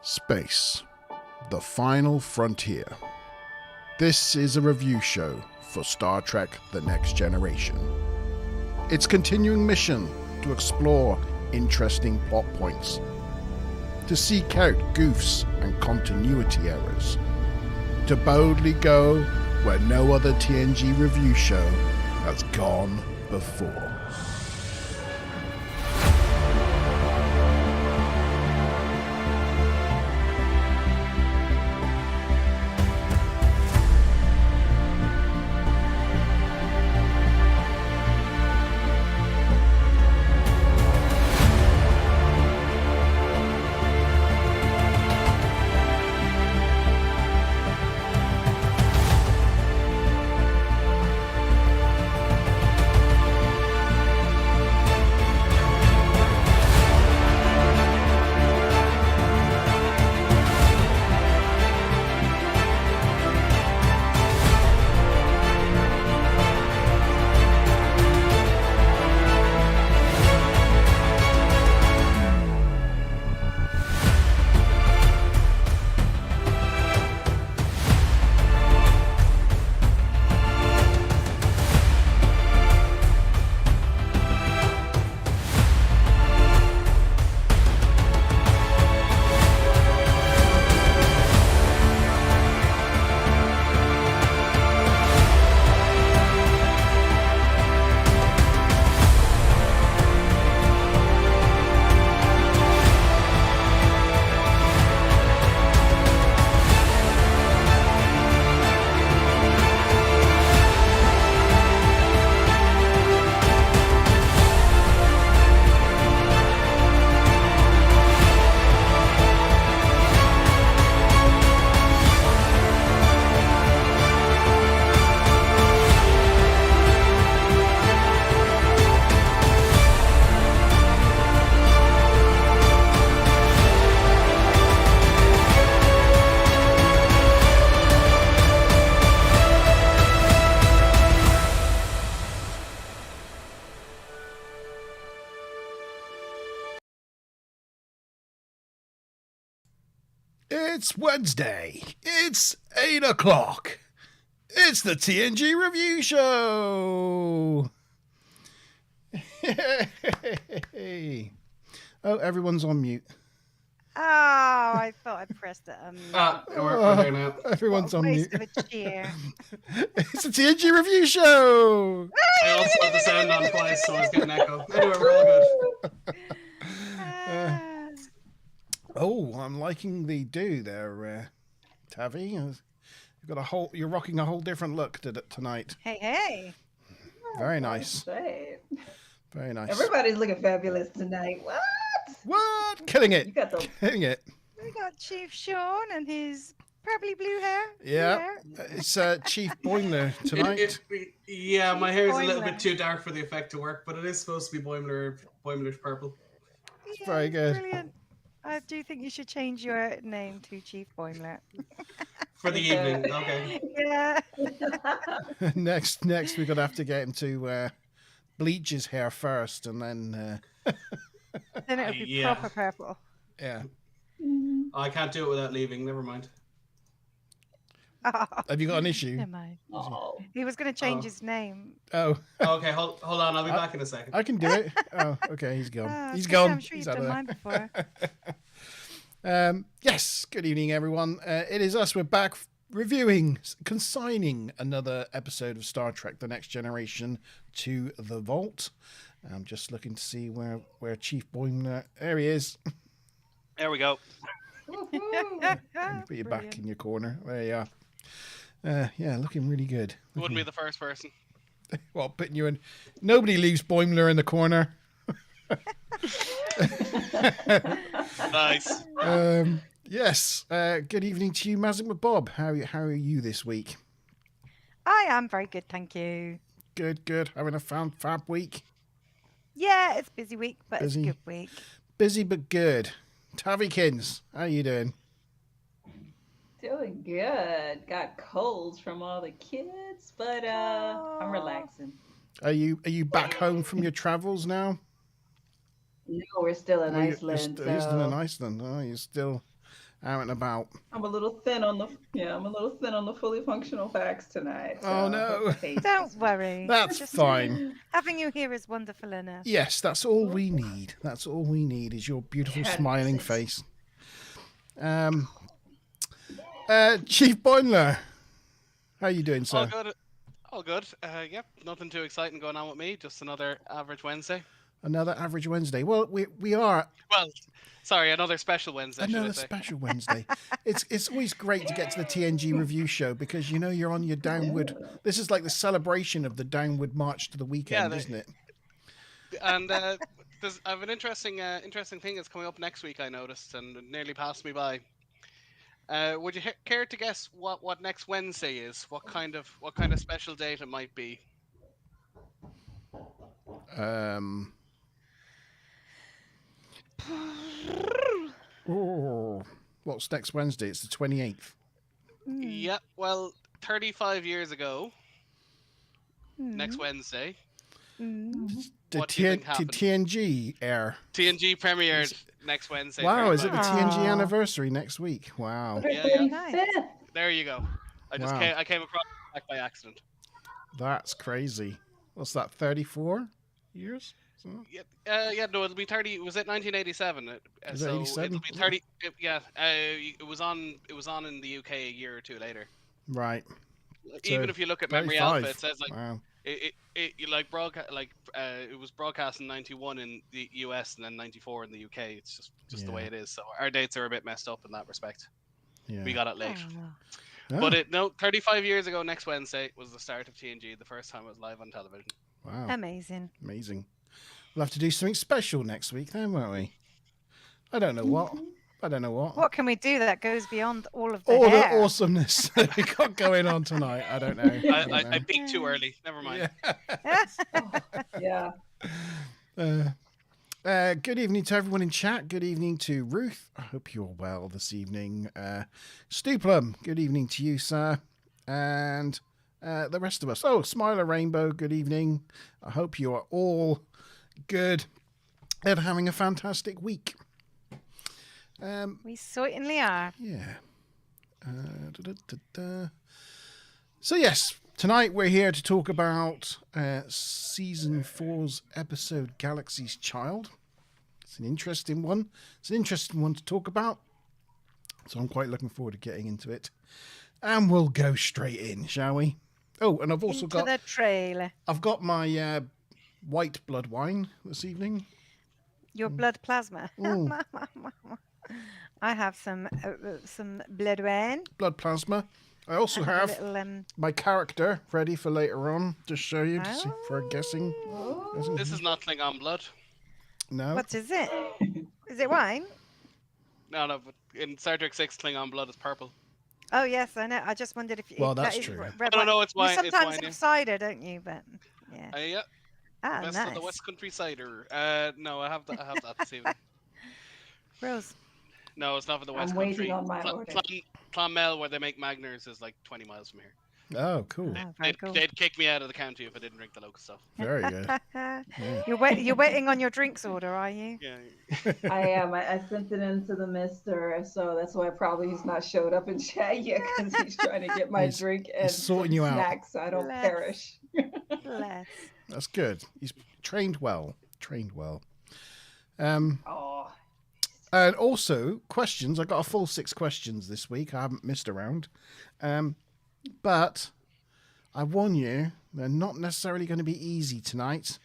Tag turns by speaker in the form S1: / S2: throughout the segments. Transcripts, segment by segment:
S1: Space, the final frontier. This is a review show for Star Trek The Next Generation. Its continuing mission to explore interesting plot points, to seek out goofs and continuity errors, to boldly go where no other TNG review show has gone before. It's Wednesday. It's 8 o'clock. It's the TNG review show. Hey. Oh, everyone's on mute.
S2: Oh, I thought I pressed it.
S3: We're there now.
S1: Everyone's on mute.
S2: Waste of a cheer.
S1: It's the TNG review show.
S3: I also had the sound on twice, so I was getting echo. Anyway, we're all good.
S1: Oh, I'm liking the do there, Tavi. You've got a whole. You're rocking a whole different look tonight.
S2: Hey.
S1: Very nice.
S4: Say.
S1: Very nice.
S4: Everybody's looking fabulous tonight.
S1: What? Killing it.
S4: You got the
S1: Killing it.
S2: We got Chief Sean and his purpley blue hair.
S1: Yeah. It's Chief Boimler tonight.
S3: Yeah, my hair is a little
S2: Boimler.
S3: bit too dark for the effect to work, but it is supposed to be Boimler's purple.
S2: Yeah,
S1: very good.
S2: Brilliant. I do think you should change your name to Chief Boimler.
S3: For the evening, okay.
S2: Yeah.
S1: next, we're gonna have to get him to bleach his hair first, and then
S2: Then it'll be
S3: Yeah.
S2: proper purple.
S1: yeah.
S3: I can't do it without leaving, never mind.
S1: Have you got an issue?
S2: Never mind.
S4: Oh.
S2: He was going to change
S3: Oh.
S2: his name.
S1: Oh,
S3: Okay, hold on, I'll be back in a second.
S1: I can do it. Oh, okay, he's gone.
S2: Ah,
S1: He's
S2: yeah,
S1: gone.
S2: I'm sure
S1: He's
S2: you've
S1: out
S2: done
S1: of
S2: mine
S1: there.
S2: before.
S1: Yes, good evening, everyone. It is us. We're back reviewing, consigning another episode of Star Trek The Next Generation to the Vault. I'm just looking to see where Chief Boimler... There he is.
S5: There we go.
S1: Put you back
S2: Brilliant.
S1: in your corner. There you are. Yeah, looking really good.
S5: Wouldn't be the first person.
S1: Well, putting you in... Nobody leaves Boimler in the corner.
S5: Nice.
S1: Yes. Good evening to you, Mazin with Bob. How are you this week?
S2: I am very good, thank you.
S1: Good. Having a fab week.
S2: Yeah, it's a busy week, but
S1: Busy.
S2: it's a good week.
S1: Busy but good. Tavykins, how you doing?
S4: Doing good. Got colds from all the kids, but I'm relaxing.
S1: Are you back home from your travels now?
S4: No, we're still in
S1: Oh, you're
S4: Iceland.
S1: still in
S4: so-
S1: Iceland. Oh, you're still out and about.
S4: I'm a little thin on the fully functional facts tonight. So
S1: Oh,
S4: I
S1: no.
S4: hope the pace
S2: Don't
S4: is-
S2: worry.
S1: That's
S2: Just
S1: fine.
S2: having you here is wonderful enough.
S1: Yes, that's all we need. That's all we need is your beautiful smiling
S4: 100%.
S1: face. Chief Boimler, how you doing,
S5: All
S1: sir?
S5: good. All good. Yep. Nothing too exciting going on with me. Just another average Wednesday.
S1: Another average Wednesday. Well, we are
S5: Well, sorry, another special Wednesday. should I
S1: another
S5: say.
S1: special Wednesday. It's always great to get to the TNG review show because you know you're on your downward. This is like the celebration of the downward march to the weekend, isn't it?
S5: And I have an interesting thing that's coming up next week. I noticed, and it nearly passed me by. Would you care to guess what next Wednesday is? What kind of special date it might be?
S1: What's next Wednesday? It's the 28th.
S5: Yeah. Well, 35 years ago, next Wednesday.
S1: Did
S5: What do you think happened?
S1: TNG air?
S5: TNG premiered next Wednesday.
S1: Wow, is it the
S5: 35
S1: TNG
S2: Aw.
S1: anniversary next week? Wow,
S5: Yeah.
S2: Nice.
S4: 35th.
S5: There you go. I
S1: Wow.
S5: came across it by accident.
S1: that's crazy. What's that? 34 years?
S5: Yeah, no, it'll be 30. Was it 1987?
S1: Is it
S5: So
S1: 87?
S5: it'll be 30. It was on in the UK a year or two later.
S1: Right.
S5: Even
S1: So,
S5: if you look at Memory
S1: 35.
S5: Alpha, it says like
S1: Wow.
S5: it was broadcast in 91 in the US and then 94 in the UK. It's just the way
S1: Yeah.
S5: it is. So our dates are a bit messed up in that respect.
S1: Yeah.
S5: We got it late.
S2: Oh.
S1: Oh,
S5: 35 years ago next Wednesday was the start of TNG, the first time it was live on television.
S1: wow.
S2: Amazing.
S1: Amazing. We'll have to do something special next week then, won't we? I don't know what.
S2: What can we do that goes beyond all of the
S1: All
S2: hair?
S1: the awesomeness that we got going on tonight. I don't know.
S5: I peaked too early. Never mind.
S1: Yeah.
S4: Yeah.
S1: Good evening to everyone in chat. Good evening to Ruth. I hope you're well this evening. Stuplum, good evening to you, sir. And the rest of us. Oh, Smiler Rainbow, good evening. I hope you are all good and having a fantastic week.
S2: We certainly are.
S1: Yeah. So, yes, tonight we're here to talk about Season 4's episode Galaxy's Child. It's an interesting one. It's an interesting one to talk about. So I'm quite looking forward to getting into it. And we'll go straight in, shall we? Oh, and I've also
S2: Into the trailer.
S1: I've got my white blood wine this evening.
S2: Your blood plasma.
S1: Mm.
S2: I have some blood wine.
S1: Blood plasma. I also
S2: I
S1: have
S2: a little,
S1: my character ready for later on to show you to see, for guessing.
S5: This is not Klingon blood.
S1: No.
S2: what is it? Is it wine?
S5: No, but in Star Trek 6, Klingon blood is purple.
S2: Oh yes, I know. I just wondered if
S1: Well,
S2: that
S1: that's
S2: is
S1: true.
S2: red
S5: No,
S2: wine.
S5: no, it's wine.
S2: You
S5: It's
S2: sometimes
S5: wine, yeah.
S2: have cider, don't you? But yeah.
S5: Yeah.
S2: Ah,
S5: Best
S2: nice.
S5: of the West Country cider. No, I have that this evening.
S2: Rose.
S5: No, it's not for the
S4: I'm
S5: West
S4: waiting
S5: Country.
S4: on my order.
S5: Clonmel, where they make Magners, is like 20 miles from here.
S1: Oh, cool.
S2: Oh, very cool.
S5: They'd kick me out of the county if I didn't drink the local stuff.
S1: Very good.
S2: You're waiting on your drinks order, are you?
S5: Yeah.
S4: I am. I sent it into the mister, so that's why probably he's not showed up in chat yet because he's trying to get my
S1: He's-
S4: drink and
S1: sorting you out.
S4: snacks so I don't
S2: Bless.
S4: perish.
S2: Bless.
S1: That's good. He's trained well.
S4: Oh,
S1: And also, questions. I got a full 6 questions this week. I haven't missed around. But I warn you, they're not necessarily going to be easy tonight.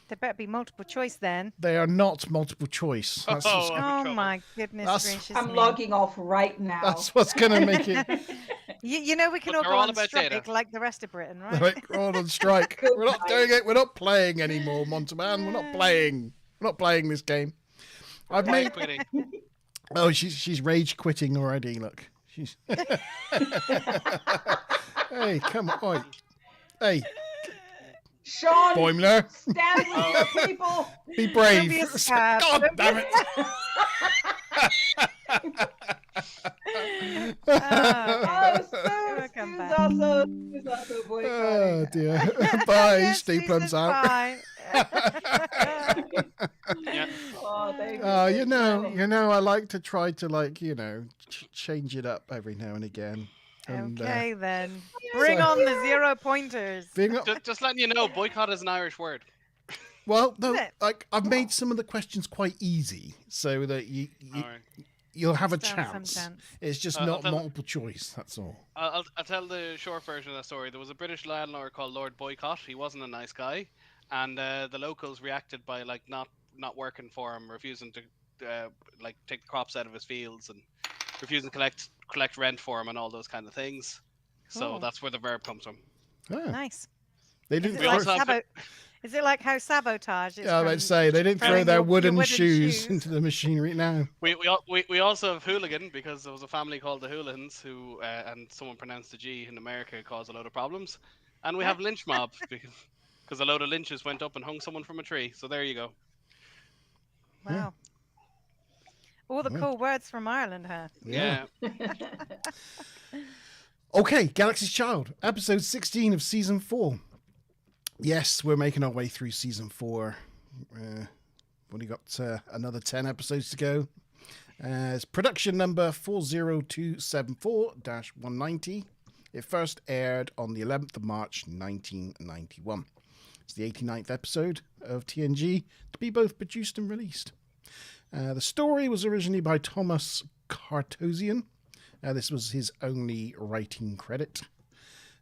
S2: There better be multiple choice then.
S1: They are not multiple choice. That's,
S5: Oh,
S1: what's,
S5: I'm in
S2: Oh
S5: trouble.
S2: my goodness
S1: That's-
S2: gracious
S4: I'm
S2: me.
S4: logging off right now.
S1: that's what's going to make it.
S2: You know we can
S5: Look,
S2: all
S5: they're
S2: go
S5: all
S2: on
S5: about
S2: strike
S5: data.
S2: like the rest of Britain, right?
S1: Like, we're all on strike. We're not doing it. We're not playing anymore, Monteman. We're not playing. We're not playing this game. I've
S5: Right,
S1: made.
S5: quitting.
S1: Oh, she's rage quitting already. Look, she's. Hey, come on! Oi. Hey,
S4: Sean,
S1: Boimler,
S4: stand with your people.
S1: be brave.
S2: Don't be a scab.
S1: God
S2: Don't be
S1: damn
S2: a
S1: it!
S4: Oh,
S2: Welcome
S4: Sue's
S2: back.
S4: also
S1: Oh
S4: boycotting.
S1: dear. Bye.
S2: Yes,
S1: Steve Plum's
S2: Susan's
S1: out.
S2: fine.
S5: Yeah.
S4: Oh, thank you.
S1: Oh, you know, You know, I like to try to change it up every now and again. And,
S2: Okay, then. Bring on the 0 pointers.
S5: Just letting you know, boycott is an Irish word.
S1: Well, no,
S2: Is it?
S1: like I've made some of the questions quite easy so that
S5: All right.
S1: you'll have a
S2: Stand some
S1: chance.
S2: chance.
S1: It's just
S5: I'll
S1: not
S5: tell-
S1: multiple choice. That's all.
S5: I'll tell the short version of the story. There was a British landlord called Lord Boycott. He wasn't a nice guy, and the locals reacted by not working for him, refusing to take the crops out of his fields, and refusing to collect rent for him, and all those kind of things. So
S2: Cool.
S5: that's where the verb comes from.
S1: Ah,
S2: Nice.
S1: they
S2: Is
S1: didn't.
S2: it, like
S5: also have
S2: is it like how sabotage is?
S1: Yeah, I was about to
S2: from
S1: say they didn't throw
S2: throwing
S1: their
S2: your
S1: wooden
S2: wooden
S1: shoes
S2: shoes?
S1: into the machinery now.
S5: We also have hooligan because there was a family called the Hooligans who and someone pronounced the G in America caused a load of problems, and we have lynch mob because a load of lynches went up and hung someone from a tree. So there you go.
S2: Wow. All the cool words from Ireland, huh?
S1: Yeah.
S5: Yeah.
S1: Okay, Galaxy's Child, episode 16 of season 4. Yes, we're making our way through season 4. We've only got another 10 episodes to go. It's production number 40274-190. It first aired on the 11th of March 1991. It's the 89th episode of TNG to be both produced and released. The story was originally by Thomas Cartosian. This was his only writing credit.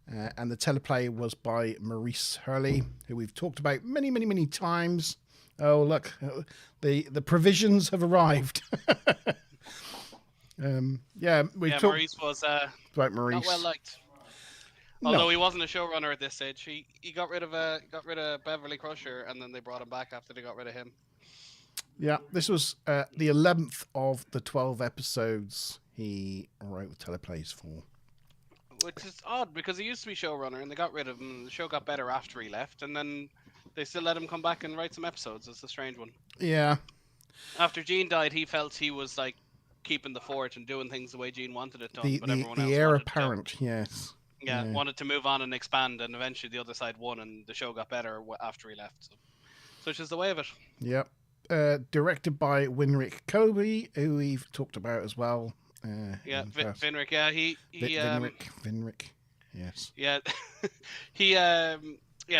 S1: And the teleplay was by Maurice Hurley, who we've talked about many, many, many times. Oh, look, the provisions have arrived. We've talked
S5: Maurice was
S1: about Maurice.
S5: not well liked.
S1: No.
S5: Although he wasn't a showrunner at this stage, he got rid of Beverly Crusher, and then they brought him back after they got rid of him.
S1: Yeah, this was the 11th of the 12 episodes he wrote the teleplays for.
S5: Which is odd because he used to be showrunner and they got rid of him. The show got better after he left, and then they still let him come back and write some episodes. It's a strange one.
S1: Yeah.
S5: After Gene died, he felt he was like keeping the fort and doing things the way Gene wanted it done. But everyone else
S1: the heir
S5: wanted
S1: apparent, yes.
S5: wanted to move on and expand, and eventually the other side won, and the show got better after he left. So it's just the way of it.
S1: Yep. Directed by Winrick Kobe, who we've talked about as well.
S5: Vinrick. Yeah,
S1: Vinrick. Yes.
S5: Yeah,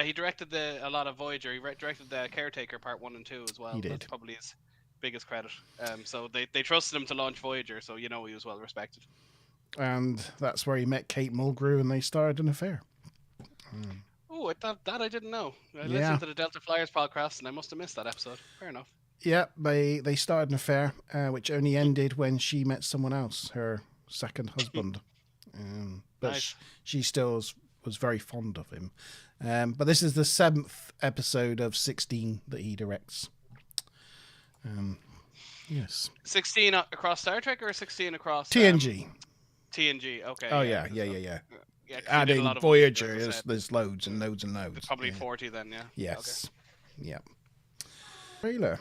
S5: he directed a lot of Voyager. He directed the Caretaker Part 1 and 2 as well.
S1: He did.
S5: That's probably his biggest credit. So they trusted him to launch Voyager, so he was well respected.
S1: And that's where he met Kate Mulgrew and they started an affair.
S5: Oh, that I didn't know. I
S1: Yeah.
S5: listened to the Delta Flyers podcast and I must have missed that episode. Fair enough.
S1: Yeah, they started an affair, which only ended when she met someone else, her second husband. But
S5: Nice.
S1: she still was very fond of him. But this is the 7th episode of 16 that he directs. Yes.
S5: 16 across Star Trek or 16 across
S1: TNG.
S5: TNG. Okay.
S1: Oh,
S5: Yeah,
S1: 'cause
S5: he did a
S1: Adding
S5: lot of
S1: Voyager,
S5: as I said.
S1: there's loads and loads and loads.
S5: It's probably
S1: Yeah.
S5: 40 then. Yeah.
S1: Yes. Yep. Trailer.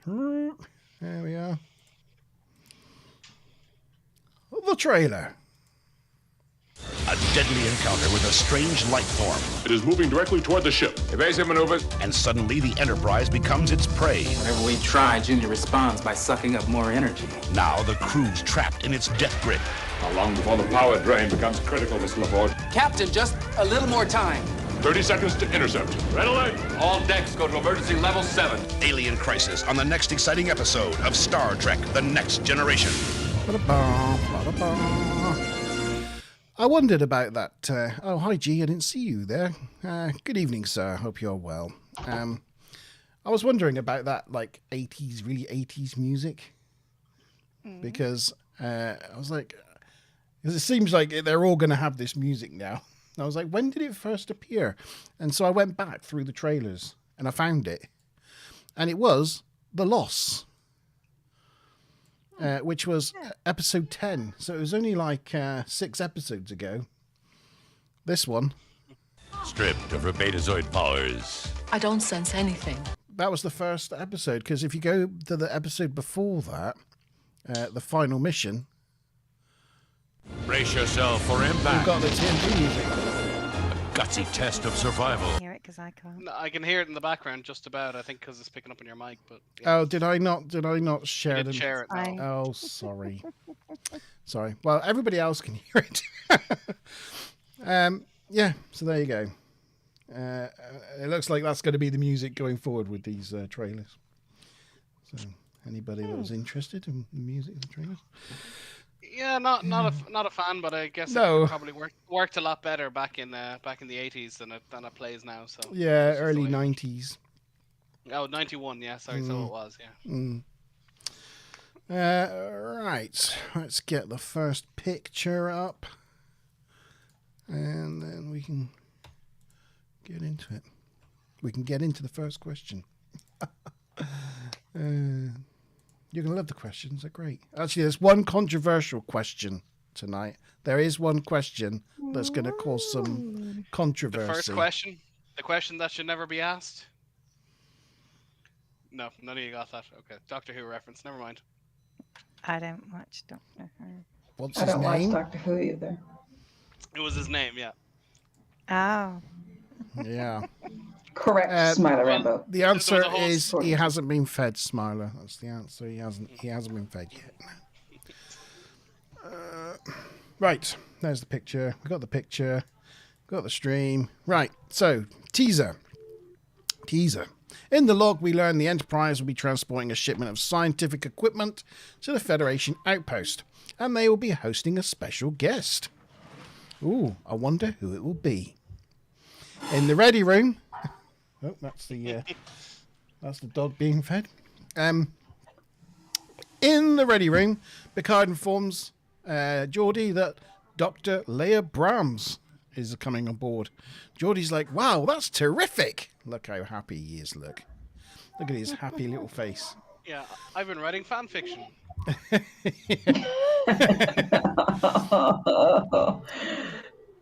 S1: There we are. The trailer.
S6: A deadly encounter with a strange life form,
S7: It is moving directly toward the ship. Evasive maneuvers.
S6: and suddenly the Enterprise becomes its prey.
S8: Whenever we try, Junior responds by sucking up more energy.
S6: Now the crew's trapped in its death grip.
S7: How long before the power drain becomes critical, Miss LaForge?
S8: Captain, just a little more time.
S7: 30 seconds to intercept. Red alert!
S8: All decks go to emergency level 7.
S6: Alien crisis on the next exciting episode of Star Trek: The Next Generation.
S1: Ba-da-ba, ba-da-ba. I wondered about that. Oh, hi, G. I didn't see you there. Good evening, sir. Hope you're well. I was wondering about that, like, 80s, really 80s music. Because I was like, because it seems like they're all going to have this music now. I was like, when did it first appear? And so I went back through the trailers and I found it. And it was The Loss. Which was episode 10. So it was only like 6 episodes ago. This one.
S9: Stripped of her betazoid powers.
S10: I don't sense anything.
S1: That was the first episode. Because if you go to the episode before that, the final mission,
S9: Brace yourself for
S1: we've
S9: impact.
S1: got the TNG music.
S9: gutsy test of survival.
S2: Hear it because I can't.
S5: No, I can hear it in the background just about. I think because it's picking up on your mic. But yeah.
S1: Oh, did I not
S5: You
S1: share
S5: didn't
S1: them?
S5: share it. No.
S2: Fine.
S1: Oh, sorry. Sorry. Well, everybody else can hear it. Yeah, so there you go. It looks like that's going to be the music going forward with these trailers. So, anybody that was interested in the music of the trailers?
S5: Yeah, not a fan, but I guess
S1: No.
S5: it probably worked a lot better back in the 80s than it plays now. So
S1: Yeah,
S5: it's just
S1: early
S5: the way-
S1: 90s.
S5: Oh, 91, yeah, sorry, so it was, yeah.
S1: Right, let's get the first picture up. And then we can get into it. We can get into the first question. You're going to love the questions. They're great. Actually, there's one controversial question tonight. There is one question that's going to cause some controversy.
S5: The first question? The question that should never be asked? No, none of you got that. Okay, Doctor Who reference. Never mind.
S2: I don't watch Doctor Who.
S1: What's
S4: I
S1: his
S4: don't watch
S1: name?
S4: Doctor Who either.
S5: It was his name, yeah.
S2: Oh.
S1: Yeah.
S4: Correct, Smiler
S5: well,
S4: Rambo.
S1: The answer
S5: There was a whole
S1: is
S4: story.
S1: he hasn't been fed, Smiler. That's the answer. He hasn't been fed yet. Right. There's the picture. We got the picture. Got the stream. Right. So, teaser. In the log, we learn the Enterprise will be transporting a shipment of scientific equipment to the Federation outpost, and they will be hosting a special guest. Ooh, I wonder who it will be. In the ready room. Oh, that's the dog being fed. In the ready room, Picard informs Geordie that Dr. Leia Brahms is coming on board. Geordie's like, wow, that's terrific. Look how happy he is, look. Look at his happy little face.
S5: Yeah, I've been writing fan fiction.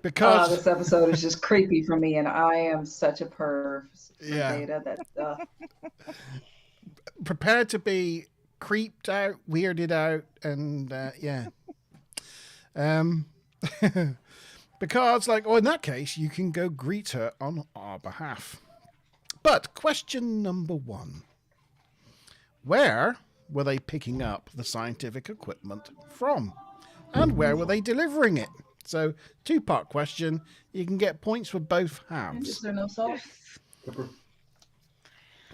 S1: Because
S4: This episode is just creepy for me, and I am such a perv. for
S1: Yeah.
S4: Data that
S1: prepared to be creeped out, weirded out, and yeah. Picard's like, oh, in that case, you can go greet her on our behalf. But question number one. Where were they picking up the scientific equipment from? And where were they delivering it? So, two-part question. You can get points for both
S4: is
S1: halves.
S4: there no salt?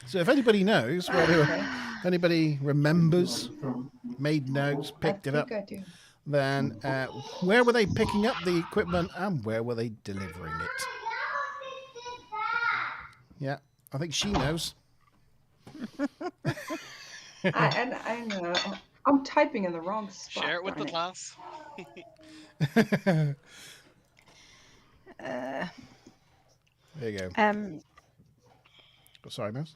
S1: So if anybody knows, if anybody remembers, made notes, picked it up,
S4: I do.
S1: then where were they picking up the equipment and where were they delivering it? Yeah, I think she knows.
S4: I know. I'm typing in the wrong spot.
S5: Share it with the
S4: darn
S5: class.
S1: There you go. Sorry, Mouse.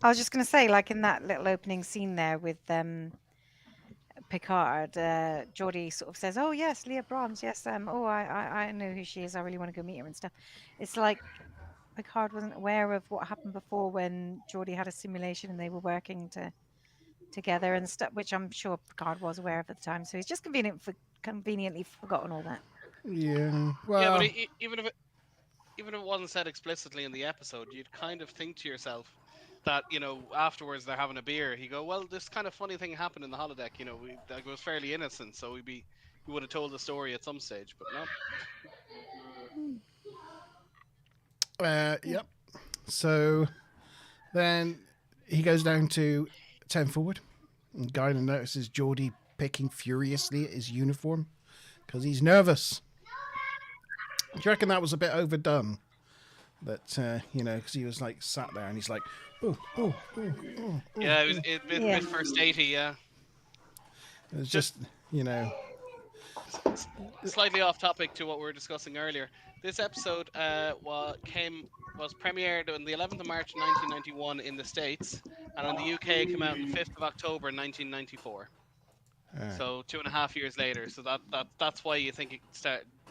S2: I was just going to say, like in that little opening scene there with Picard, Geordie sort of says, "Oh yes, Leah Brahms. Yes, oh I know who she is. I really want to go meet her and stuff." It's like Picard wasn't aware of what happened before when Geordie had a simulation and they were working together and stuff, which I'm sure Picard was aware of at the time. So he's just conveniently forgotten all that.
S1: Yeah. Well.
S5: Yeah, but even if it wasn't said explicitly in the episode, you'd kind of think to yourself that, you know, afterwards they're having a beer. You go, well, this kind of funny thing happened in the holodeck. You know, it was fairly innocent, so we would have told the story at some stage, but no.
S1: Yep. So then he goes down to 10 forward. And Guinan notices Geordie picking furiously at his uniform because he's nervous. Do you reckon that was a bit overdone? That, you know, because he was like sat there and he's like, oh.
S5: Yeah, it was bit first 80, yeah.
S1: It was just, you know.
S5: Slightly off topic to what we were discussing earlier. This episode was premiered on the 11th of March 1991 in the States, and on the UK it came out on the 5th of October 1994. So 2.5 years later. So that's why you think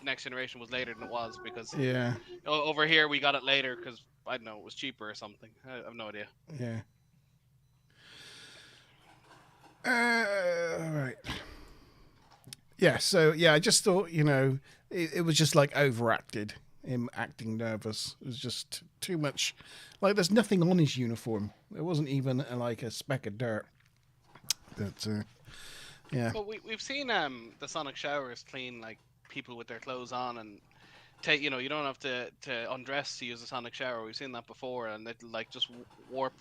S5: Next Generation was later than it was, because over here we got it later because, I don't know, it was cheaper or something. I have no idea.
S1: Yeah. All right. Yeah, so, yeah, I just thought, you know, it was just, like, overacted. him acting nervous. It was just too much. Like, there's nothing on his uniform. There wasn't even like a speck of dirt. But yeah.
S5: Well, we've seen the sonic showers clean like people with their clothes on and take. You don't have to undress to use a sonic shower. We've seen that before, and it like just warp.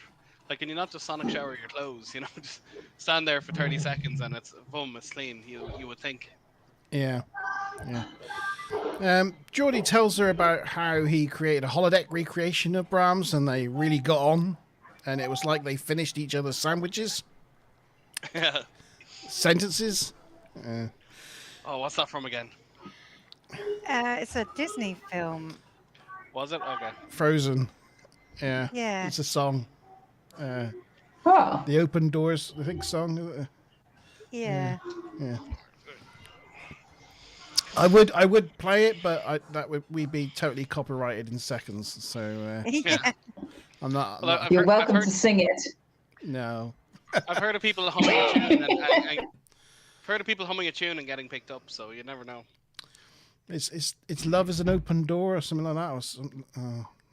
S5: Like, can you not just sonic shower your clothes? Just stand there for 30 seconds and it's boom, it's clean. You would think.
S1: Yeah. Geordie tells her about how he created a holodeck recreation of Brahms, and they really got on, and it was like they finished each other's sandwiches. Sentences.
S5: Oh, what's that from again?
S2: It's a Disney film.
S5: Was it? Okay.
S1: Frozen. Yeah.
S2: Yeah.
S1: It's a song.
S4: Huh.
S1: The Open Doors, I think, song.
S2: Yeah.
S1: Yeah. I would play it, but we'd be totally copyrighted in seconds. So
S2: Yeah.
S1: I'm not.
S5: Well,
S4: You're welcome to sing it.
S1: No.
S5: I've heard of people humming a tune I've heard of people humming a tune and getting picked up, so you never know.
S1: It's Love is an Open Door or something like that. Or something.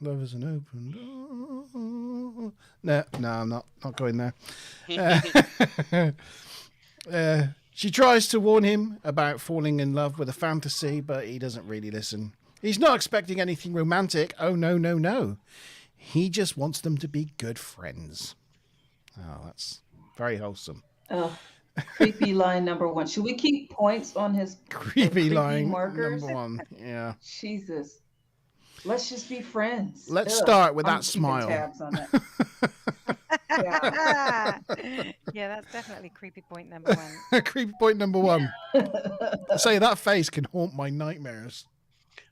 S1: Love is an open door. No, I'm not going there. She tries to warn him about falling in love with a fantasy, but he doesn't really listen. He's not expecting anything romantic. Oh, no. He just wants them to be good friends. Oh, that's very wholesome.
S4: Oh, creepy line number one. Should we keep points on his
S1: Creepy line
S4: markers?
S1: number one. Yeah.
S4: Jesus. Let's just be friends.
S1: Let's
S4: Ugh.
S1: start with
S4: I'm
S1: that
S4: keeping
S1: smile.
S4: tabs on that. Yeah.
S2: Yeah, that's definitely creepy point number one.
S1: Creepy point number one. I say that face can haunt my nightmares.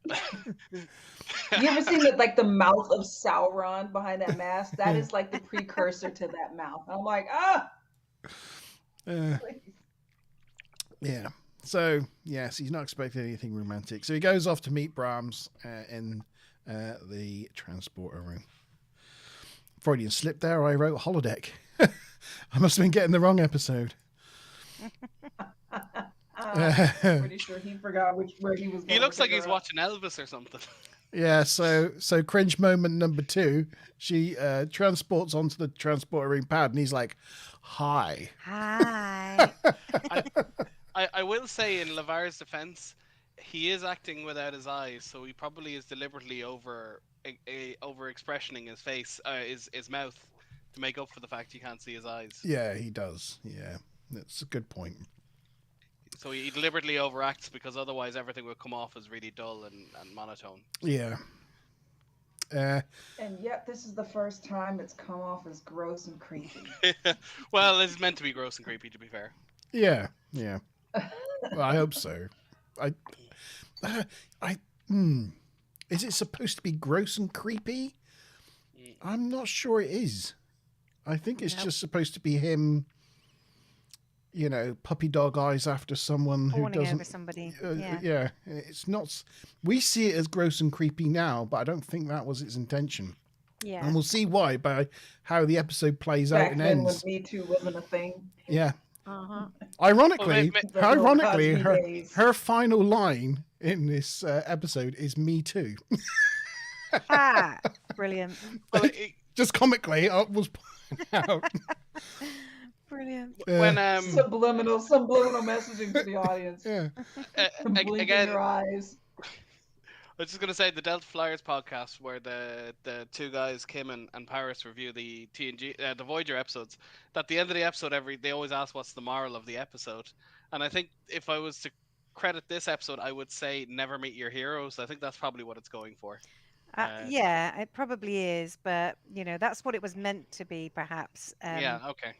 S4: You ever seen the mouth of Sauron behind that mask? That is like the precursor to that mouth. I'm like,
S1: Yeah. So, yes, he's not expecting anything romantic. So he goes off to meet Brahms in the transporter room. Freudian slip there. I wrote holodeck. I must have been getting the wrong episode.
S4: pretty sure he forgot where he was going.
S5: He looks like he's watching Elvis or something.
S1: Yeah, so cringe moment number 2. She transports onto the transporter room pad, and he's like, "Hi."
S2: Hi.
S5: I will say, in LeVar's defense, he is acting without his eyes, so he probably is deliberately over expressioning his face, his mouth, to make up for the fact you can't see his eyes.
S1: Yeah, he does. Yeah, that's a good point.
S5: So he deliberately overacts because otherwise everything would come off as really dull and monotone.
S1: Yeah.
S4: And yet this is the first time it's come off as gross and creepy.
S5: Well, it's meant to be gross and creepy, to be fair.
S1: Yeah. Well, I hope so. Is it supposed to be gross and creepy? I'm not sure it is. I think it's just supposed to be him, puppy dog eyes after someone who doesn't.
S2: Over somebody.
S1: Yeah, it's not. We see it as gross and creepy now, but I don't think that was its intention.
S2: Yeah.
S1: And we'll see why by how the episode plays
S4: Back
S1: out and
S4: then
S1: ends.
S4: when Me Too wasn't a thing.
S1: Yeah.
S2: Uh-huh.
S1: Ironically,
S4: Well,
S1: her final line in this episode is "Me too."
S2: Brilliant.
S5: Well,
S1: Just comically, I was pointing out.
S2: Brilliant.
S5: When
S4: subliminal messaging to the audience.
S1: Yeah.
S4: Blink
S5: again,
S4: in your eyes.
S5: I was just going to say the Delta Flyers podcast where the two guys, Kim and Paris, review the TNG, the Voyager episodes. At the end of the episode, they always ask what's the moral of the episode. And I think if I was to credit this episode, I would say never meet your heroes. I think that's probably what it's going for.
S2: Yeah, it probably is, but that's what it was meant to be, perhaps.
S5: Yeah, okay.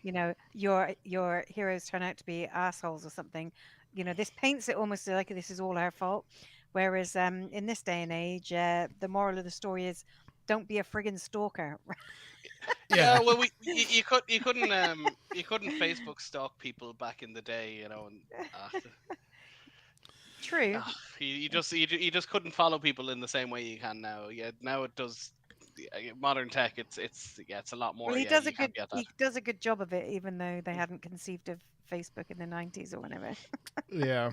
S2: Your heroes turn out to be assholes or something. This paints it almost like this is all our fault. Whereas in this day and age, the moral of the story is don't be a friggin' stalker.
S1: Yeah.
S5: Well, you couldn't Facebook stalk people back in the day, and
S2: True.
S5: You just couldn't follow people in the same way you can now. Yeah, now it does. Modern tech, it's a lot more.
S2: Well, he does a good job of it, even though they hadn't conceived of Facebook in the 90s or whatever.
S1: Yeah.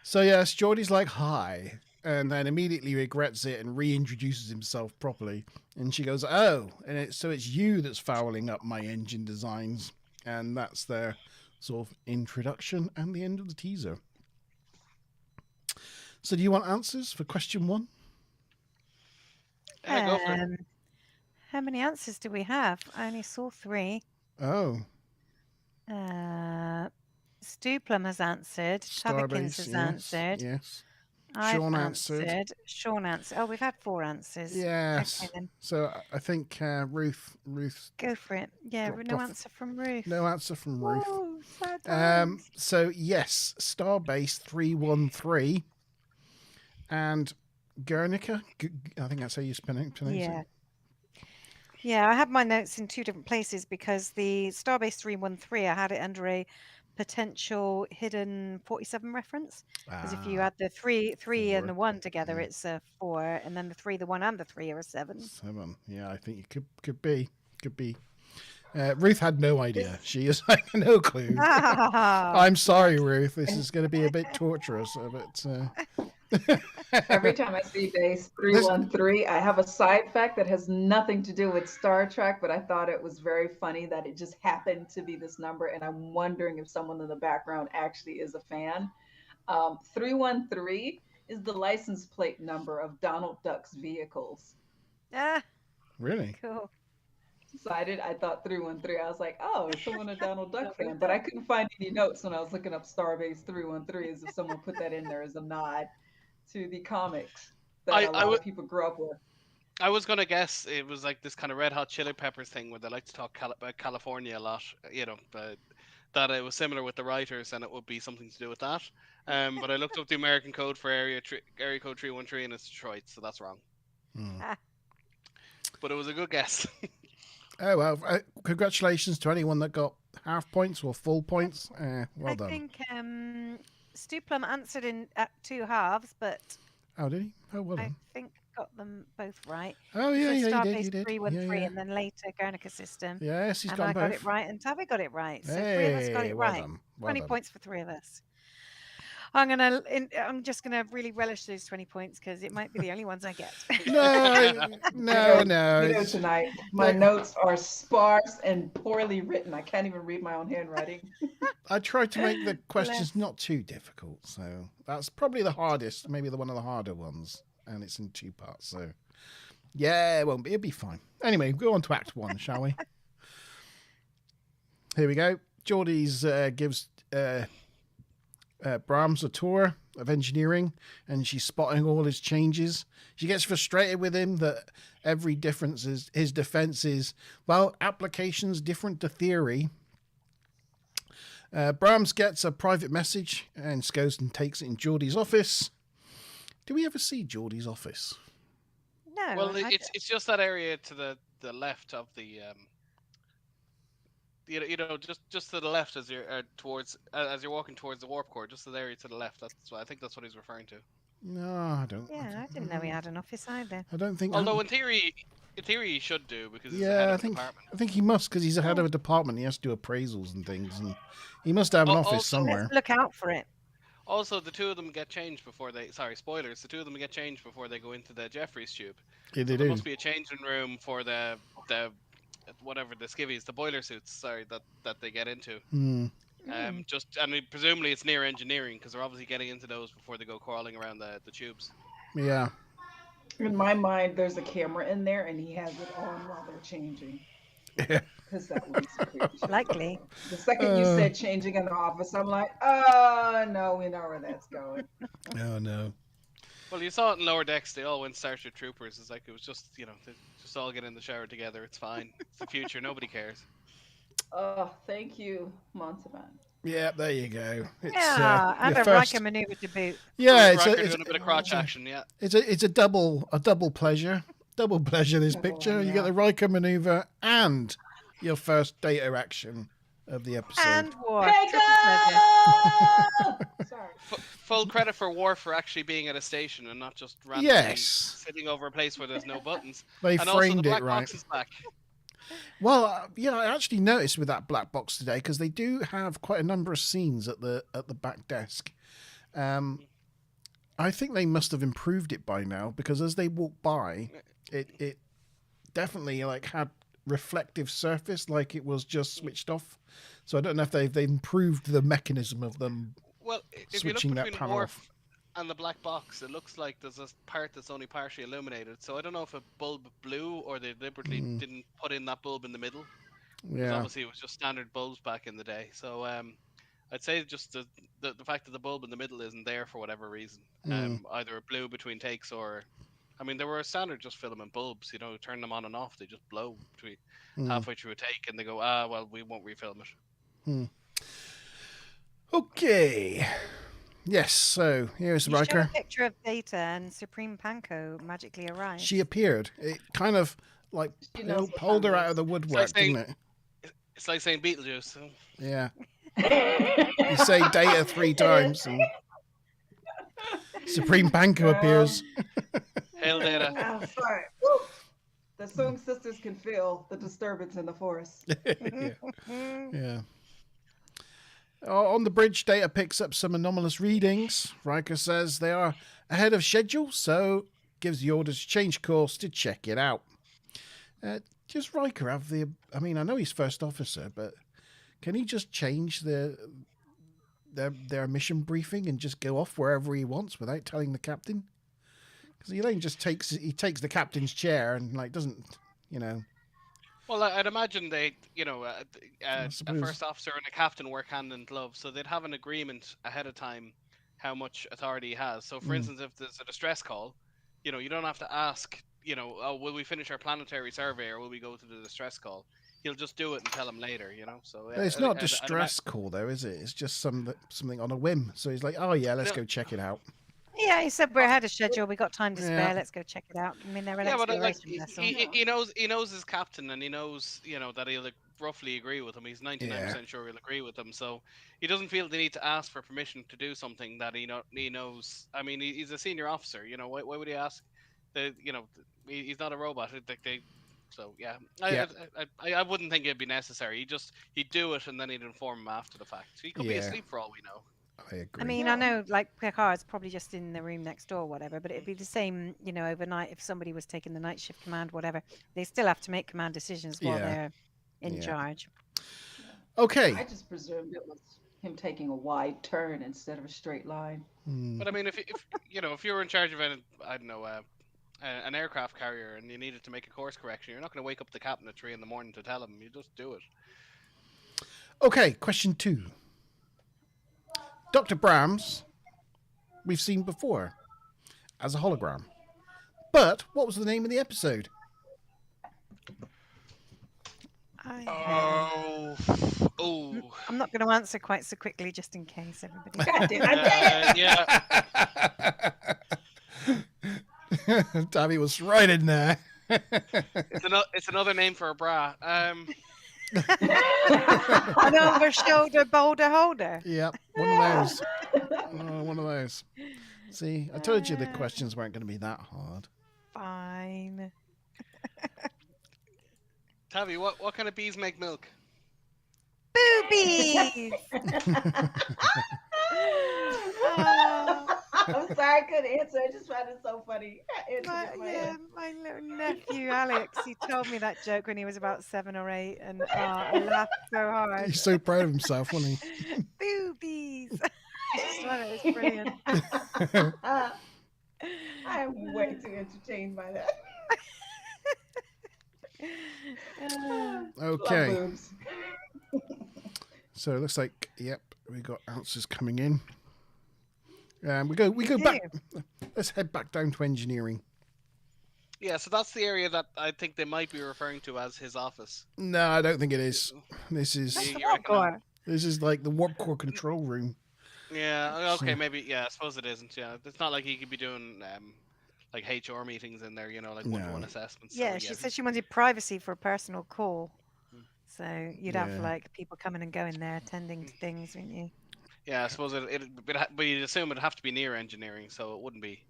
S1: So yes, Geordie's like, "Hi," and then immediately regrets it and reintroduces himself properly. And she goes, "Oh, and so it's you that's fouling up my engine designs." And that's their sort of introduction and the end of the teaser. So, do you want answers for question 1?
S5: Go for it.
S2: How many answers do we have? I only saw 3.
S1: Oh,
S2: Stu Plum has answered. Tavikins
S1: Starbase,
S2: has
S1: yes,
S2: answered.
S1: yes.
S2: I've
S1: Sean answered.
S2: Sean answered. Oh, we've had 4 answers.
S1: Yes.
S2: Okay, then.
S1: So I think Ruth.
S2: Go for it. Yeah,
S1: dropped
S2: no
S1: off.
S2: answer from Ruth.
S1: No answer from Ruth.
S2: Whoa, sad times.
S1: So yes, Starbase 313 and Guernica. I think that's how you pronounce it.
S2: Yeah, I had my notes in 2 different places because the Starbase 313, I had it under a potential hidden 47 reference. Because if you add the 3 and the 1 together, it's a 4, and then the 3, the 1, and the 3 are a 7.
S1: 7. Yeah, I think it could be. Ruth had no idea. She is like no clue. I'm sorry, Ruth. This is going to be a bit torturous, but.
S4: Every time I see base 313, I have a side fact that has nothing to do with Star Trek, but I thought it was very funny that it just happened to be this number, and I'm wondering if someone in the background actually is a fan. 313 is the license plate number of Donald Duck's vehicles.
S1: Really?
S2: Cool.
S4: So I thought 313. I was like, oh, is someone a Donald Duck fan? But I couldn't find any notes when I was looking up Starbase 313 as if someone put that in there as a nod to the comics that a lot of people grew up with.
S5: I was going to guess it was like this kind of Red Hot Chili Peppers thing where they like to talk about California a lot, but that it was similar with the writers and it would be something to do with that. But I looked up the American code for area code 313 and it's Detroit, so that's wrong. But it was a good guess.
S1: Oh, well, congratulations to anyone that got half points or full points. Well done.
S2: I think Stu Plum answered at 2 halves, but
S1: Oh, did he? Oh, well done.
S2: I think got them both right.
S1: Oh, yeah,
S2: so
S1: yeah,
S2: Starbase
S1: you did.
S2: 313 and then later Guernica system.
S1: Yes, he's got
S2: I
S1: both.
S2: got it right and Tavi got it right. So 3 of us got it
S1: well
S2: right.
S1: done.
S2: 20
S1: done.
S2: points for 3 of us. I'm just gonna really relish those 20 points because it might be the only ones I get.
S1: No.
S4: Tonight, my notes are sparse and poorly written. I can't even read my own handwriting.
S1: I tried to make the questions not too difficult, so that's probably the hardest, maybe one of the harder ones, and it's in 2 parts. So, yeah, it'll be fine. Anyway, go on to Act 1, shall we? Here we go. Geordie's gives Brahms a tour of engineering, and she's spotting all his changes. She gets frustrated with him that every difference is his defense is, well, applications different to theory. Brahms gets a private message and goes and takes it in Geordie's office. Do we ever see Geordie's office?
S2: No.
S5: Well, it's just that area to the left of the just to the left as you're as you're walking towards the warp core, just the area to the left. I think that's what he's referring to.
S1: No, I don't.
S2: Yeah, I didn't know he had an office either.
S1: I don't think.
S5: Although in theory he should do because he's the head of the department.
S1: I think he must because he's the head of a department. He has to do appraisals and things, and he must have an office somewhere.
S2: Let's look out for it.
S5: Also, the 2 of them get changed before they. Sorry, spoilers. The 2 of them get changed before they go into the Jeffries tube.
S1: Yeah, they
S5: so
S1: do.
S5: There must be a changing room for the whatever the skivvies, the boiler suits. Sorry, that they get into. Presumably it's near engineering because they're obviously getting into those before they go crawling around the tubes.
S1: Yeah.
S4: In my mind, there's a camera in there, and he has it on while they're changing. Because that would be so creepy.
S2: Likely.
S4: The second you said changing in the office, I'm like, oh no, we know where that's going.
S1: Oh no.
S5: Well, you saw it in Lower Decks. They all went Starship Troopers. It's like it was just they just all get in the shower together. It's fine. It's the future. Nobody cares.
S4: Oh, thank you, Montalban.
S1: Yeah, there you go. It's,
S2: and a Riker maneuver to boot.
S1: Yeah,
S5: it's doing a bit of crotch action. Yeah,
S1: it's a double pleasure. Double pleasure. This picture. You get the Riker maneuver and your first data action of the episode.
S2: And war.
S4: Sorry.
S5: Full credit for Worf for actually being at a station and not just randomly sitting over a place where there's no buttons.
S1: They
S5: and
S1: framed
S5: also the black
S1: it right.
S5: box is back.
S1: Well, I actually noticed with that black box today because they do have quite a number of scenes at the back desk. I think they must have improved it by now, because as they walked by, it definitely like had reflective surface, like it was just switched off. So I don't know if they've improved the mechanism of them
S5: Well, if you look
S1: switching that
S5: between
S1: panel off.
S5: Worf and the black box, it looks like there's a part that's only partially illuminated. So I don't know if a bulb blew or they deliberately didn't put in that bulb in the middle. Because
S1: Yeah.
S5: obviously it was just standard bulbs back in the day. So I'd say just the fact that the bulb in the middle isn't there for whatever reason. Either it blew between takes or, I mean, there were standard just filament bulbs. You know, turn them on and off, they just blow between halfway through a take, and they go, well, we won't refilm it.
S1: Okay. Yes, so here's
S2: You showed a
S1: Riker.
S2: picture of Data and Supreme Panko magically arrived.
S1: She appeared. It kind of like
S4: She knows what
S1: pulled her
S4: time it
S1: out of
S4: is.
S1: the woodwork,
S5: saying-
S1: didn't it?
S5: It's like saying Beetlejuice. So.
S1: Yeah. You say Data 3 times and Supreme Panko appears.
S5: Hail Data.
S4: I'm sorry. Woo. The Soong sisters can feel the disturbance in the forest.
S1: Yeah. On the bridge, Data picks up some anomalous readings. Riker says they are ahead of schedule, so gives the orders to change course to check it out. Does Riker have the... I mean, I know he's first officer, but can he just change their mission briefing and just go off wherever he wants without telling the captain? Because he then just takes the captain's chair and like doesn't, you know...
S5: Well, I'd imagine they, you know, a
S1: suppose.
S5: first officer and a captain work hand in glove, so they'd have an agreement ahead of time how much authority he has. So, for instance, if there's a distress call, you know, you don't have to ask, you know, oh, will we finish our planetary survey or will we go to the distress call? He'll just do it and tell him later, you know. So
S1: It's not a distress call though, is it? It's just something on a whim. So he's like, oh yeah, let's go check it out.
S2: Yeah, he said we're ahead of schedule. We got time to spare.
S1: Yeah.
S2: Let's go check it out. I mean, they're an
S5: Yeah, but like,
S2: exploration vessel.
S5: he knows his captain, and he knows, you know, that he'll roughly agree with him. He's 99% sure he'll agree with him, so he doesn't feel the need to ask for permission to do something that he knows. I mean, he's a senior officer. You know, why would he ask? You know, he's not a robot. So yeah, I wouldn't think it'd be necessary. He'd do it, and then he'd inform him after the fact. So he could be asleep for all we know.
S1: I agree.
S2: I mean, I know, like, Picard's probably just in the room next door, whatever, but it'd be the same, you know, overnight if somebody was taking the night shift command, whatever. They still have to make command decisions while they're in charge.
S1: Okay.
S4: I just presumed it was him taking a wide turn instead of a straight line.
S5: But I mean, if you know, if you were in charge of an aircraft carrier and you needed to make a course correction, you're not going to wake up the captain at 3 a.m. to tell him. You just do it.
S1: Okay, question 2. Dr. Brahms, we've seen before as a hologram. But what was the name of the episode?
S5: Oh.
S2: I'm not going to answer quite so quickly, just in case everybody.
S1: Tabby was right in there.
S5: It's another name for a bra.
S2: An over-shoulder boulder holder.
S1: Yep, one of those. One of those. See, I told you the questions weren't going to be that hard.
S2: Fine.
S5: Tavi, what kind of bees make milk?
S2: Boobies!
S4: I'm sorry I couldn't answer. I just found it so funny.
S2: My little nephew Alex, he told me that joke when he was about 7 or 8, and I laughed so hard.
S1: He's so proud of himself, wasn't he?
S2: Boobies! I just thought it was brilliant.
S4: I'm way too entertained by that.
S1: Okay. So it looks like, yep, we got answers coming in. We go back. Let's head back down to engineering.
S5: Yeah, so that's the area that I think they might be referring to as his office.
S1: No, I don't think it is. This is this is like the warp core control room.
S5: Yeah. Okay. Maybe. Yeah. I suppose it isn't. Yeah. It's not like he could be doing like HR meetings in there. You know, like one-to-one assessments.
S2: Yeah.
S5: So,
S2: she said she wanted privacy for a personal call. So you'd have like people coming and going there, attending to things, wouldn't you?
S5: Yeah, I suppose but you'd assume it'd have to be near engineering, so it wouldn't be.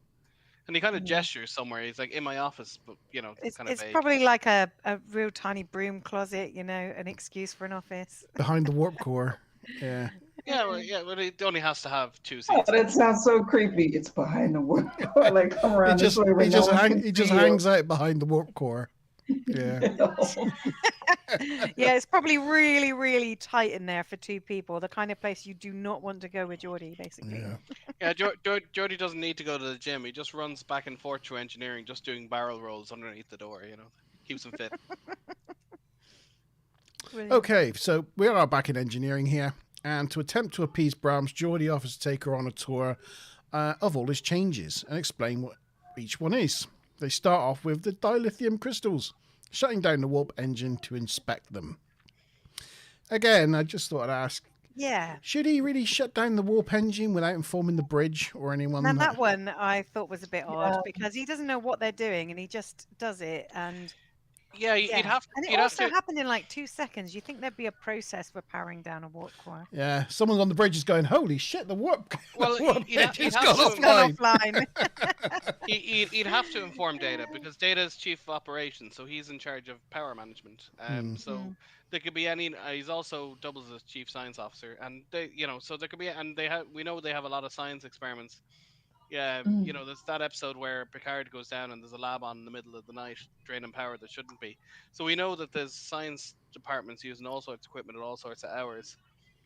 S5: And he kind of gestures somewhere. He's like, in my office, but, you know,
S2: it's
S5: kind of
S2: It's
S5: vague.
S2: probably like a real tiny broom closet, you know, an excuse for an office.
S1: Behind the warp core. Yeah.
S5: Yeah, well, it only has to have 2
S4: Oh,
S5: seats.
S4: that sounds so creepy. It's behind the warp core. Like, come around
S1: He
S4: this way where no one can
S1: he just
S4: see you.
S1: hangs out behind the warp core. Yeah.
S2: Yeah, it's probably really, really tight in there for 2 people. The kind of place you do not want to go with Geordie, basically.
S1: Yeah.
S5: Yeah, Geordie doesn't need to go to the gym. He just runs back and forth through engineering, just doing barrel rolls underneath the door. Keeps him fit.
S2: Brilliant.
S1: Okay, so we are back in engineering here, and to attempt to appease Brahms, Geordie offers to take her on a tour of all his changes and explain what each one is. They start off with the dilithium crystals, shutting down the warp engine to inspect them. Again, I just thought I'd ask,
S2: Yeah.
S1: should he really shut down the warp engine without informing the bridge or anyone?
S2: Now that one I thought was a bit odd because he doesn't know what they're doing and he just does it. And
S5: Yeah, you'd have
S2: and it
S5: you'd have
S2: also
S5: to.
S2: happened in like 2 seconds. You think there'd be a process for powering down a warp core?
S1: Yeah, someone on the bridge is going, holy shit, the warp,
S5: Well,
S1: the warp
S5: you'd have
S1: engine's
S5: to-
S1: gone
S5: It's
S2: Gone
S1: offline.
S2: offline.
S5: He'd have to inform Data because Data's chief of operations, so he's in charge of power management. So there could be any. He's also doubles as chief science officer, and so there could be, and we know they have a lot of science experiments. Yeah, there's that episode where Picard goes down and there's a lab on in the middle of the night draining power that shouldn't be. So we know that there's science departments using all sorts of equipment at all sorts of hours.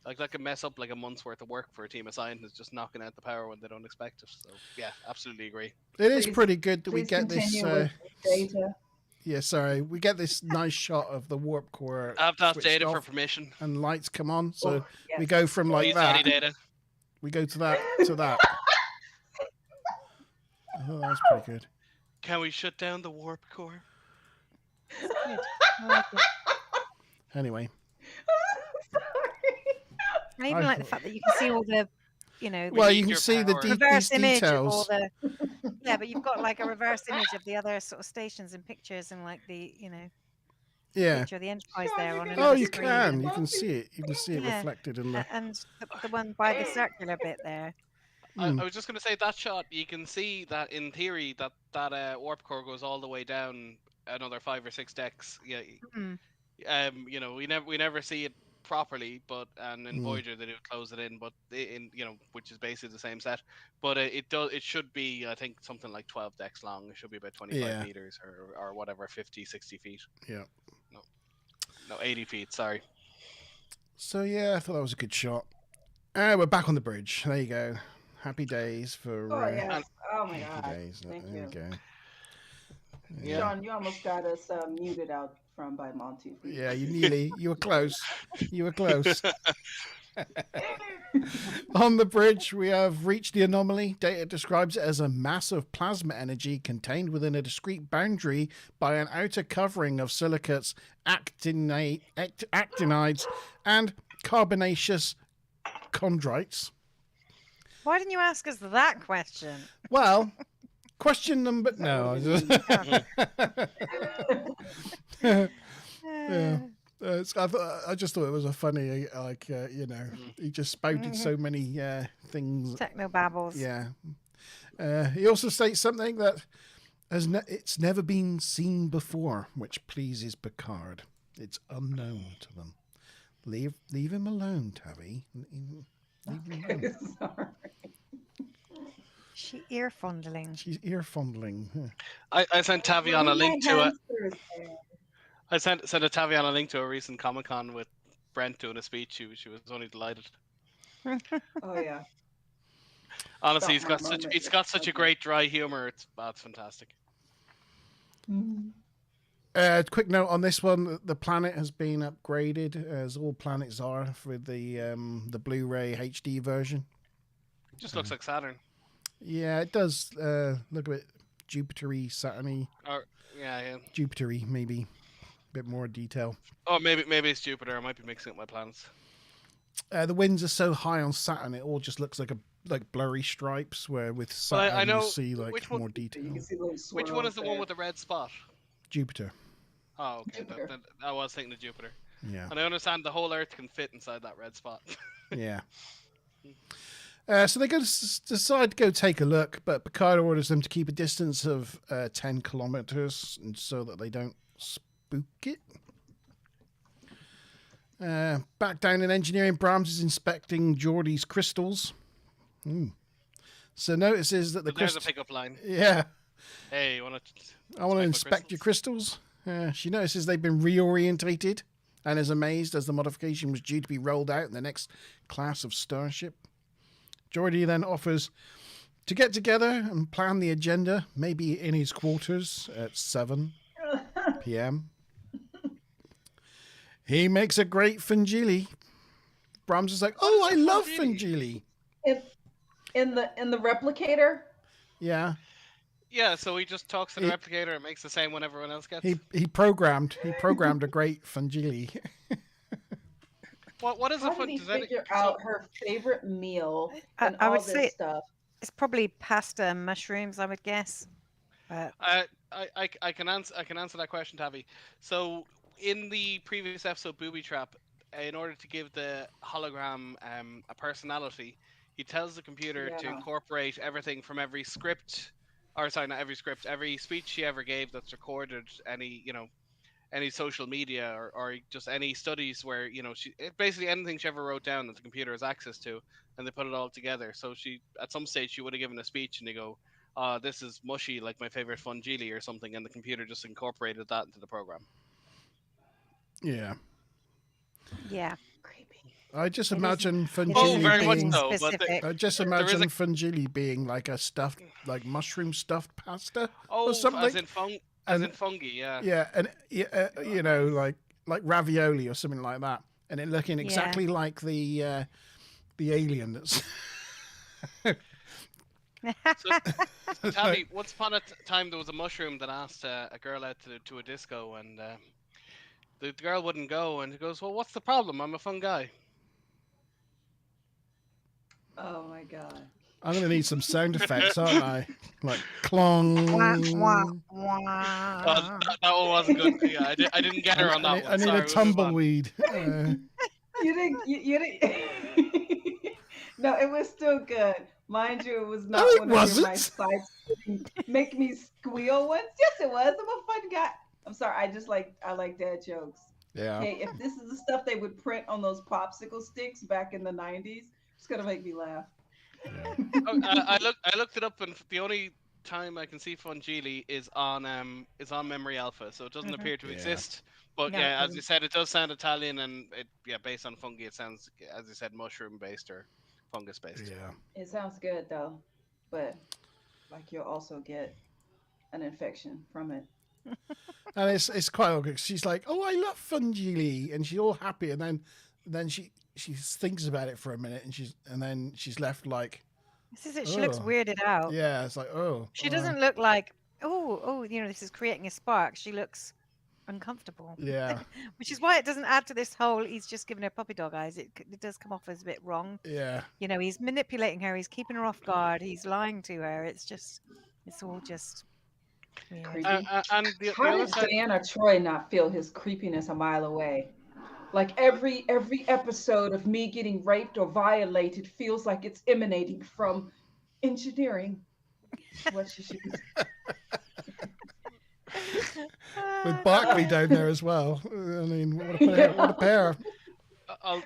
S5: Like that could mess up like a month's worth of work for a team of scientists just knocking out the power when they don't expect it. So yeah, absolutely agree.
S1: It is pretty good that we
S4: Please
S1: get this.
S4: continue with Data.
S1: Yeah, sorry, we get this nice shot of the warp core.
S5: I have to ask
S1: switched
S5: Data for
S1: off
S5: permission.
S1: and lights come on. So
S4: yes.
S1: we go from like
S5: Please,
S1: that.
S5: Daddy Data.
S1: We go to that to that. Oh, that's pretty good.
S5: Can we shut down the warp core?
S2: Good. I like it.
S1: Anyway,
S2: I even like the fact that you can see all the, the
S1: well, you can
S5: meteor
S1: see the
S5: power.
S2: reverse
S1: these
S2: image of all
S1: details.
S2: the. Yeah, but you've got like a reverse image of the other sort of stations and pictures and like the,
S1: Yeah.
S2: picture of the Enterprise there on
S1: Oh,
S2: another
S1: you
S2: screen.
S1: can. You can see it. You can see it
S2: Yeah.
S1: reflected in the.
S2: And the one by the circular bit there.
S5: I was just going to say that shot. You can see that in theory that warp core goes all the way down another 5 or 6 decks. Yeah. We never see it properly, but in Voyager they do close it in, but which is basically the same set. But it should be, I think, something like 12 decks long. It should be about 25 meters or whatever, 50, 60 feet.
S1: Yeah.
S5: No, 80 feet. Sorry.
S1: So yeah, I thought that was a good shot. We're back on the bridge. There you go. Happy days for.
S4: Oh, yes. Oh, my
S1: happy
S4: God.
S1: days.
S4: Thank
S1: There
S4: you.
S1: we go.
S5: Yeah.
S4: Sean, you almost got us muted out by Monty.
S1: Yeah, you were close. You were close. On the bridge, we have reached the anomaly. Data describes it as a mass of plasma energy contained within a discrete boundary by an outer covering of silicates, actinides, and carbonaceous chondrites.
S2: Why didn't you ask us that question?
S1: Well, question number... No. Yeah. I just thought it was a funny, he just spouted so many things.
S2: Techno babbles.
S1: Yeah. He also states something that it's never been seen before, which pleases Picard. It's unknown to them. Leave him alone, Tabby. Leave him alone.
S4: Sorry.
S2: She's ear fondling.
S1: She's ear fondling.
S5: I sent Tavian a link to it. I sent a Tavian a link to a recent Comic-Con with Brent doing a speech. She was only delighted.
S4: Oh yeah.
S5: Honestly, he's got such a great dry humor. It's fantastic.
S1: Quick note on this one: the planet has been upgraded, as all planets are, for the Blu-ray HD version.
S5: It just looks like Saturn.
S1: Yeah, it does look a bit Jupiter-y, Saturn-y.
S5: Yeah.
S1: Jupiter-y, maybe. A bit more detail.
S5: Oh, maybe it's Jupiter. I might be mixing up my planets.
S1: The winds are so high on Saturn, it all just looks like blurry stripes. Where with Saturn,
S5: I know
S1: you see more detail.
S4: You can see little
S5: Which one is the
S4: swirls
S5: one with the red spot?
S1: Jupiter.
S5: Oh, okay.
S4: Jupiter.
S5: I was thinking of Jupiter.
S1: Yeah.
S5: And I understand the whole Earth can fit inside that red spot.
S1: Yeah. So they decide to go take a look, but Picard orders them to keep a distance of 10 kilometers so that they don't spook it. Back down in engineering, Brahms is inspecting Geordie's crystals. So notices that the
S5: There's a pickup line.
S1: Yeah.
S5: Hey, you want to?
S1: I want to inspect your crystals. She notices they've been reorientated and is amazed as the modification was due to be rolled out in the next class of starship. Geordie then offers to get together and plan the agenda, maybe in his quarters at 7 p.m. He makes a great fungili. Brahms is like, "Oh, I love fungili."
S4: In the replicator.
S1: Yeah.
S5: Yeah, so he just talks to the replicator and makes the same one everyone else gets.
S1: He programmed a great fungili.
S5: What is
S4: How
S5: it?
S4: did he figure out her favorite meal and
S2: I
S4: all
S2: would
S4: this
S2: say
S4: stuff?
S2: it's probably pasta and mushrooms, I would guess.
S5: I can answer that question, Tavi. So in the previous episode, Booby Trap, in order to give the hologram a personality, he tells the computer to incorporate everything from every script, or sorry, not every script, every speech she ever gave that's recorded, any social media or just any studies where basically anything she ever wrote down that the computer has access to, and they put it all together. So she, at some stage, she would have given a speech and they go, this is mushy like my favorite fungili or something, and the computer just incorporated that into the program.
S1: Yeah.
S2: Creepy.
S1: I just imagine fungili being like a stuffed, like mushroom stuffed pasta or something.
S5: As in fungi, yeah.
S1: Yeah, and like ravioli or something like that, and it looking exactly like the alien that's.
S5: So, Tabby, once upon a time there was a mushroom that asked a girl out to a disco, and the girl wouldn't go, and he goes, "Well, what's the problem? I'm a fun guy."
S4: Oh my god!
S1: I'm gonna need some sound effects, aren't I? Like clong.
S5: That one wasn't good. Yeah, I didn't get her on that one.
S1: I need a tumbleweed.
S4: You didn't. No, it was still good. Mind you, it was not one of my sides make me squeal once. Yes, it was. I'm a fun guy. I'm sorry. I like dad jokes.
S1: Yeah.
S4: Hey, if this is the stuff they would print on those popsicle sticks back in the 90s, it's gonna make me laugh.
S1: Yeah.
S5: I looked it up, and the only time I can see fungili is on Memory Alpha, so it doesn't appear to exist. But yeah, as you said, it does sound Italian, and based on fungi, it sounds, as you said, mushroom based or fungus based.
S1: Yeah.
S4: It sounds good though, but like you'll also get an infection from it.
S1: And it's quite awkward. She's like, "Oh, I love fungili," and she's all happy, and then she thinks about it for a minute, and then she's left like.
S2: This is it. She looks weirded out.
S1: Yeah, it's like, oh.
S2: She doesn't look like, this is creating a spark. She looks uncomfortable.
S1: Yeah.
S2: Which is why it doesn't add to this whole, he's just giving her puppy dog eyes. It does come off as a bit wrong.
S1: Yeah.
S2: He's manipulating her. He's keeping her off guard. He's lying to her. It's all just
S4: creepy.
S5: How
S4: does Diana Troy not feel his creepiness a mile away? Like every episode of me getting raped or violated feels like it's emanating from engineering. What she should be.
S1: With Barkley down there as well. I mean, what a pair.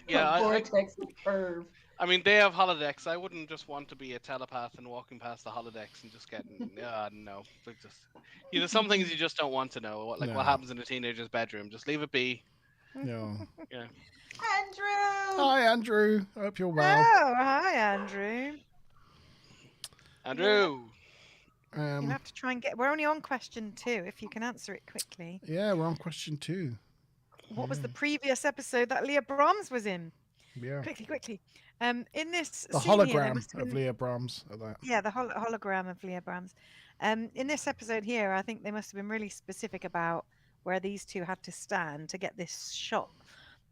S4: Vortex curve.
S5: I mean, they have holodecks. I wouldn't just want to be a telepath and walking past the holodecks and just getting, no. There's some things you just don't want to know. What happens in a teenager's bedroom. Just leave it be.
S1: No.
S5: Yeah.
S4: Andrew!
S1: Hi, Andrew. I hope you're well.
S2: Oh, hi, Andrew.
S5: Andrew!
S2: You'll have to try and we're only on question 2, if you can answer it quickly.
S1: Yeah, we're on question 2.
S2: What was the previous episode that Leah Brahms was in?
S1: Yeah.
S2: Quickly. In this
S1: the
S2: scene
S1: hologram
S2: here,
S1: of Leah Brahms.
S2: Yeah, the hologram of Leah Brahms. In this episode here, I think they must have been really specific about where these two had to stand to get this shot,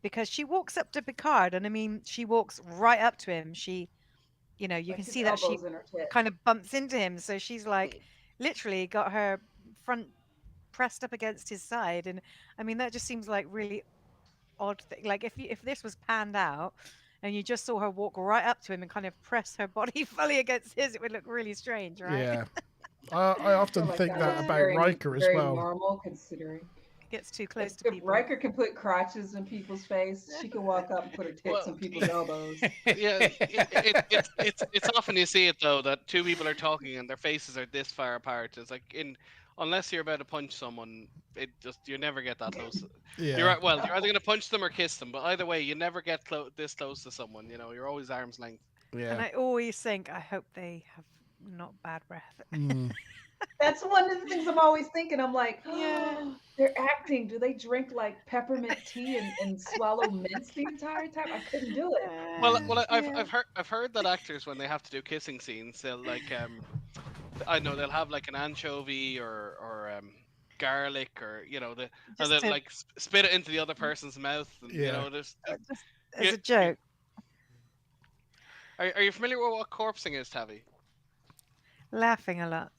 S2: because she walks up to Picard, and I mean, she walks right up to him. She, you can see that she kind of bumps into him, so she's like literally got her front pressed up against his side, and I mean that just seems like really odd thing. Like if this was panned out and you just saw her walk right up to him and kind of press her body fully against his, it would look really strange, right?
S1: Yeah. I often think that about Riker as well.
S4: Very normal considering.
S2: Gets too close to
S4: If
S2: people.
S4: Riker can put crotches in people's face, she can walk up and put her tits
S5: Well,
S4: on people's elbows.
S5: Yeah, it's often you see it though that two people are talking and their faces are this far apart. It's like unless you're about to punch someone, you never get that close.
S1: Yeah.
S5: You're either gonna punch them or kiss them, but either way, you never get this close to someone. You know, you're always arm's length.
S1: Yeah.
S2: And I always think, I hope they have not bad breath.
S4: That's one of the things I'm always thinking. I'm like,
S2: Yeah.
S4: they're acting. Do they drink like peppermint tea and swallow mints the entire time? I couldn't do it.
S5: Well,
S2: Yeah.
S5: I've heard that actors when they have to do kissing scenes, they'll I know they'll have like an anchovy or garlic or and
S2: Just
S5: they'll
S2: to-
S5: like spit it into the other person's mouth. And,
S1: Yeah.
S5: there's.
S2: Just as a joke.
S5: Are you familiar with what corpsing is, Tavi?
S2: Laughing a lot.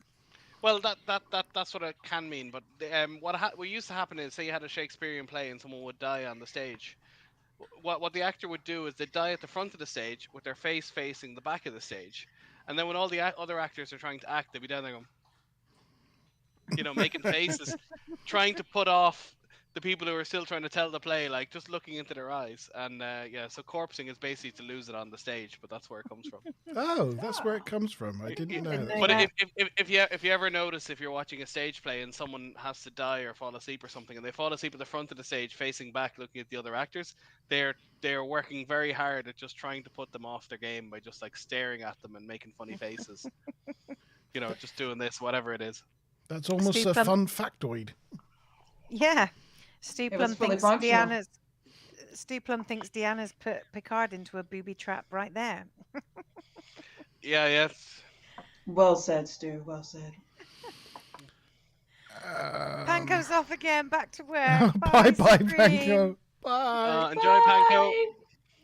S5: Well, that's what it can mean. But what used to happen is, say you had a Shakespearean play and someone would die on the stage. What the actor would do is they'd die at the front of the stage with their face facing the back of the stage, and then when all the other actors are trying to act, they'd be down there going, making faces, trying to put off the people who are still trying to tell the play, like just looking into their eyes. And so corpsing is basically to lose it on the stage, but that's where it comes from.
S1: Oh, that's where it comes from. I didn't know that.
S5: But if you ever notice, if you're watching a stage play and someone has to die or fall asleep or something, and they fall asleep at the front of the stage facing back looking at the other actors, they're working very hard at just trying to put them off their game by just like staring at them and making funny faces. Just doing this, whatever it is.
S1: That's almost
S2: Steve
S1: a
S2: Plum-
S1: fun factoid.
S2: Yeah. Steve
S4: It
S2: Plum
S4: was fully
S2: thinks
S4: functional.
S2: Deanna's put Picard into a booby trap right there.
S5: Yeah, yes.
S4: Well said, Stu. Well said.
S2: Panko's off again, back to work.
S1: Bye, bye,
S2: Scream.
S1: Panko. Bye.
S5: Enjoy, Panko.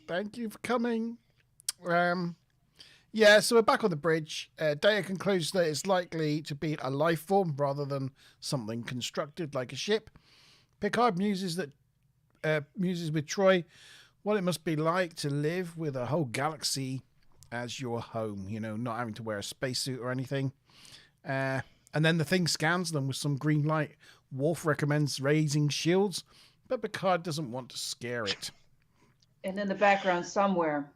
S1: Thank you for coming. Yeah, so we're back on the bridge. Data concludes that it's likely to be a life form rather than something constructed like a ship. Picard muses with Troy what it must be like to live with a whole galaxy as your home, not having to wear a spacesuit or anything. And then the thing scans them with some green light. Worf recommends raising shields, but Picard doesn't want to scare it.
S4: And in the background somewhere,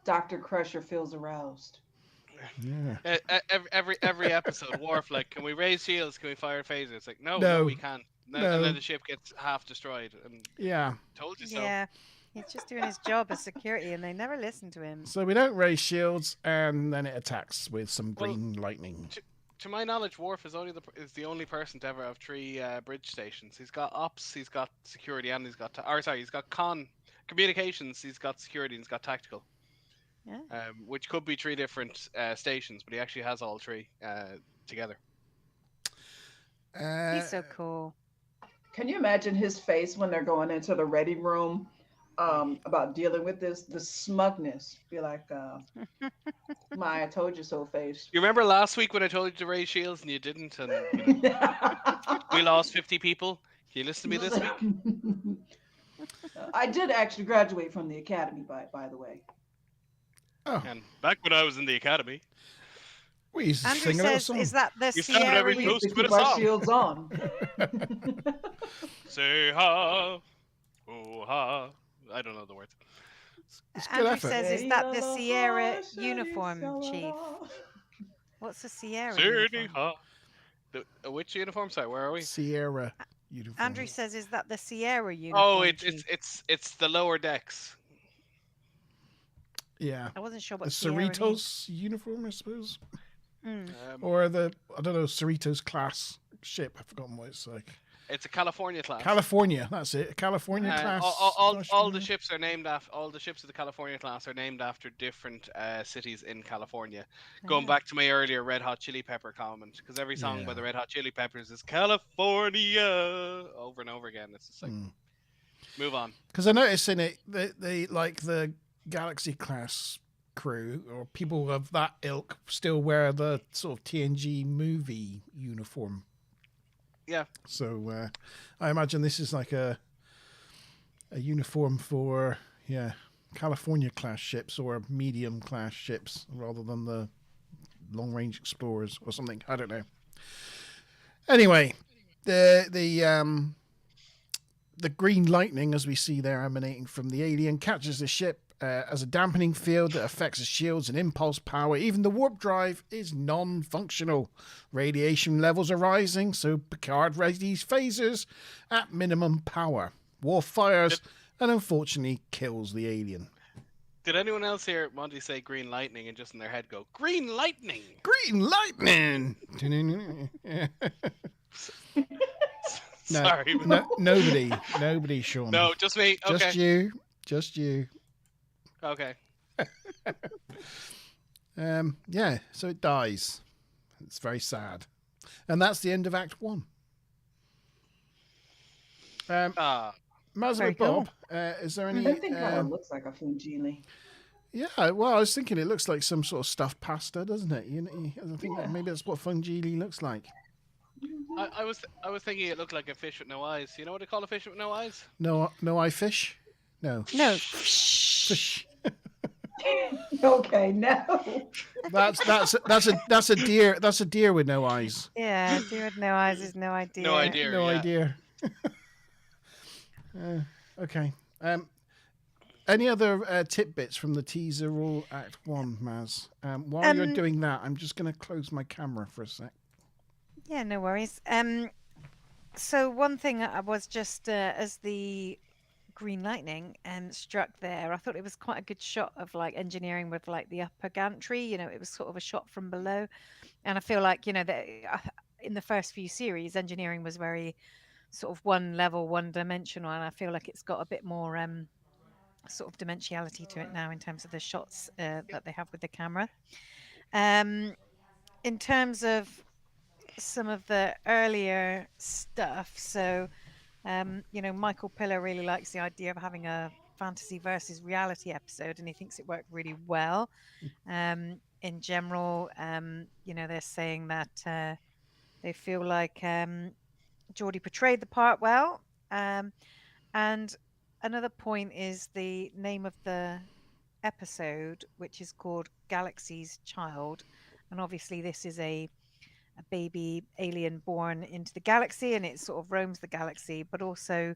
S4: Dr. Crusher feels aroused.
S1: Yeah.
S5: Every episode, Worf like, can we raise shields? Can we fire phasers? It's like, no, we can't. And then the ship gets half destroyed. And
S1: Yeah.
S5: told you so.
S2: Yeah. He's just doing his job as security, and they never listen to him.
S1: So we don't raise shields, and then it attacks with some green lightning.
S5: To my knowledge, Worf is the only person to ever have 3 bridge stations. He's got ops, he's got security, and he's got communications. He's got security, and he's got tactical.
S2: Yeah.
S5: Which could be 3 different stations, but he actually has all 3 together.
S2: He's so cool.
S4: Can you imagine his face when they're going into the ready room about dealing with the smugness? Be like, my I told you so face.
S5: You remember last week when I told you to raise shields and you didn't, and we lost 50 people? Can you listen to me this week?
S4: I did actually graduate from the academy, by the way.
S1: Oh.
S5: And back when I was in the academy,
S1: we used to
S2: Andrew
S1: sing a little
S2: says,
S1: song.
S2: is that the
S5: You sounded
S2: Sierra
S5: every
S4: We
S2: Union?
S4: used to
S5: Close to
S4: keep
S5: a
S4: our
S5: song.
S4: shields on.
S5: say ha, oh ha. I don't know the words.
S1: It's good
S2: Andrew
S1: effort.
S2: says, is that the Sierra uniform, Chief? What's the Sierra
S5: City
S2: uniform?
S5: ha. Which uniform? Sorry, where are we?
S1: Sierra uniform.
S2: Andrew says, is that the Sierra uniform?
S5: Oh,
S2: Chief?
S5: it's the lower decks.
S1: Yeah.
S2: I wasn't sure
S1: The
S2: what Sierra means.
S1: Cerritos uniform, I suppose.
S2: Mm.
S1: Or I don't know, Cerritos class ship. I've forgotten what it's like.
S5: It's a California class.
S1: California, that's it. California class.
S5: All the ships are named after. All the ships of the California class are named after different cities in California. Going back to my earlier Red Hot Chili Pepper comment, because every song by the Red Hot Chili Peppers is California over and over again. It's just like move on.
S1: Because I noticed in it they like the Galaxy class crew or people of that ilk still wear the sort of TNG movie uniform.
S5: Yeah.
S1: So I imagine this is like a uniform for California class ships or medium class ships rather than the long range explorers or something. I don't know. Anyway, the The green lightning, as we see there emanating from the alien, catches the ship as a dampening field that affects the shields and impulse power. Even the warp drive is non-functional. Radiation levels are rising, so Picard readies phasers at minimum power. Worf fires and unfortunately kills the alien.
S5: Did anyone else hear Monty say green lightning and just in their head go, green lightning?
S1: Green lightning!
S5: Sorry.
S1: Nobody, Sean.
S5: No, just me. Okay.
S1: Just you.
S5: Okay.
S1: Yeah, so it dies. It's very sad. And that's the end of Act 1. Maz
S2: Very
S1: with Bob, is there any...
S4: That thing kind of looks like a fungili.
S1: Yeah, well, I was thinking it looks like some sort of stuffed pasta, doesn't it? I think that maybe that's what fungili looks like.
S5: I was thinking it looked like a fish with no eyes. You know what they call a fish with no eyes?
S1: No eye fish? No. Fish.
S4: Okay, no.
S1: That's a deer. That's a deer with no eyes.
S2: Yeah, deer with no eyes is no idea.
S5: No idea.
S1: No idea. Okay. Any other tidbits from the teaser or Act 1, Maz? While you're doing that, I'm just going to close my camera for a sec.
S2: Yeah, no worries. So one thing I was just as the green lightning struck there, I thought it was quite a good shot of like engineering with like the upper gantry. You know, it was sort of a shot from below, and I feel like that in the first few series, engineering was very sort of one level, one dimensional, and I feel like it's got a bit more sort of dimensionality to it now in terms of the shots that they have with the camera. In terms of some of the earlier stuff, so Michael Piller really likes the idea of having a fantasy versus reality episode, and he thinks it worked really well. In general, they're saying that they feel like Geordie portrayed the part well. And another point is the name of the episode, which is called Galaxy's Child, and obviously this is a baby alien born into the galaxy, and it sort of roams the galaxy, but also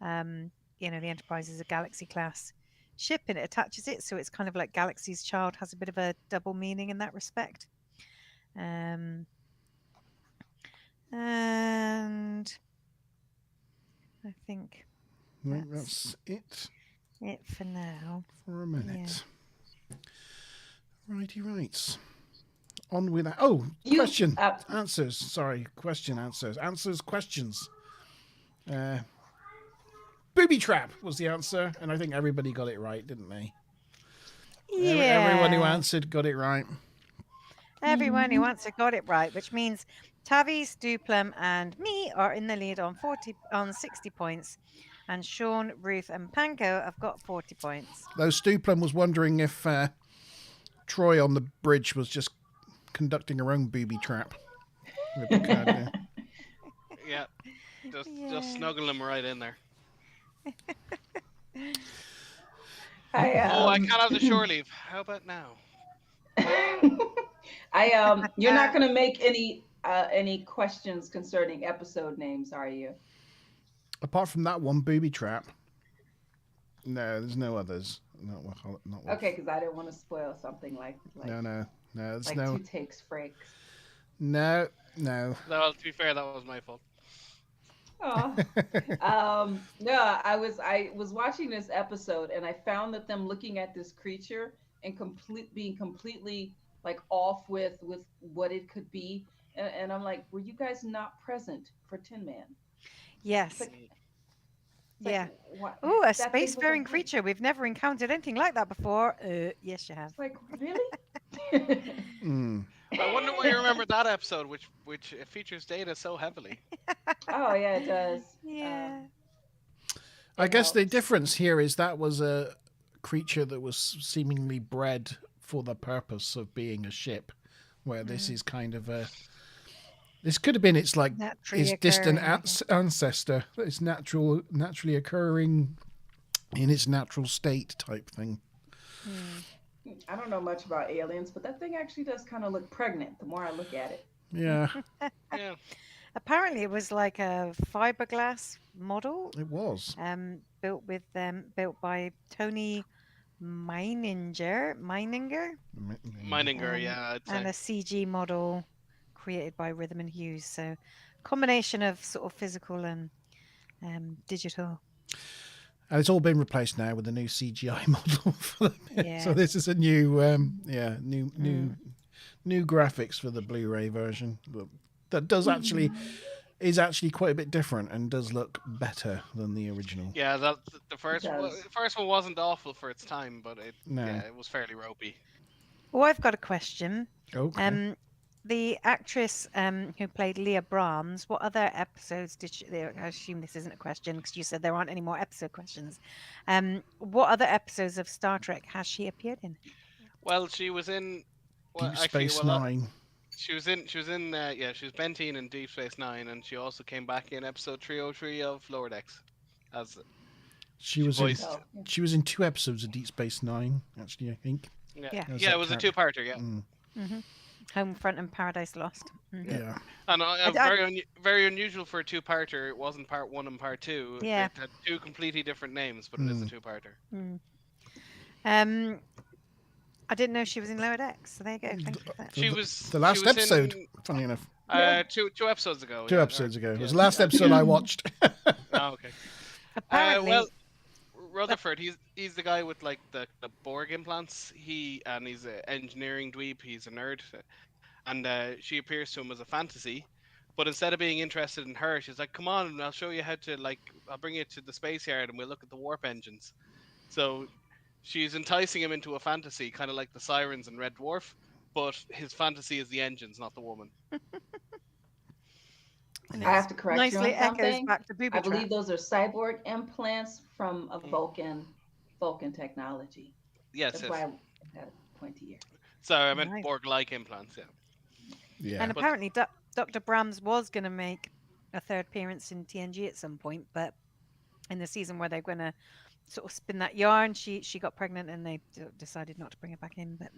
S2: the Enterprise is a Galaxy class ship and it attaches it, so it's kind of like Galaxy's Child has a bit of a double meaning in that respect. And I think
S1: that's it
S2: for now.
S1: For a minute. Yeah. Righty rights. On with that. Oh, question. Answers. Sorry. Question, answers. Answers, questions. Booby trap was the answer, and I think everybody got it right, didn't they?
S2: Yeah.
S1: Everyone who answered got it right.
S2: Everyone who answered got it right, which means Tavis, Duplum, and me are in the lead on 60 points, and Sean, Ruth, and Panko have got 40 points.
S1: Though Duplum was wondering if Troy on the bridge was just conducting her own booby trap.
S5: Yeah, just snuggle him right in there. I can't have the shore leave. How about now?
S4: You're not going to make any questions concerning episode names, are you?
S1: Apart from that one, booby trap. No, there's no others.
S4: Okay, because I didn't want to spoil something like
S1: no. There's
S4: like
S1: no
S4: 2 takes Frakes.
S1: No.
S5: Well, to be fair, that was my fault.
S4: Oh, no, I was watching this episode and I found that them looking at this creature and being completely like off with what it could be, and I'm like, were you guys not present for Tin Man?
S2: Yes. Yeah. Oh, a spacefaring creature. We've never encountered anything like that before. Yes, you have.
S4: It's like, really?
S5: I wonder why you remember that episode, which features Data so heavily.
S4: Oh yeah, it does.
S2: Yeah.
S1: I guess the difference here is that was a creature that was seemingly bred for the purpose of being a ship, where this is kind of a. This could have been its distant ancestor. It's naturally occurring in its natural state type thing.
S4: I don't know much about aliens, but that thing actually does kind of look pregnant the more I look at it.
S1: Yeah.
S5: Yeah.
S2: Apparently, it was like a fiberglass model,
S1: It was.
S2: built by Tony Meininger,
S5: Meininger,
S2: um,
S5: yeah, I'd
S2: and
S5: say.
S2: a CG model created by Rhythm and Hughes. So, combination of sort of physical and digital.
S1: And it's all been replaced now with a new CGI model.
S2: Yeah.
S1: So this is a new, new graphics for the Blu-ray version. That does actually is actually quite a bit different and does look better than the original.
S5: Yeah, that the first
S4: does.
S5: the first one wasn't awful for its time, but
S1: No.
S5: it was fairly ropey.
S2: Well, I've got a question.
S1: Okay.
S2: The actress who played Leah Brahms, what other episodes did she? I assume this isn't a question because you said there aren't any more episode questions. What other episodes of Star Trek has she appeared in?
S5: Well, she was in. Well,
S1: Deep
S5: actually,
S1: Space
S5: well,
S1: Nine.
S5: she was in. She was Benteen in Deep Space Nine, and she also came back in episode 303 of Lower Decks, as
S1: She was in.
S5: voiced.
S4: Oh,
S1: She was in 2 episodes of Deep Space Nine. Actually, I think.
S2: Yeah.
S1: As
S5: Yeah,
S1: that
S5: it was a
S1: character.
S5: two-parter. Yeah,
S2: Mm-hmm. Homefront and Paradise Lost. Mhm.
S1: Yeah.
S5: and
S2: I-
S5: very unusual for a two-parter. It wasn't part 1 and part 2.
S2: Yeah.
S5: It had 2 completely different names, but it is a two-parter.
S2: I didn't know she was in Lower Decks, so there you go. Thank you for that.
S5: She was
S1: The last
S5: she was
S1: episode.
S5: in,
S1: Funny enough,
S5: two episodes ago.
S1: 2
S5: yeah,
S1: episodes
S5: or-
S1: ago. It
S5: yeah.
S1: was the last episode I watched.
S5: Oh, okay.
S2: Apparently,
S5: Well, Rutherford, he's the guy with like the Borg implants. He's an engineering dweeb. He's a nerd, and she appears to him as a fantasy. But instead of being interested in her, she's like, "Come on, I'll show you how to I'll bring you to the space yard and we'll look at the warp engines." So she's enticing him into a fantasy, kind of like the Sirens and Red Dwarf. But his fantasy is the engines, not the woman.
S2: and
S4: I
S2: it's
S4: have to correct you
S2: nicely
S4: on
S2: echoes
S4: something.
S2: back to Booby
S4: I believe
S2: Trap.
S4: those are cyborg implants from a Vulcan technology.
S5: Yes,
S4: That's
S5: yes.
S4: why I had pointy ear.
S5: Sorry, I meant
S2: Nice.
S5: Borg-like implants. Yeah.
S1: Yeah.
S2: And apparently, Dr. Brahms was going to make a third appearance in TNG at some point, but in the season where they're going to sort of spin that yarn, she got pregnant and they decided not to bring her back in. But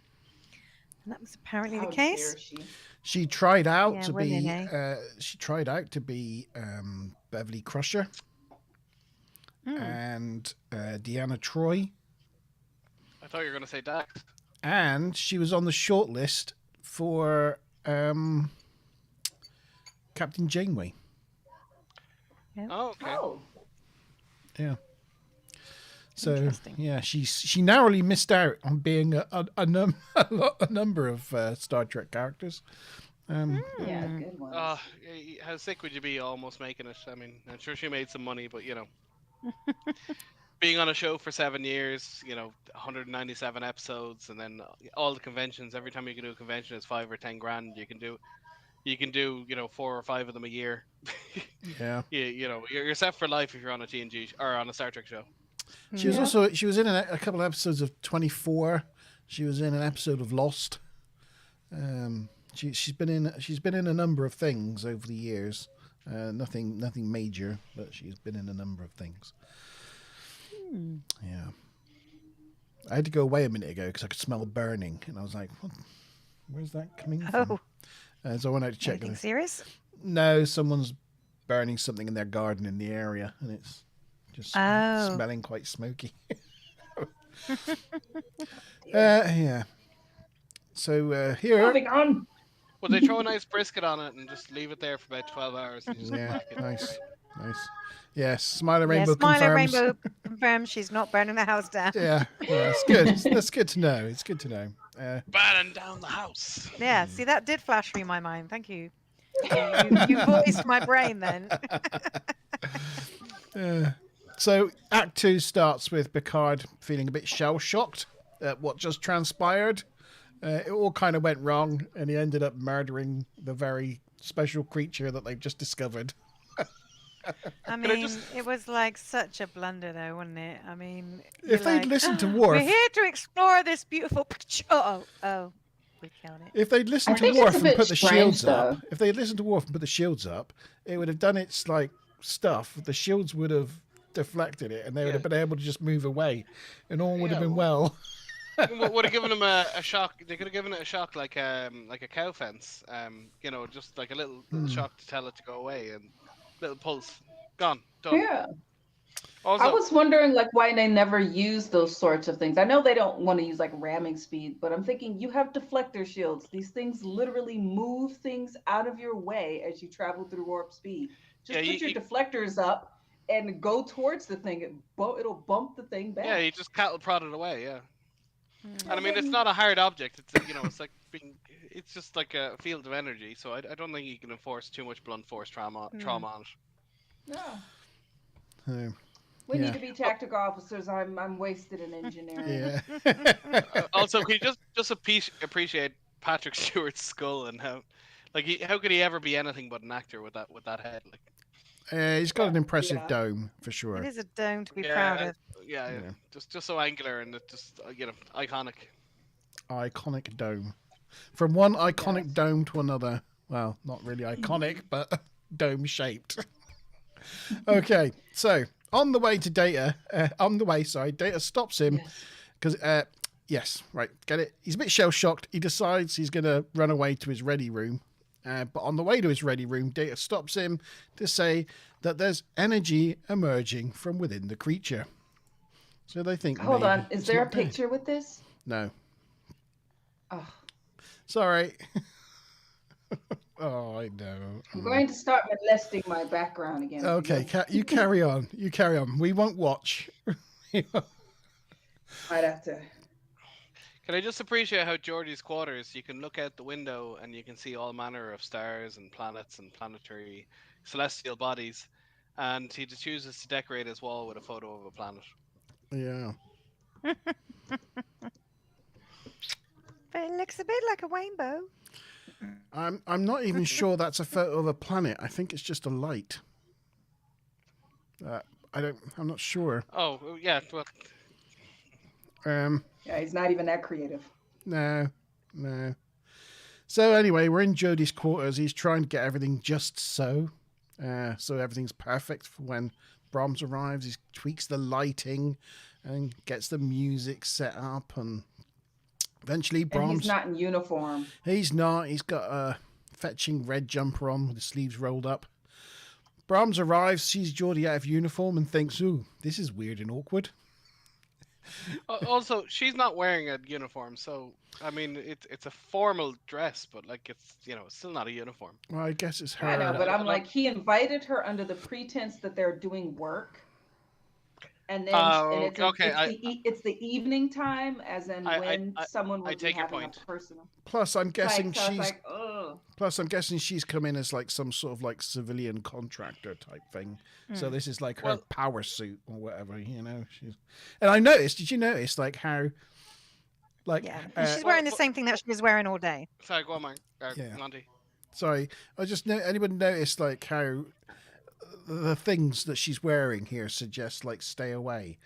S2: and that was apparently
S4: How
S2: the case.
S4: dare she?
S1: She tried out
S2: Yeah,
S1: to
S2: women,
S1: be.
S2: eh?
S1: She tried out to be Beverly Crusher and Deanna Troy,
S5: I thought you were going to say Dax.
S1: and she was on the short list for Captain Janeway.
S5: Oh, okay.
S4: Oh,
S1: Yeah. So
S2: Interesting.
S1: yeah, she narrowly missed out on being a number of Star Trek characters.
S4: yeah, good one.
S5: How sick would you be almost making it? I mean, I'm sure she made some money, but being on a show for 7 years, 197 episodes, and then all the conventions. Every time you can do a convention, it's 5 or 10 grand. You can do 4 or 5 of them a year.
S1: Yeah.
S5: You're set for life if you're on a TNG or on a Star Trek show.
S1: She was in a couple of episodes of 24. She was in an episode of Lost. She's been in a number of things over the years. Nothing major, but she's been in a number of things. Yeah. I had to go away a minute ago because I could smell burning, and I was like, "Where's that coming from?" So I went out to check.
S2: Anything serious?
S1: No, someone's burning something in their garden in the area, and it's just smelling quite smoky. Yeah. So here.
S4: Moving on.
S5: Well, they throw a nice brisket on it and just leave it there for about 12 hours. And you just
S1: Yeah,
S5: crack it.
S1: nice. Yes, Smiler Rainbow
S2: Smiler
S1: confirms.
S2: Rainbow confirms she's not burning the house down.
S1: Yeah, it's good. That's good to know. It's good to know.
S5: Burning down the house.
S2: Yeah, see, that did flash through my mind. Thank you. You voiced my brain then.
S1: So Act 2 starts with Picard feeling a bit shell-shocked at what just transpired. It all kind of went wrong, and he ended up murdering the very special creature that they've just discovered.
S2: I mean, it was like such a blunder, though, wasn't it? I mean,
S1: If they'd listened to Worf,
S2: we're here to explore this beautiful. Oh, we killed it.
S1: if they'd listened
S4: I
S1: to
S4: think
S1: Worf
S4: it's a
S1: and
S4: bit
S1: put the
S4: strange,
S1: shields up,
S4: though.
S1: if they'd listened to Worf and put the shields up, it would have done its stuff. The shields would have deflected it, and they would have been able to just move away, and all would have been well.
S5: Would have given him a shock. They could have given it a shock like a cow fence. Just like a little shock to tell it to go away, and little pulse, gone, done.
S4: Yeah.
S5: Also,
S4: I was wondering like why they never use those sorts of things. I know they don't want to use like ramming speed, but I'm thinking you have deflector shields. These things literally move things out of your way as you travel through warp speed. Just put your deflectors up and go towards the thing. It'll bump the thing back.
S5: Yeah, you just cattle prod it away. Yeah. And I mean, it's not a hard object. It's it's just like a field of energy. So I don't think you can enforce too much blunt force trauma on it.
S4: Yeah. We need to be tactical officers. I'm wasted in engineering.
S5: Yeah. Also, can you just appreciate Patrick Stewart's skull and how could he ever be anything but an actor with that head?
S1: He's got an impressive dome for sure.
S2: It is a dome to be proud of.
S5: Yeah. Just so angular and just iconic.
S1: Iconic dome. From one iconic dome to another. Well, not really iconic, but dome shaped. Okay, so on the way to Data, Data stops him because, get it. He's a bit shell shocked. He decides he's going to run away to his ready room. But on the way to his ready room, Data stops him to say that there's energy emerging from within the creature. So they think.
S4: Hold on, is there a picture with this?
S1: No.
S4: Oh.
S1: Sorry. Oh, I know.
S4: I'm going to start molesting my background again.
S1: Okay, you carry on. You carry on. We won't watch.
S4: I'd have to.
S5: Can I just appreciate how Geordie's quarters, you can look out the window and you can see all manner of stars and planets and planetary celestial bodies, and he just chooses to decorate his wall with a photo of a planet.
S1: Yeah.
S2: But it looks a bit like a rainbow.
S1: I'm not even sure that's a photo of a planet. I think it's just a light. I'm not sure.
S5: Oh yeah, well.
S4: Yeah, he's not even that creative.
S1: No. So anyway, we're in Jodie's quarters. He's trying to get everything just so everything's perfect for when Brahms arrives. He tweaks the lighting and gets the music set up, and eventually Brahms...
S4: And he's not in uniform.
S1: He's not. He's got a fetching red jumper on with the sleeves rolled up. Brahms arrives, sees Geordie out of uniform and thinks, ooh, this is weird and awkward.
S5: Also, she's not wearing a uniform, so I mean, it's a formal dress, but it's still not a uniform.
S1: Well, I guess it's her.
S4: I know, but I'm like, he invited her under the pretense that they're doing work, and then it's the evening time, as in when someone would be having a personal.
S1: Plus, I'm guessing I'm guessing she's come in as some sort of civilian contractor type thing. So this is her power suit or whatever, She's, and I noticed. Did you notice how?
S2: She's wearing the same thing that she was wearing all day.
S5: Sorry, go on, Mark. Monty.
S1: Sorry, I just anyone noticed how the things that she's wearing here suggest stay away.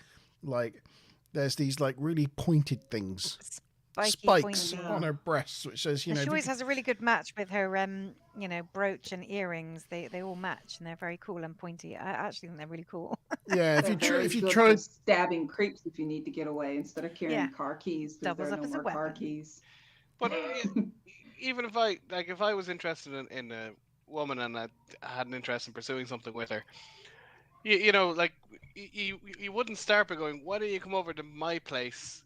S1: There's these really pointed things. Spikes on her breasts, which says,
S2: she always has a really good match with her, brooch and earrings. They all match, and they're very cool and pointy. I actually think they're really cool.
S1: Yeah, if you try
S4: stabbing creeps if you need to get away instead of carrying car keys, because there are no more car keys.
S5: But even if I was interested in a woman and I had an interest in pursuing something with her, you wouldn't start by going, why don't you come over to my place?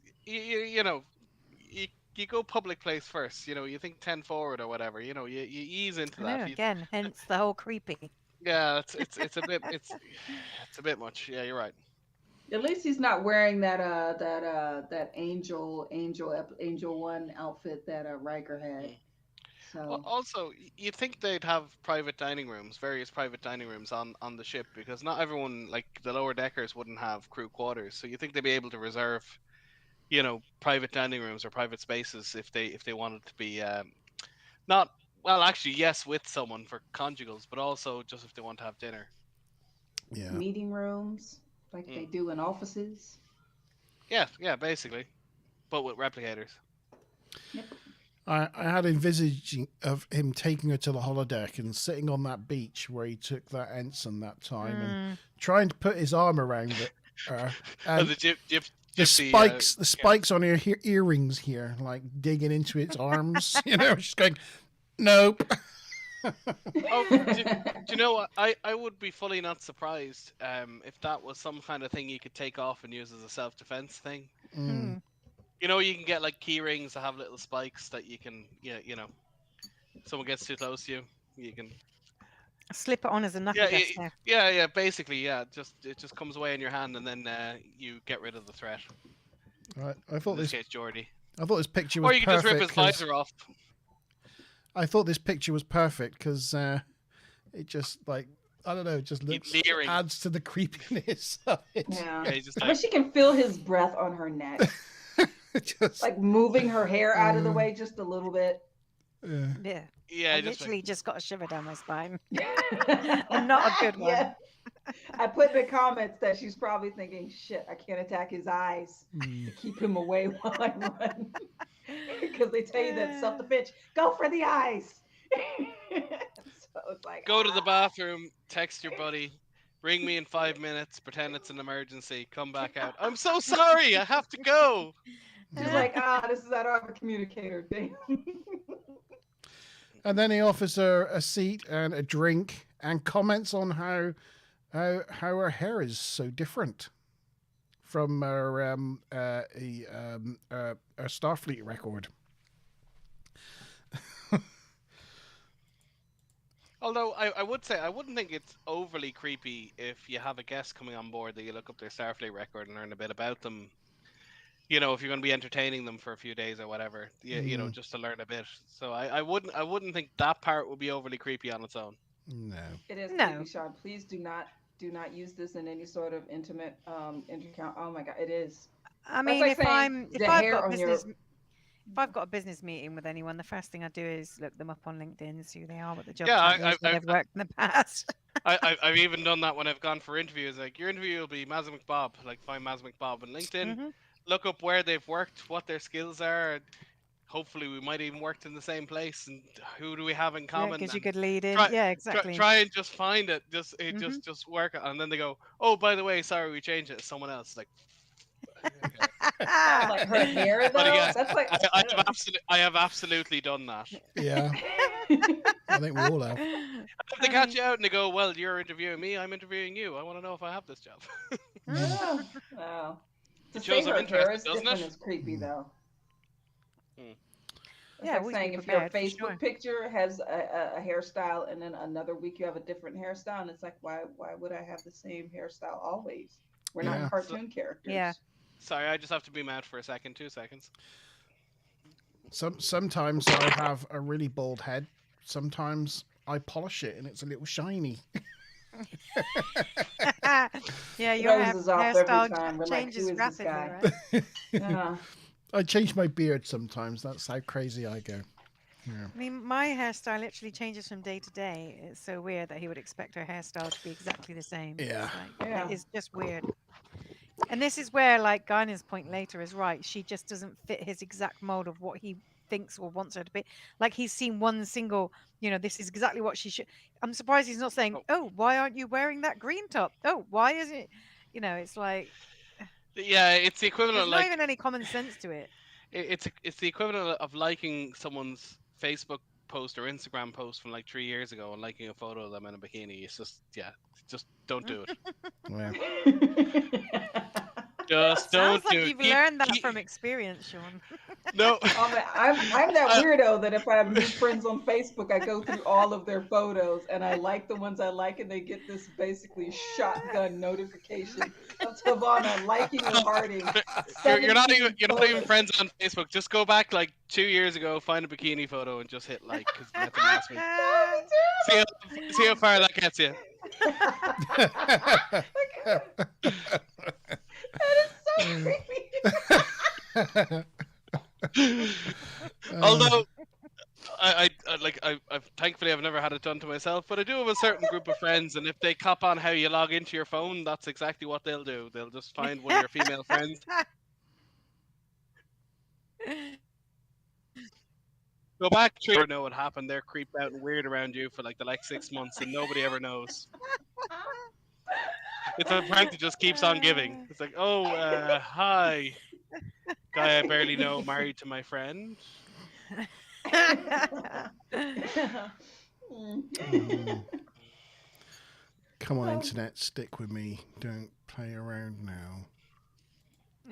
S5: You go public place first, you think 10 forward or whatever, you ease into that.
S2: Again, hence the whole creepy.
S5: Yeah, it's a bit it's a bit much. Yeah, you're right.
S4: At least he's not wearing that Angel 1 outfit that Riker had. So
S5: well, also, you'd think they'd have various private dining rooms on the ship, because not everyone, the lower deckers, wouldn't have crew quarters. So you think they'd be able to reserve private dining rooms or private spaces if they wanted to be not, well, actually, yes, with someone for conjugals, but also just if they want to have dinner.
S1: Yeah.
S4: Meeting rooms they do in offices.
S5: Yeah, basically, but with replicators.
S4: Yep.
S1: I had envisaged of him taking her to the holodeck and sitting on that beach where he took that ensign that time and trying to put his arm around it.
S5: And the
S1: The
S5: gypsy,
S1: spikes on her earrings here, like digging into its arms. She's going, nope.
S5: Oh, do you know what? I would be fully not surprised if that was some kind of thing you could take off and use as a self-defense thing.
S1: Mm.
S5: You know, you can get like key rings that have little spikes that you can, someone gets too close to you, you can
S2: slip it on as a knuckle duster.
S5: yeah. Basically, yeah. It just comes away in your hand, and then you get rid of the threat.
S1: I thought
S5: in this case, Geordie.
S1: I thought this picture was
S5: or you can just rip his
S1: perfect
S5: visor off.
S1: I thought this picture was perfect because it just I don't know, just looks adds to the creepiness of it.
S4: Yeah.
S5: He's just
S4: But she can feel his breath on her neck.
S1: just,
S4: like moving her hair out of the way just a little bit.
S5: Yeah.
S2: I literally just got a shiver down my spine. And not a good one.
S4: Yeah. I put in the comments that she's probably thinking, shit, I can't attack his eyes to keep him away while I run. Because they tell you that self-defense, go for the eyes. So it's like,
S5: go to the bathroom, text your buddy, ring me in 5 minutes, pretend it's an emergency, come back out. I'm so sorry, I have to go.
S4: She's like, this is, I don't have a communicator thing.
S1: And then he offers her a seat and a drink and comments on how her hair is so different from her Starfleet record.
S5: Although I would say I wouldn't think it's overly creepy if you have a guest coming on board that you look up their Starfleet record and learn a bit about them. If you're going to be entertaining them for a few days or whatever, just to learn a bit. So I wouldn't think that part would be overly creepy on its own.
S1: No,
S4: it is creepy, Sean. Please do not use this in any sort of intimate intercount. Oh my God, it is.
S2: I mean, if I've got a business meeting with anyone, the first thing I do is look them up on LinkedIn, see who they are, what the job is, where they've worked in the past.
S5: I've even done that when I've gone for interviews. Like, your interview will be Maz McBob. Like, find Maz McBob on LinkedIn, look up where they've worked, what their skills are. And hopefully, we might even worked in the same place, and who do we have in common?
S2: Because you could lead in. Exactly.
S5: Try and just find it. Just work it, and then they go, "Oh, by the way, sorry, we changed it to someone else." Like,
S4: like her hair though.
S5: Yeah,
S4: that's like
S5: I have absolutely done that.
S1: Yeah, I think we all have.
S5: If they catch you out and they go, "Well, you're interviewing me, I'm interviewing you. I want to know if I have this job."
S4: Wow.
S5: It shows some interest, doesn't it?
S4: It's creepy though. It's
S2: Yeah,
S4: like saying if your Facebook picture has a hairstyle and then another week you have a different hairstyle, and it's like, why would I have the same hairstyle always? We're not cartoon characters.
S2: Yeah.
S5: Sorry, I just have to be mad for a second. 2 seconds.
S1: Sometimes I have a really bald head. Sometimes I polish it and it's a little shiny.
S2: Yeah, your
S4: hairstyle
S2: changes rapidly, right?
S4: Yeah.
S1: I change my beard sometimes. That's how crazy I go. Yeah.
S2: I mean, my hairstyle literally changes from day to day. It's so weird that he would expect her hairstyle to be exactly the same.
S1: Yeah.
S2: It's just weird. And this is where, like, Guinea's point later is right. She just doesn't fit his exact mold of what he thinks or wants her to be. Like, he's seen one single, this is exactly what she should. I'm surprised he's not saying, "Oh, why aren't you wearing that green top? Oh, why isn't it?" It's like.
S5: Yeah, it's the equivalent.
S2: There's not even any common sense to it.
S5: It's the equivalent of liking someone's Facebook post or Instagram post from like 3 years ago and liking a photo of them in a bikini. It's just don't do it.
S1: Yeah.
S5: Just don't do it.
S2: You've learned that from experience, Sean.
S5: No.
S4: I'm that weirdo that if I have new friends on Facebook, I go through all of their photos and I like the ones I like, and they get this basically shotgun notification of Savannah liking and hearting.
S5: You're not even friends on Facebook. Just go back like 2 years ago, find a bikini photo, and just hit like. Cause you last week. See how far that gets you.
S4: That is so creepy.
S5: Although, I've thankfully I've never had it done to myself, but I do have a certain group of friends, and if they cop on how you log into your phone, that's exactly what they'll do. They'll just find one of your female friends. Go back 3 years, know what happened. They're creeped out and weird around you for like the 6 months, and nobody ever knows. It's a prank that just keeps on giving. It's like, oh, hi, guy I barely know, married to my friend.
S1: Come on, internet, stick with me. Don't play around now.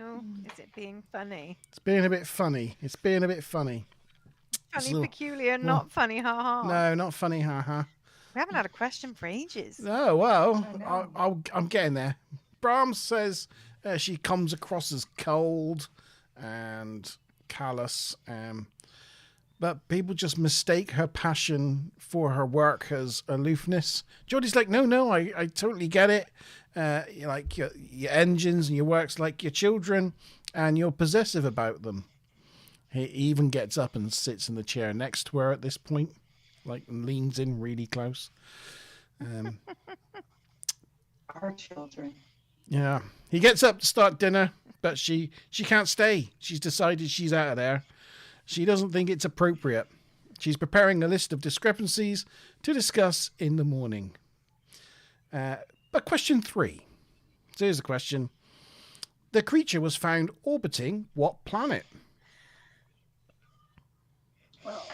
S2: Oh, is it being funny?
S1: It's being a bit funny. It's being a bit funny.
S2: Funny,
S1: little-
S2: peculiar, not funny, ha ha.
S1: No, not funny, haha.
S2: We haven't had a question for ages.
S1: Oh, well,
S4: I know.
S1: I'm getting there. Brahms says she comes across as cold and callous, but people just mistake her passion for her work as aloofness. Geordie's like, no, I totally get it. You like your engines and your work's like your children, and you're possessive about them. He even gets up and sits in the chair next to her at this point, like leans in really close.
S4: Our children.
S1: Yeah. He gets up to start dinner, but she can't stay. She's decided she's out of there. She doesn't think it's appropriate. She's preparing a list of discrepancies to discuss in the morning. But question 3. So here's the question. The creature was found orbiting what planet?
S4: Well,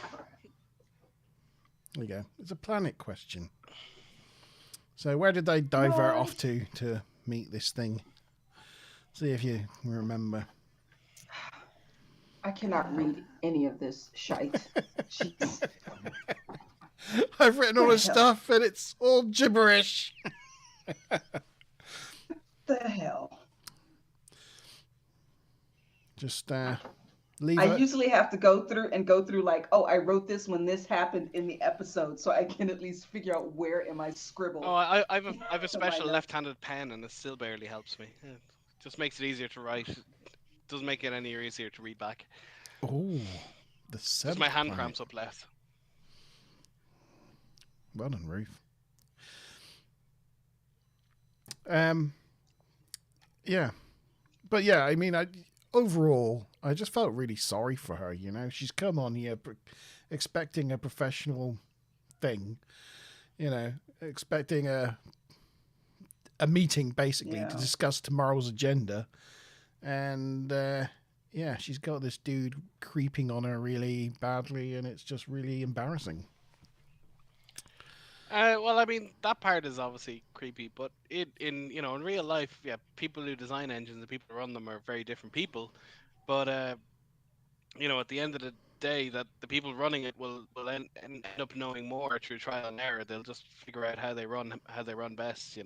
S1: There you go. It's a planet question. So where did they divert off to meet this thing? See if you remember.
S4: I cannot read any of this shite. Jeez.
S1: I've written all this stuff and it's all gibberish.
S4: The hell.
S1: Just leave
S4: I
S1: it.
S4: usually have to go through like, oh, I wrote this when this happened in the episode, so I can at least figure out where am I scribbled.
S5: Oh, I've a special left-handed pen, and it still barely helps me. It just makes it easier to write. It doesn't make it any easier to read back.
S1: Oh, the
S5: Because
S1: seventh
S5: my hand
S1: planet.
S5: cramps up left.
S1: Well done, Ruth. Yeah, but yeah, I mean, overall, I just felt really sorry for her. You know, she's come on here expecting a professional thing. You know, expecting a meeting basically to discuss tomorrow's agenda, and yeah, she's got this dude creeping on her really badly, and it's just really embarrassing.
S5: Well, I mean, that part is obviously creepy, but in real life, yeah, people who design engines and people who run them are very different people. But at the end of the day, that the people running it will end up knowing more through trial and error. They'll just figure out how they run best.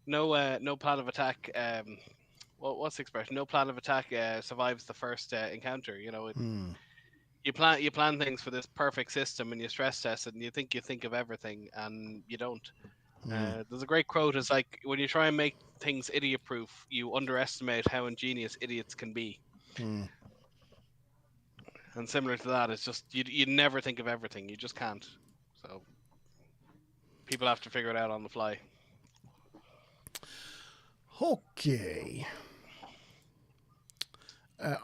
S5: No plan of attack. What's the expression? No plan of attack survives the first encounter. You plan things for this perfect system, and you stress test it, and you think of everything, and you don't. There's a great quote. It's like, when you try and make things idiot proof, you underestimate how ingenious idiots can be. And similar to that, it's just you never think of everything. You just can't. So people have to figure it out on the fly.
S1: Okay.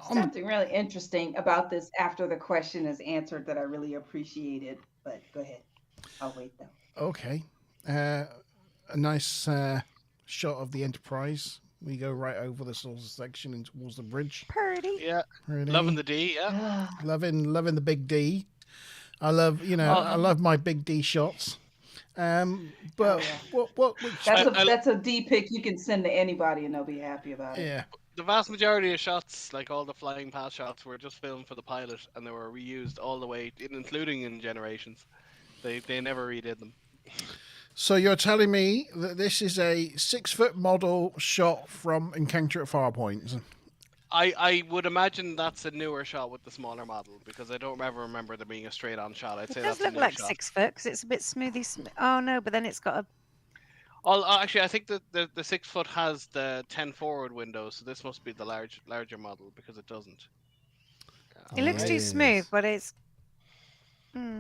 S4: Something really interesting about this after the question is answered that I really appreciated, but go ahead. I'll wait though.
S1: Okay. A nice shot of the Enterprise. We go right over this little section and towards the bridge.
S2: Purdy.
S5: Yeah.
S1: Pretty.
S5: Loving the D, yeah.
S1: loving the big D. I love, I love my big D shots. But which
S4: that's a D pick you can send to anybody and they'll be happy about it.
S1: yeah.
S5: The vast majority of shots, like all the flying past shots, were just filmed for the pilot, and they were reused all the way, including in Generations. They never redid them.
S1: So you're telling me that this is a 6-foot model shot from Encounter at Farpoint?
S5: I would imagine that's a newer shot with the smaller model, because I don't ever remember there being a straight-on shot. I'd say
S2: It does
S5: that's a
S2: look
S5: new
S2: like
S5: shot.
S2: 6 foot because it's a bit smoothie. Oh no, but then it's got a.
S5: Actually, I think that the 6 foot has the 10 forward window, so this must be the larger model, because it doesn't.
S2: It looks too
S1: Yes.
S2: smooth, but it's.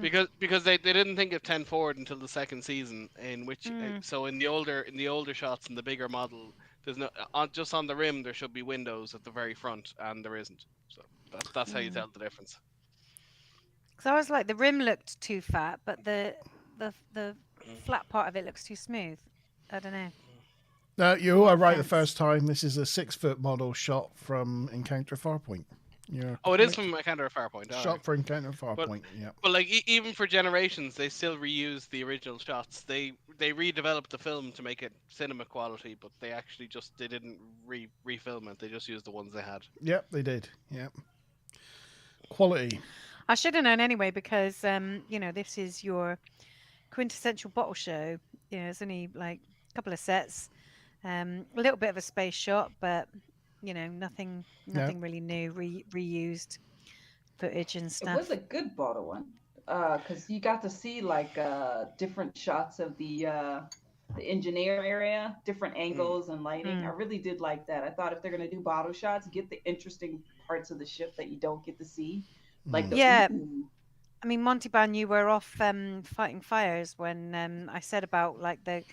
S5: Because they didn't think of 10 forward until the second season, in which so in the older shots in the bigger model, there's no just on the rim there should be windows at the very front, and there isn't. So that's how you tell the difference.
S2: Because I was like, the rim looked too fat, but the flat part of it looks too smooth. I don't know.
S1: No, you
S2: More
S1: are right the
S2: offense.
S1: first time. This is a 6-foot model shot from Encounter Farpoint. Yeah.
S5: Oh, it is from Encounter of Farpoint. All
S1: Shot
S5: right.
S1: for Encounter Farpoint. Yeah.
S5: But like even for Generations, they still reuse the original shots. They redeveloped the film to make it cinema quality, but they didn't refilm it. They just used the ones they had.
S1: Yep, they did. Yep. Quality.
S2: I should have known anyway because this is your quintessential bottle show. It's only like a couple of sets, a little bit of a space shot, but nothing really new, reused footage and
S4: It
S2: stuff.
S4: was a good bottle one, because you got to see like different shots of the engineer area, different angles and lighting. I really did like that. I thought if they're gonna do bottle shots, get the interesting parts of the ship that you don't get to see, like the
S2: Yeah.
S4: ooh.
S2: I mean, Monty Ban, you were off fighting fires when I said about like the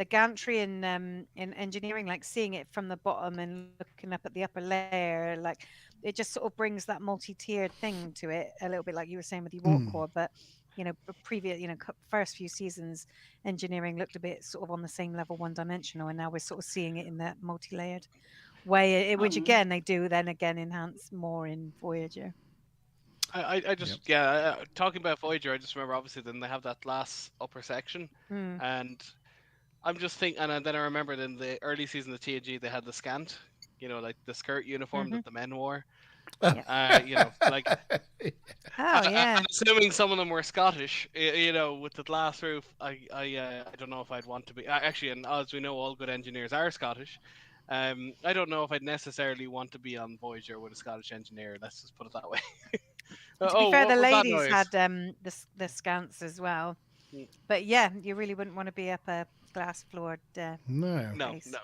S2: gantry in engineering, like seeing it from the bottom and looking up at the upper layer, like it just sort of brings that multi-tiered thing to it a little bit, like you were saying with your warp core. But previous, first few seasons, engineering looked a bit sort of on the same level, one-dimensional, and now we're sort of seeing it in that multi-layered way, which again they do then again enhance more in Voyager.
S5: I just talking about Voyager, I just remember obviously then they have that glass upper section, and I'm just thinking, and then I remembered in the early season of TNG they had the scant, like the skirt uniform that the men wore. Like I'm assuming some of them were Scottish, with the glass roof. I don't know if I'd want to be actually, and as we know, all good engineers are Scottish. I don't know if I'd necessarily want to be on Voyager with a Scottish engineer. Let's just put it that way.
S2: To be fair,
S5: what
S2: the
S5: was that
S2: ladies
S5: noise?
S2: had the scants as well. But yeah, you really wouldn't want to be up a glass floored
S1: No.
S2: place.
S5: No.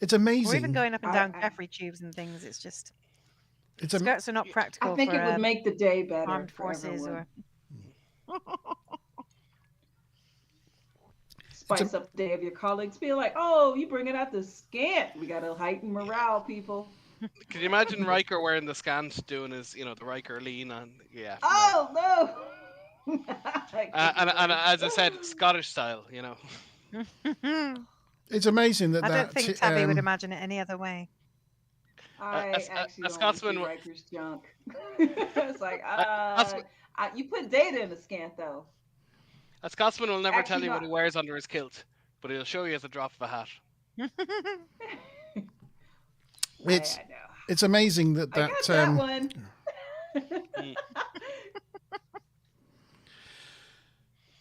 S1: It's amazing.
S2: Or even going up and down Jeffrey tubes and things. It's just skirts are not practical.
S4: I think
S2: for,
S4: it would make the day better
S2: armed
S4: for
S2: forces
S4: everyone.
S2: or
S4: Spice up the day of your colleagues. Be like, oh, you bringing out the scant. We got to heighten morale, people.
S5: Can you imagine Riker wearing the scant, doing his, the Riker lean on? Yeah.
S4: Oh no.
S5: And as I said, Scottish style,
S1: It's amazing that
S2: I don't think Tabby would imagine it any other way.
S4: I actually don't want to see Riker's junk. It's like, you put Data in the scant though.
S5: A Scotsman will never tell you what he wears under his kilt, but he'll show you at the drop of a hat.
S1: It's amazing that
S4: I got that one.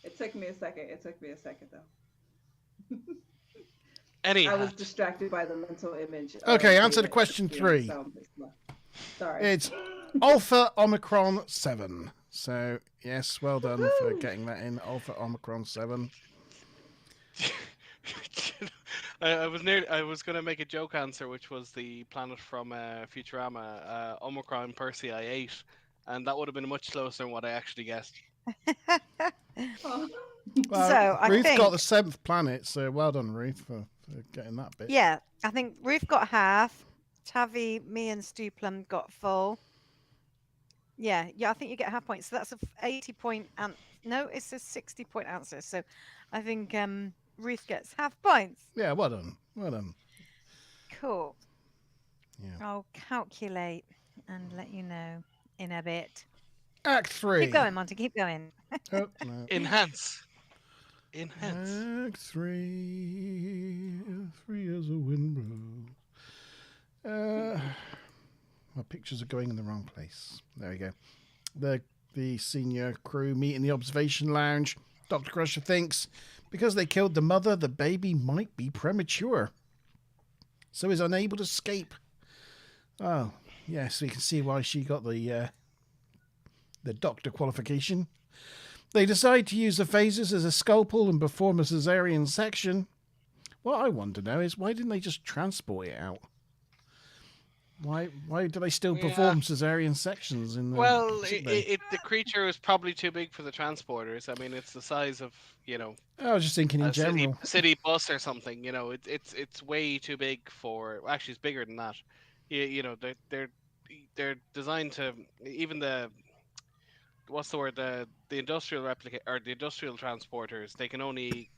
S4: It took me a second though.
S5: Anyhow.
S4: I was distracted by the mental image.
S1: Okay, answer to question 3.
S4: Sorry.
S1: It's Alpha Omicron 7. So, yes, well done for getting that in. Alpha Omicron 7.
S5: I was going to make a joke answer, which was the planet from Futurama, Omicron Persei 8, and that would have been much closer than what I actually guessed.
S1: Well,
S2: so
S1: Ruth
S2: I think
S1: got the 7th planet, so well done, Ruth, for getting that bit.
S2: Yeah, I think Ruth got half. Tavi, me, and Stu Plum got full. Yeah, I think you get half points. So that's a 80-point answer. No, it's a 60-point answer. So I think Ruth gets half points.
S1: Yeah, well done.
S2: Cool.
S1: Yeah.
S2: I'll calculate and let you know in a bit.
S1: Act 3.
S2: Keep going, Monty. Keep going.
S1: Oh, no.
S5: Enhance.
S1: Act 3. 3 as a wind blows. My pictures are going in the wrong place. There we go. The senior crew meet in the observation lounge. Dr. Crusher thinks because they killed the mother, the baby might be premature. So is unable to escape. Oh, yeah, so you can see why she got the doctor qualification. They decide to use the phasers as a scalpel and perform a cesarean section. What I want to know is why didn't they just transport it out? Why do they still perform cesarean sections in the...
S5: Well, the creature was probably too big for the transporters. I mean, it's the size of,
S1: I was just thinking in general.
S5: City bus or something, it's way too big for... Actually, it's bigger than that. They're designed to... Even the... What's the word? The industrial the industrial transporters, they can only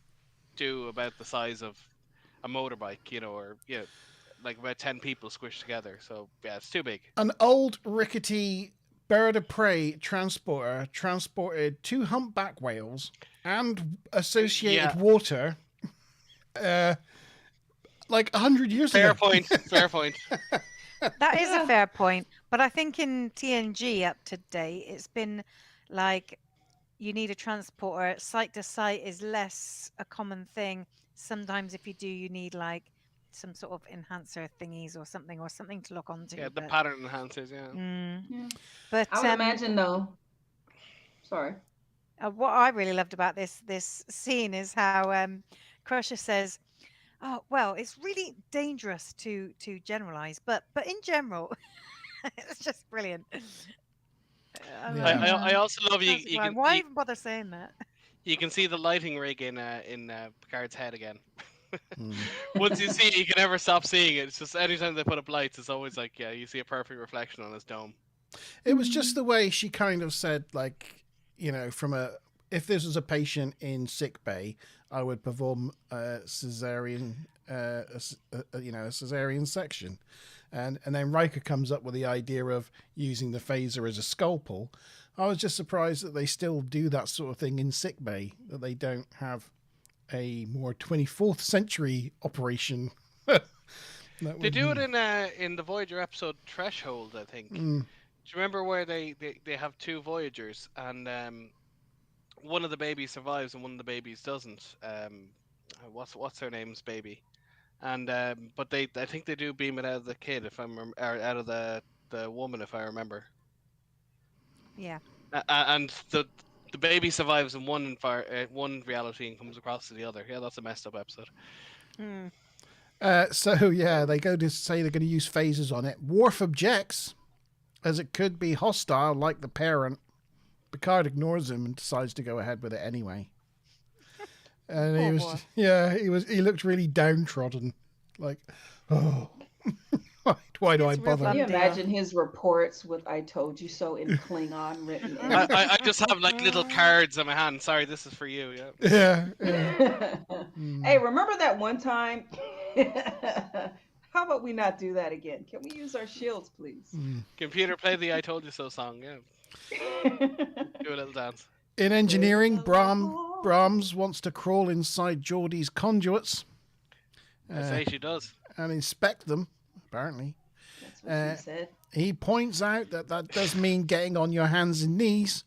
S5: do about the size of a motorbike, or like about 10 people squished together. So yeah, it's too big.
S1: An old rickety bird of prey transporter transported 2 humpback whales and associated water like 100 years
S5: Fair
S1: ago.
S5: point. Fair point.
S2: That is a fair point. But I think in TNG up to date, it's been like you need a transporter. Site to site is less a common thing. Sometimes if you do, you need like some sort of enhancer thingies or something to lock onto.
S5: Yeah, the
S2: but,
S5: pattern enhancers. Yeah.
S4: Yeah.
S2: but
S4: I would imagine though. Sorry.
S2: what I really loved about this scene is how Crusher says, "Oh well, it's really dangerous to generalize, but in general, it's just brilliant." I'm
S1: Yeah.
S2: like,
S5: I also love
S2: that's fine. Why even bother saying that?
S5: you can see the lighting rig in Picard's head again. Once you see it, you can never stop seeing it. It's just anytime they put up lights, it's always like, yeah, you see a perfect reflection on his dome.
S1: It was just the way she kind of said, like, if this was a patient in sick bay, I would perform a cesarean, a cesarean section, and then Riker comes up with the idea of using the phaser as a scalpel. I was just surprised that they still do that sort of thing in sick bay, that they don't have a more 24th century operation.
S5: They do it in the Voyager episode Threshold, I think. Do you remember where they have 2 Voyagers and one of the babies survives and one of the babies doesn't? What's her name's baby? And but I think they do beam it out of the kid or out of the woman if I remember.
S2: Yeah.
S5: And the baby survives in one reality and comes across to the other. Yeah, that's a messed up episode.
S1: They go to say they're going to use phasers on it. Worf objects, as it could be hostile like the parent. Picard ignores him and decides to go ahead with it anyway. And he looked really downtrodden. Like, oh, why do I bother?
S4: Can you imagine his reports with "I told you so" in Klingon written in?
S5: I just have like little cards in my hand. Sorry, this is for you. Yeah.
S4: Hey, remember that one time? How about we not do that again? Can we use our shields, please?
S5: Computer, play the "I told you so" song. Yeah. Do a little dance.
S1: In engineering, Brahms wants to crawl inside Geordie's conduits.
S5: I say she does.
S1: And inspect them, apparently.
S4: That's what she said.
S1: He points out that does mean getting on your hands and knees,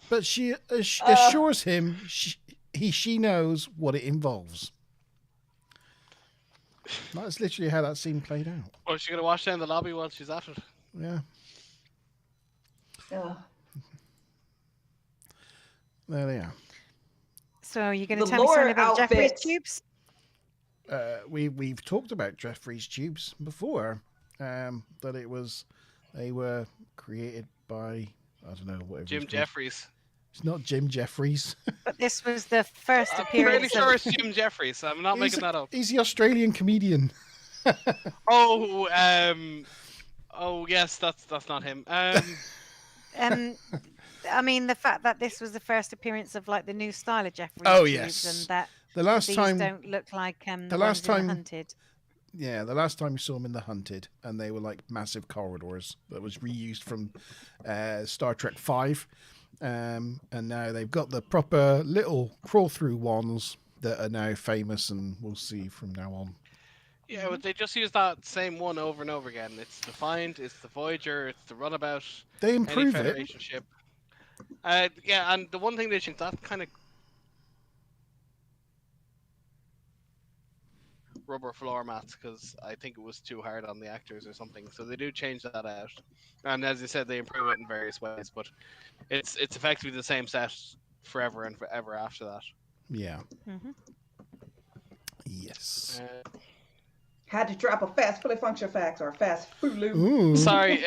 S1: but she assures him she knows what it involves. That's literally how that scene played out.
S5: Or is she going to wash down the lobby while she's at it?
S1: Yeah.
S4: Yeah.
S1: There they are.
S2: So are you going to tell me something about Jeffrey's tubes?
S1: We've talked about Jeffrey's tubes before. That they were created by, I don't know, whatever.
S5: Jim Jeffries.
S1: It's not Jim Jeffries.
S2: But this was the first
S5: I'm
S2: appearance.
S5: pretty sure it's Jim Jeffries. I'm not making that up.
S1: He's the Australian comedian.
S5: Oh yes, that's not him.
S2: I mean, the fact that this was the first appearance of like the new style of Jeffrey's
S1: tubes,
S2: yes, and that
S1: the last
S2: these
S1: time
S2: don't look like
S1: the last time
S2: Hunted.
S1: Yeah, the last time we saw them in the Hunted, and they were like massive corridors that was reused from Star Trek V, and now they've got the proper little crawl through ones that are now famous, and we'll see from now on.
S5: Yeah, but they just use that same one over and over again. It's the Find, it's the Voyager, it's the Runabout.
S1: They improve
S5: any Federation ship. Yeah, and the one thing they changed, that kind of rubber floor mats, because I think it was too hard on the actors or something. So they do change that out. And as you said, they improve it in various ways, but it's effectively the same set forever and forever after that.
S1: Yeah.
S2: Mm-hmm.
S1: Yes.
S4: Had to drop a fast fully function fax or a fast Hulu.
S1: Ooh.
S5: Sorry,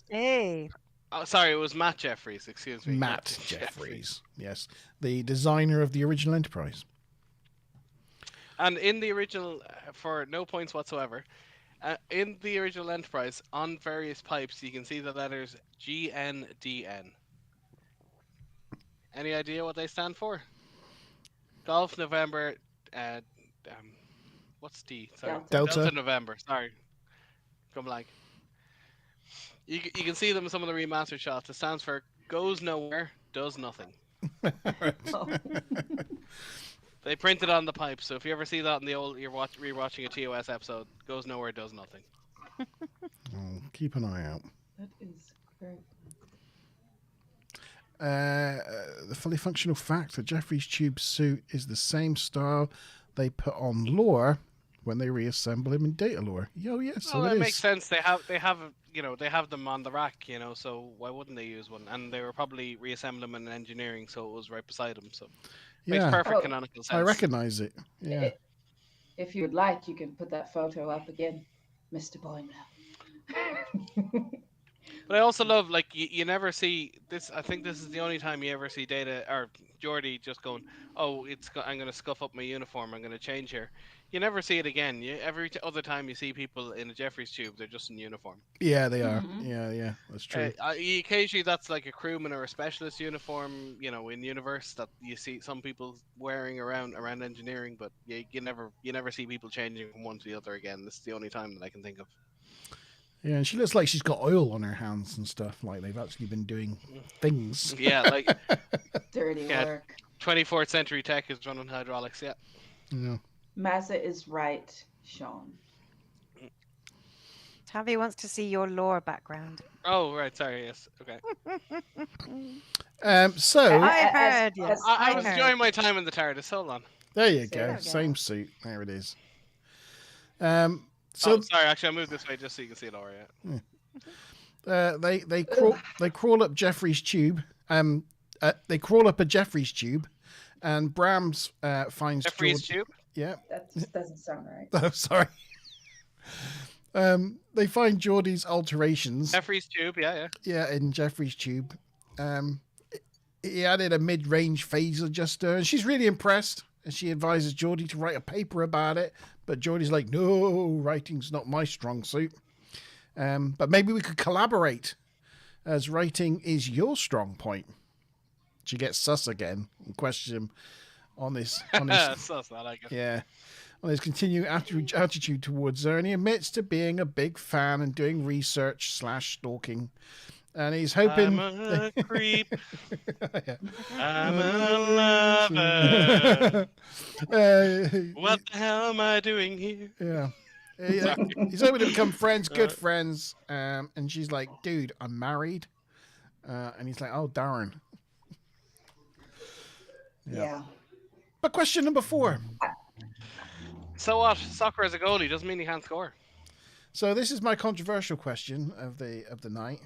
S2: Hey.
S5: Oh, sorry, it was Matt Jeffries. Excuse me.
S1: Matt Jeffries. Yes, the designer of the original Enterprise.
S5: And in the original, for no points whatsoever, in the original Enterprise, on various pipes, you can see the letters GNDN. Any idea what they stand for? Golf, November, What's D? Sorry.
S4: Delta.
S1: Delta.
S5: November. Sorry. Come blank. You can see them in some of the remastered shots. It stands for goes nowhere, does nothing.
S4: Oh.
S5: They printed on the pipe, so if you ever see that in the old, you're rewatching a TOS episode, goes nowhere, does nothing.
S1: Oh, keep an eye out.
S4: That is great.
S1: The fully functional fact that Jeffrey's tube suit is the same style they put on Lore when they reassemble him in Data Lore. Yo, yes, so
S5: Well,
S1: it
S5: that
S1: is.
S5: makes sense. They have they have them on the rack, so why wouldn't they use one? And they were probably reassembling them in engineering, so it was right beside them. So makes
S1: Yeah,
S5: perfect canonical sense.
S1: I recognize it. Yeah.
S4: If you would like, you can put that photo up again, Mr. Boimler.
S5: But I also love, like, you never see this. I think this is the only time you ever see Data or Geordi just going, "Oh, I'm going to scuff up my uniform. I'm going to change here." You never see it again. Every other time you see people in a Jeffrey's tube, they're just in uniform.
S1: Yeah, they are.
S4: Mhm.
S1: Yeah, that's true.
S5: Occasionally, that's like a crewman or a specialist uniform, in universe that you see some people wearing around engineering, but you never see people changing from one to the other again. This is the only time that I can think of.
S1: Yeah, and she looks like she's got oil on her hands and stuff. Like they've actually been doing things.
S5: Yeah, like
S4: Dirty
S5: Yeah.
S4: work.
S5: 24th century tech is running hydraulics. Yeah.
S1: Yeah.
S4: Massa is right, Sean.
S2: Tavi wants to see your lore background.
S5: Oh, right. Sorry. Yes. Okay.
S1: So
S2: I heard, yes.
S5: I
S2: I
S5: was
S2: heard.
S5: enjoying my time in the TARDIS. Hold on.
S1: there you
S4: There
S1: go.
S4: we go.
S1: Same suit. There it is.
S5: So sorry. Actually, I moved this way just so you can see it all right.
S1: They crawl up Jeffrey's tube. They crawl up a Jeffrey's tube, and Brahms finds
S5: Jeffrey's
S1: George.
S5: tube.
S1: Yeah.
S4: That doesn't sound right.
S1: Oh, sorry. They find Geordie's alterations.
S5: Jeffrey's tube. Yeah.
S1: Yeah, in Jeffrey's tube. He added a mid-range phase adjuster, and she's really impressed. And she advises Geordie to write a paper about it, but Geordie's like, "No, writing's not my strong suit. But maybe we could collaborate, as writing is your strong point." She gets sus again and questions him on this.
S5: So that I guess.
S1: Yeah. On his continuing attitude towards her, and he admits to being a big fan and doing research / stalking. And he's hoping.
S5: I'm a creep.
S1: Yeah.
S5: I'm a lover. What the hell am I doing here?
S1: Yeah. He's hoping to become friends, good friends. And she's like, "Dude, I'm married." And he's like, "Oh, darn."
S4: Yeah.
S1: But question number 4.
S5: So what? Soccer as a goalie doesn't mean he can't score.
S1: So this is my controversial question of the night.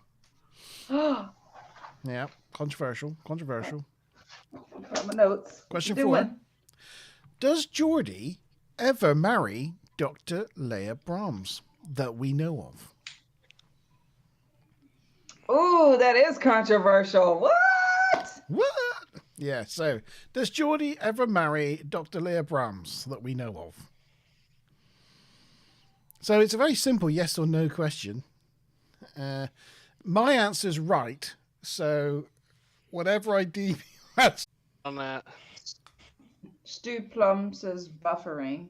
S1: Yeah, controversial.
S4: From my notes.
S1: Question
S4: What you
S1: 4.
S4: doing?
S1: Does Geordie ever marry Dr. Leia Brahms that we know of?
S4: Ooh, that is controversial. What?
S1: What? Yeah, so does Geordie ever marry Dr. Leia Brahms that we know of? So it's a very simple yes or no question. My answer's right, so whatever I deem that's
S5: On that.
S4: Stu Plum says buffering.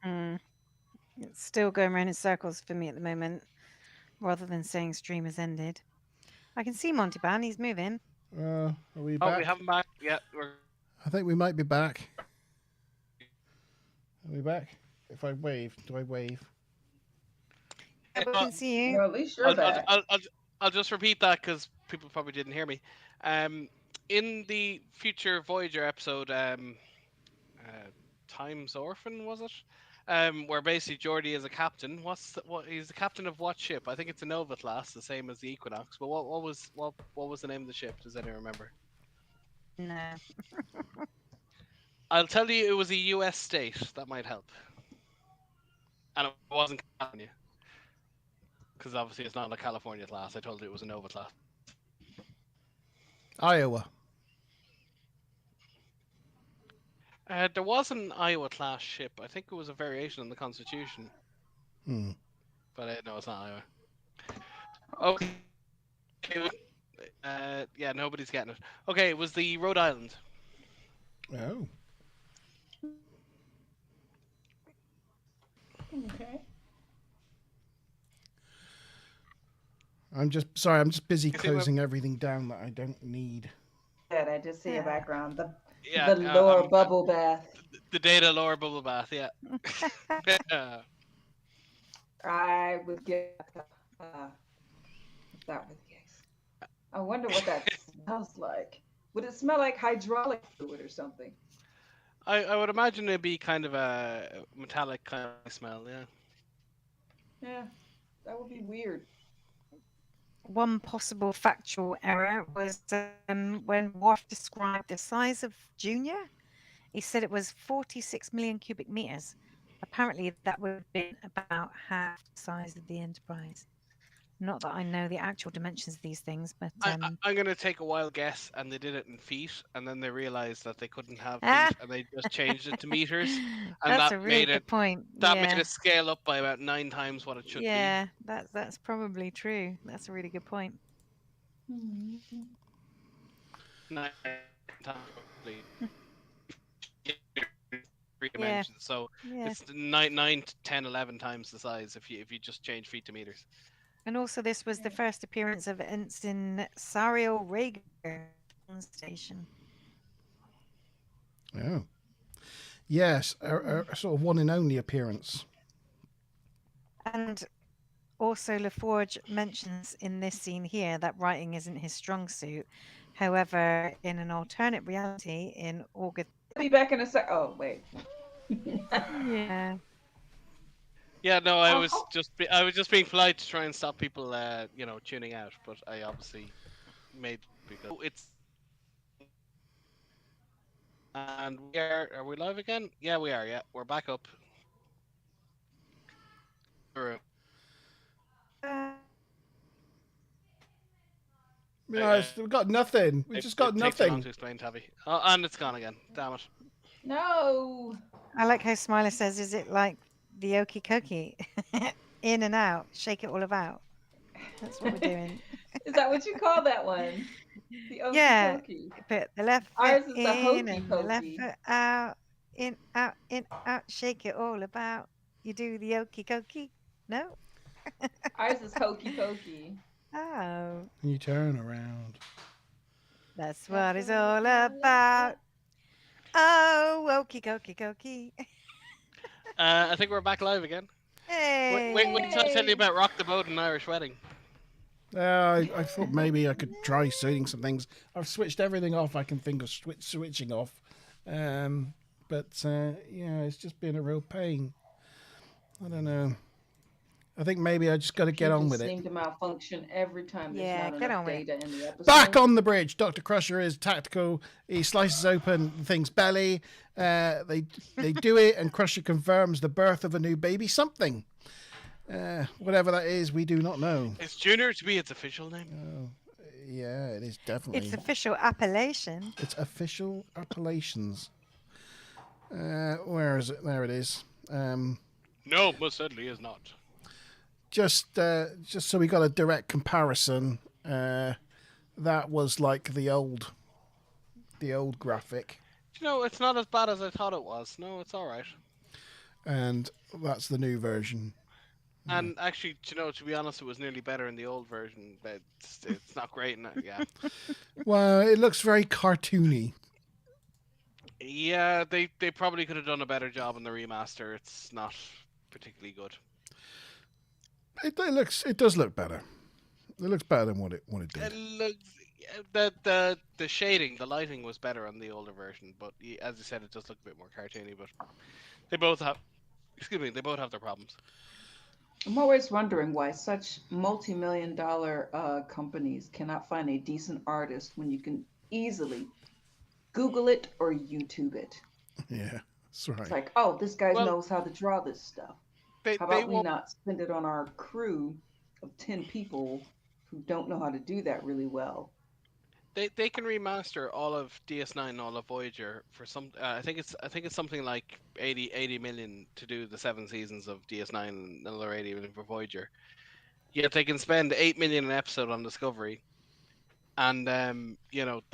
S2: It's still going around in circles for me at the moment, rather than saying stream has ended. I can see Monty Ban, he's moving.
S1: are we
S5: Oh,
S1: back?
S5: we haven't back yet.
S1: I think we might be back. Are we back? If I wave, do I wave?
S2: Yeah, but I can see you.
S4: Well, at least you're back.
S5: I'll just repeat that because people probably didn't hear me. In the future Voyager episode, Time's Orphan, was it? Where basically Geordie is a captain. He's the captain of what ship? I think it's a Nova class, the same as the Equinox. But what was the name of the ship? Does anyone remember?
S2: No.
S5: I'll tell you, it was a U.S. state. That might help. And it wasn't California, because obviously it's not a California class. I told you it was a Nova class.
S1: Iowa.
S5: There was an Iowa class ship. I think it was a variation on the Constitution. But no, it's not Iowa. Okay. Yeah, nobody's getting it. Okay, it was the Rhode Island.
S1: Oh.
S4: Okay.
S1: I'm just sorry. I'm just busy
S5: You see what-
S1: closing everything down that I don't need.
S4: Good. I just see a background.
S5: Yeah,
S4: The lore bubble bath.
S5: the data lore bubble bath. Yeah.
S4: I would get that was the case. I wonder what that smells like. Would it smell like hydraulic fluid or something?
S5: I would imagine it'd be kind of a metallic kind of smell. Yeah.
S4: Yeah, that would be weird.
S2: One possible factual error was when Worf described the size of Junior, he said it was 46 million cubic meters. Apparently, that would have been about half the size of the Enterprise. Not that I know the actual dimensions of these things, but
S5: I'm going to take a wild guess, and they did it in feet, and then they realized that they couldn't have
S2: Ah!
S5: feet, and they just changed it to meters, and
S2: that's
S5: that
S2: a really
S5: made
S2: good
S5: it
S2: point.
S5: that
S2: yeah,
S5: made it scale up by about 9 times what it should
S2: yeah, that's probably true. That's a really good point.
S5: be. 9 times probably. Three dimensions, so
S2: Yeah.
S5: it's 9 to 10, 11 times the size if you just change feet to meters.
S2: And also, this was the first appearance of Ensign Sariel Rager on station.
S1: Oh. Yes, a sort of one and only appearance.
S2: And also, LaForge mentions in this scene here that writing isn't his strong suit. However, in an alternate reality, in August.
S4: I'll be back in a sec. Oh, wait.
S2: Yeah.
S5: Yeah, no, I was just being polite to try and stop people, tuning out. But I obviously made because it's. And are we live again? Yeah, we are. Yeah, we're back up.
S1: Yeah, we've got nothing. We've just got
S5: It takes too long
S1: nothing.
S5: to explain, Tabby. Oh, and it's gone again. Damn it.
S4: No.
S2: I like how Smiler says, "Is it like the okie kokie, in and out, shake it all about?" That's what we're doing.
S4: Is that what you call that one? The okie
S2: Yeah,
S4: dokie.
S2: put the left
S4: Ours
S2: foot
S4: is the
S2: in
S4: hokey
S2: and the left
S4: pokey.
S2: foot out, in, out, shake it all about. You do the okie kokie? No?
S4: Ours is hokey pokey.
S2: Oh,
S1: You turn around.
S2: that's what it's all about. Oh, okie kokie kokie.
S5: I think we're back live again.
S2: Hey!
S5: Wait till I tell you about Rock the Boat and Irish Wedding.
S1: I thought maybe I could try seeing some things. I've switched everything off I can think of switching off. But it's just been a real pain. I don't know. I think maybe I just got to get on with it.
S4: Seem to malfunction every time there's
S2: Yeah,
S4: not
S2: get
S4: enough
S2: on with it.
S4: data in the episode.
S1: Back on the bridge. Dr. Crusher is tactical. He slices open the thing's belly. They do it, and Crusher confirms the birth of a new baby. Something. Whatever that is, we do not know.
S5: Is Junior to be its official name?
S1: Oh, yeah, it is definitely.
S2: It's official appellation.
S1: It's official appellations. Where is it? There it is.
S5: No, most certainly is not.
S1: Just so we got a direct comparison. That was like the old graphic,
S5: It's not as bad as I thought it was. No, it's all right.
S1: and that's the new version.
S5: And actually, to be honest, it was nearly better in the old version, but it's not great. Yeah.
S1: Well, it looks very cartoony.
S5: Yeah, they probably could have done a better job in the remaster. It's not particularly good.
S1: It does look better. It looks better than what it did.
S5: It looks the shading, the lighting was better on the older version, but as you said, it does look a bit more cartoony. But they both have their problems.
S4: I'm always wondering why such multi-million-dollar companies cannot find a decent artist when you can easily Google it or YouTube it.
S1: Yeah, that's right.
S4: It's like, oh, this guy knows how to draw this stuff. How about we not spend it on our crew of 10 people who don't know how to do that really well?
S5: They can remaster all of DS9 and all of Voyager for some. I think it's something like 80 million to do the 7 seasons of DS9 and another 80 million for Voyager. Yet they can spend 8 million an episode on Discovery, and they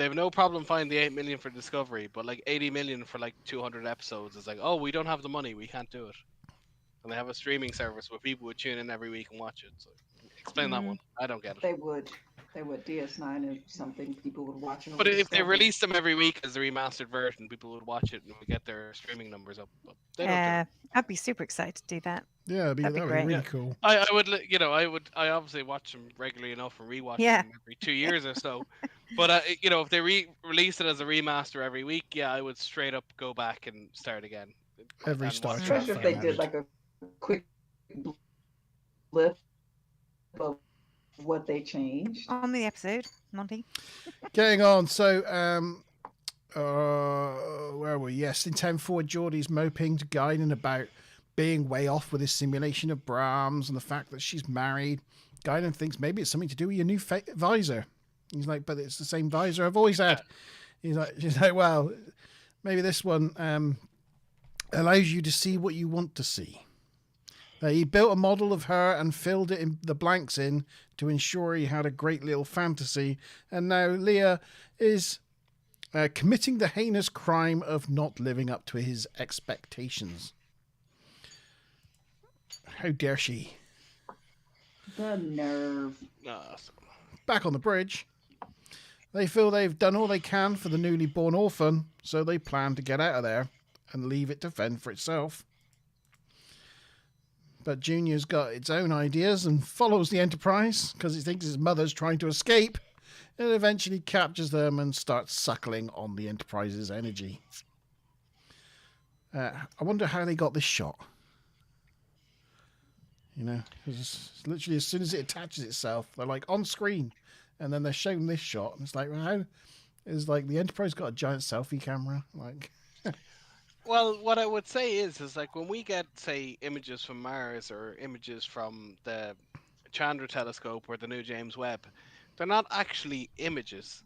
S5: have no problem finding the 8 million for Discovery, but like 80 million for like 200 episodes is like, oh, we don't have the money, we can't do it. and they have a streaming service where people would tune in every week and watch it. So explain that one. I don't get it.
S4: They would. DS9 is something people would watch over
S5: But if they
S4: Discovery.
S5: released them every week as the remastered version, people would watch it and would get their streaming numbers up. But they don't do it.
S2: I'd be super excited to do that.
S1: Yeah, that'd be
S2: great.
S1: really cool.
S5: I would, I obviously watch them regularly enough and rewatch them every 2 years or so. But if they release it as a remaster every week, I would straight up go back and start again.
S1: Every Star Trek.
S4: Especially if they did like a quick blip of what they changed
S2: on the episode, Monty.
S1: Getting on. So, where were we? Yes, in 10-4, Geordie's moping to Guinan about being way off with his simulation of Brahms and the fact that she's married. Guinan thinks maybe it's something to do with your new visor. He's like, but it's the same visor I've always had. She's like, well, maybe this one allows you to see what you want to see. He built a model of her and filled the blanks in to ensure he had a great little fantasy. And now Leah is committing the heinous crime of not living up to his expectations. How dare she?
S4: The nerve.
S1: Back on the bridge, they feel they've done all they can for the newly born orphan, so they plan to get out of there and leave it to fend for itself. But Junior's got its own ideas and follows the Enterprise because he thinks his mother's trying to escape, and eventually captures them and starts suckling on the Enterprise's energy. I wonder how they got this shot. Because literally as soon as it attaches itself, they're like on screen, and then they're showing this shot, and it's like, well, how is like the Enterprise got a giant selfie camera? Like,
S5: well, what I would say is like when we get, say, images from Mars or images from the Chandra Telescope or the new James Webb, they're not actually images.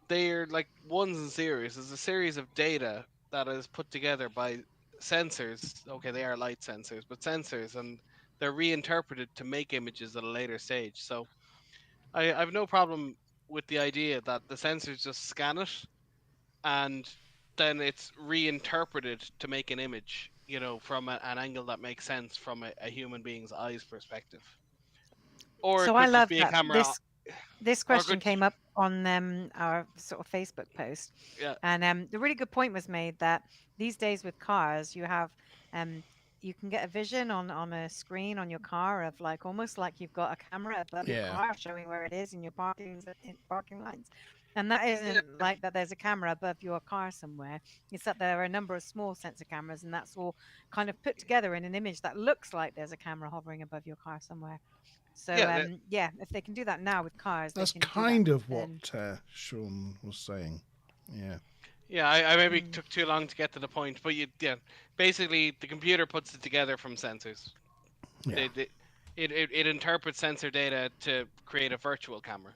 S5: They're like ones and zeros. It's a series of data that is put together by sensors. Okay, they are light sensors, but sensors, and they're reinterpreted to make images at a later stage. So I have no problem with the idea that the sensors just scan it and then it's reinterpreted to make an image, from an angle that makes sense from a human being's eyes perspective. Or
S2: so
S5: it could
S2: I
S5: just
S2: love
S5: be
S2: that.
S5: a camera.
S2: This question came up on our sort of Facebook post.
S5: Yeah.
S2: And the really good point was made that these days with cars, you have you can get a vision on a screen on your car of like almost like you've got a camera above your car showing where it is in your parking lines. And that isn't like that there's a camera above your car somewhere. It's that there are a number of small sensor cameras, and that's all kind of put together in an image that looks like there's a camera hovering above your car somewhere. So, if they can do that now with cars,
S1: that's
S2: they can
S1: kind
S2: do that
S1: of what Sean was saying. Yeah.
S5: Yeah, I maybe took too long to get to the point, but basically the computer puts it together from sensors.
S1: Yeah.
S5: It interprets sensor data to create a virtual camera.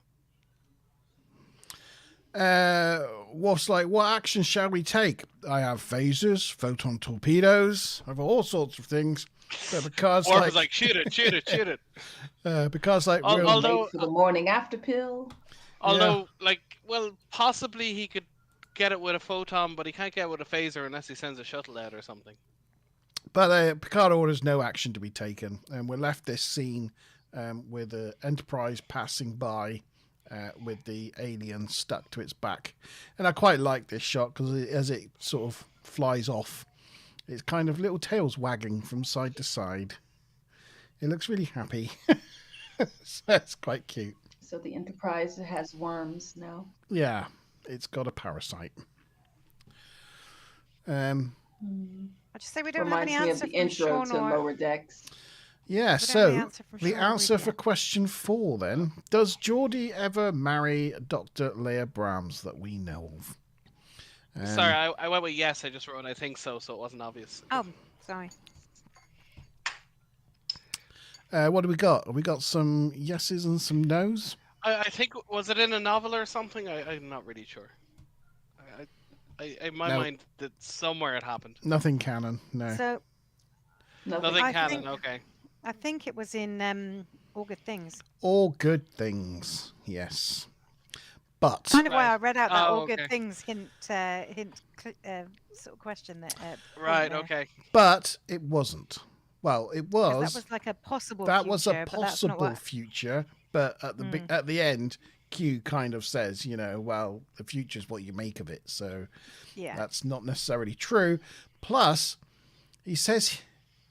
S1: What action shall we take? I have phasers, photon torpedoes, I have all sorts of things. Because
S5: Orphan's like shoot it.
S1: Because like
S4: although for the morning after pill.
S5: Although possibly he could get it with a photon, but he can't get it with a phaser unless he sends a shuttle out or something.
S1: But Picard orders no action to be taken, and we're left this scene with the Enterprise passing by with the alien stuck to its back. And I quite like this shot because as it sort of flies off, it's kind of little tails wagging from side to side. It looks really happy. So it's quite cute.
S4: So the Enterprise has worms now.
S1: Yeah, it's got a parasite.
S2: I just say we don't
S4: Reminds
S2: have any
S4: me of
S2: answer
S4: the
S2: from
S4: intro
S2: Sean
S4: to Lower Decks.
S1: Yeah, so the answer for question 4 then. Does Geordie ever marry Dr. Leah Brahms that we know of?
S5: Sorry, I went with yes. I just wrote I think so it wasn't obvious.
S2: Oh, sorry.
S1: What do we got? We got some yeses and some nos?
S5: I think, was it in a novel or something? I'm not really sure. In my mind, that somewhere it happened.
S1: Nothing canon, no.
S2: So,
S5: nothing canon, okay.
S2: I think it was in All Good Things.
S1: All Good Things, yes. But
S2: kind of why I read out that All
S5: okay.
S2: Good Things hint sort of question that.
S5: Right, okay.
S1: But it wasn't. Well, it
S2: 'Cause
S1: was.
S2: that was like a possible
S1: That
S2: future.
S1: was a
S2: but that's not
S1: possible
S2: what...
S1: future, but at the end, Q kind of says, well, the future's what you make of it. So
S2: Yeah.
S1: that's not necessarily true. Plus, he says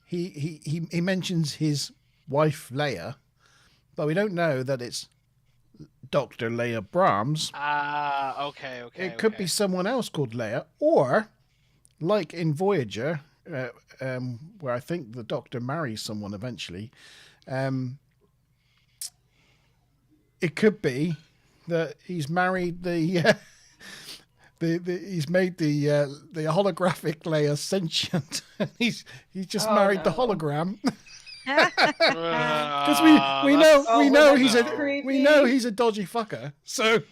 S1: he mentions his wife Leia, but we don't know that it's Dr. Leia Brahms.
S5: Ah, okay.
S1: It could be someone else called Leia, or like in Voyager, where I think the Doctor marries someone eventually. It could be that he's married the he's made the holographic Leia sentient. he's just married the hologram. Because we know he's a dodgy fucker. So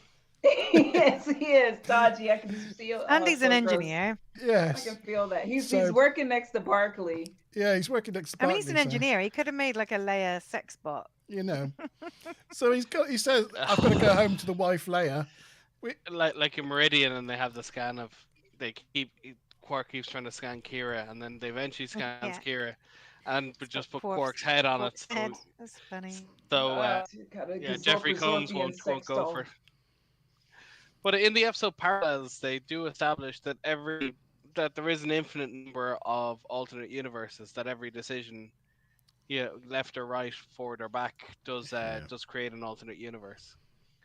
S4: yes, he is dodgy. I can feel.
S2: And he's an
S4: so
S2: engineer.
S4: gross.
S1: Yes,
S4: I can feel that. He's
S1: So-
S4: working next to Barkley.
S1: yeah, he's working next to
S2: I mean,
S1: Barkley,
S2: he's an
S1: so,
S2: engineer. He could have made like a Leia sex bot.
S1: So he says, I've got to go home to the wife Leia.
S5: Like in Meridian, and they have the scan of Quark keeps trying to scan Kira, and then they eventually scans Kira, and just put Quark's head on it. So,
S2: Head. That's funny.
S5: so Jeffrey Combs won't go for it. But in the episode Parallels, they do establish that there is an infinite number of alternate universes. That every decision, left or right, forward or back, does create an alternate universe.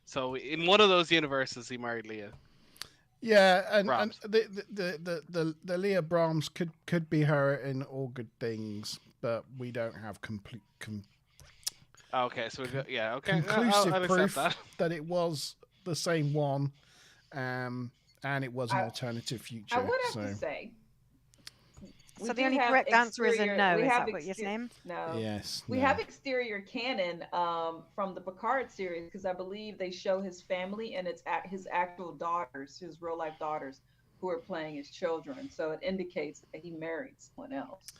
S5: So in one of those universes, he married Leia.
S1: Yeah, and
S5: Brahms.
S1: the Leah Brahms could be her in All Good Things, but we don't have
S5: Okay, so okay.
S1: conclusive
S5: I'll
S1: proof
S5: accept
S1: that it was the same one, and it was an alternative future.
S4: I would have to say.
S2: So the only correct answer is a no. Is that what you're saying?
S4: No.
S1: Yes.
S4: We have exterior canon from the Picard series because I believe they show his family and it's his actual daughters, his real life daughters, who are playing his children. So it indicates that he married someone else.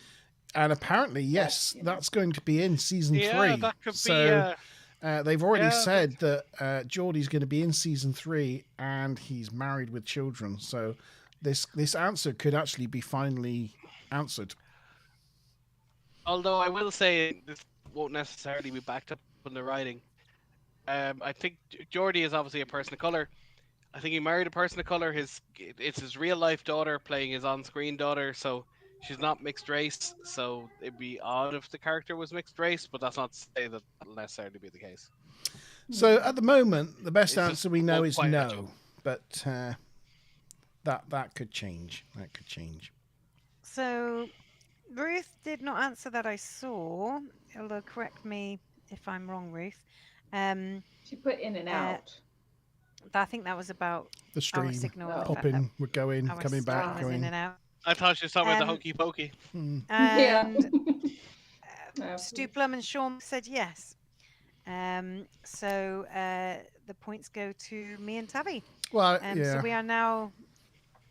S1: And apparently, yes, that's going to be in season 3.
S5: That could
S1: so,
S5: be.
S1: They've already said that Geordie's going to be in season 3 and he's married with children. So this answer could actually be finally answered.
S5: Although I will say this won't necessarily be backed up in the writing. I think Geordie is obviously a person of color. I think he married a person of color. It's his real life daughter playing his on-screen daughter, so she's not mixed race. So it'd be odd if the character was mixed race, but that's not to say that that'll necessarily be the case.
S1: So at the moment, the best
S5: It's
S1: answer
S5: just
S1: we know
S5: all
S1: is
S5: quite
S1: no,
S5: natural.
S1: but that could change. That could change.
S2: So Ruth did not answer that I saw. Although correct me if I'm wrong, Ruth.
S4: She put in and out.
S2: I think that was about
S1: The stream
S2: our signal. and the fact
S1: popping, we're going,
S2: that our
S1: coming back,
S2: stream was
S1: going.
S2: in and out.
S5: I thought she was talking about the hokey pokey.
S2: And
S4: Yeah.
S2: Stu Plum and Sean said yes. So the points go to me and Tabby.
S1: Well,
S2: So we are now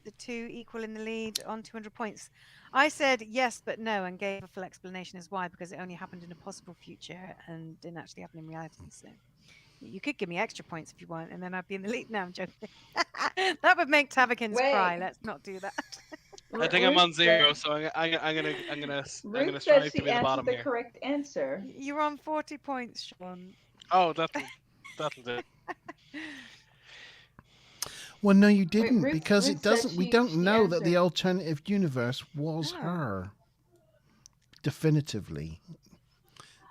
S2: the two equal in the lead on 200 points. I said yes, but no, and gave a full explanation as why, because it only happened in a possible future and didn't actually happen in reality. So you could give me extra points if you want, and then I'd be in the lead. No, I'm joking. That would make Tavakins cry. Let's not do that.
S5: I think I'm on 0, so I'm gonna
S4: Ruth
S5: strive
S4: said
S5: to
S4: she
S5: be the bottom
S4: answered the
S5: here.
S4: correct answer.
S2: You're on 40 points, Sean.
S5: Oh, that'll do.
S1: Well, no, you didn't,
S4: Ruth-
S1: because
S4: Ruth
S1: it doesn't.
S4: said
S1: We
S4: she-
S1: don't
S4: she
S1: know that the
S4: answered.
S1: alternative universe was
S2: Oh.
S1: her. Definitively.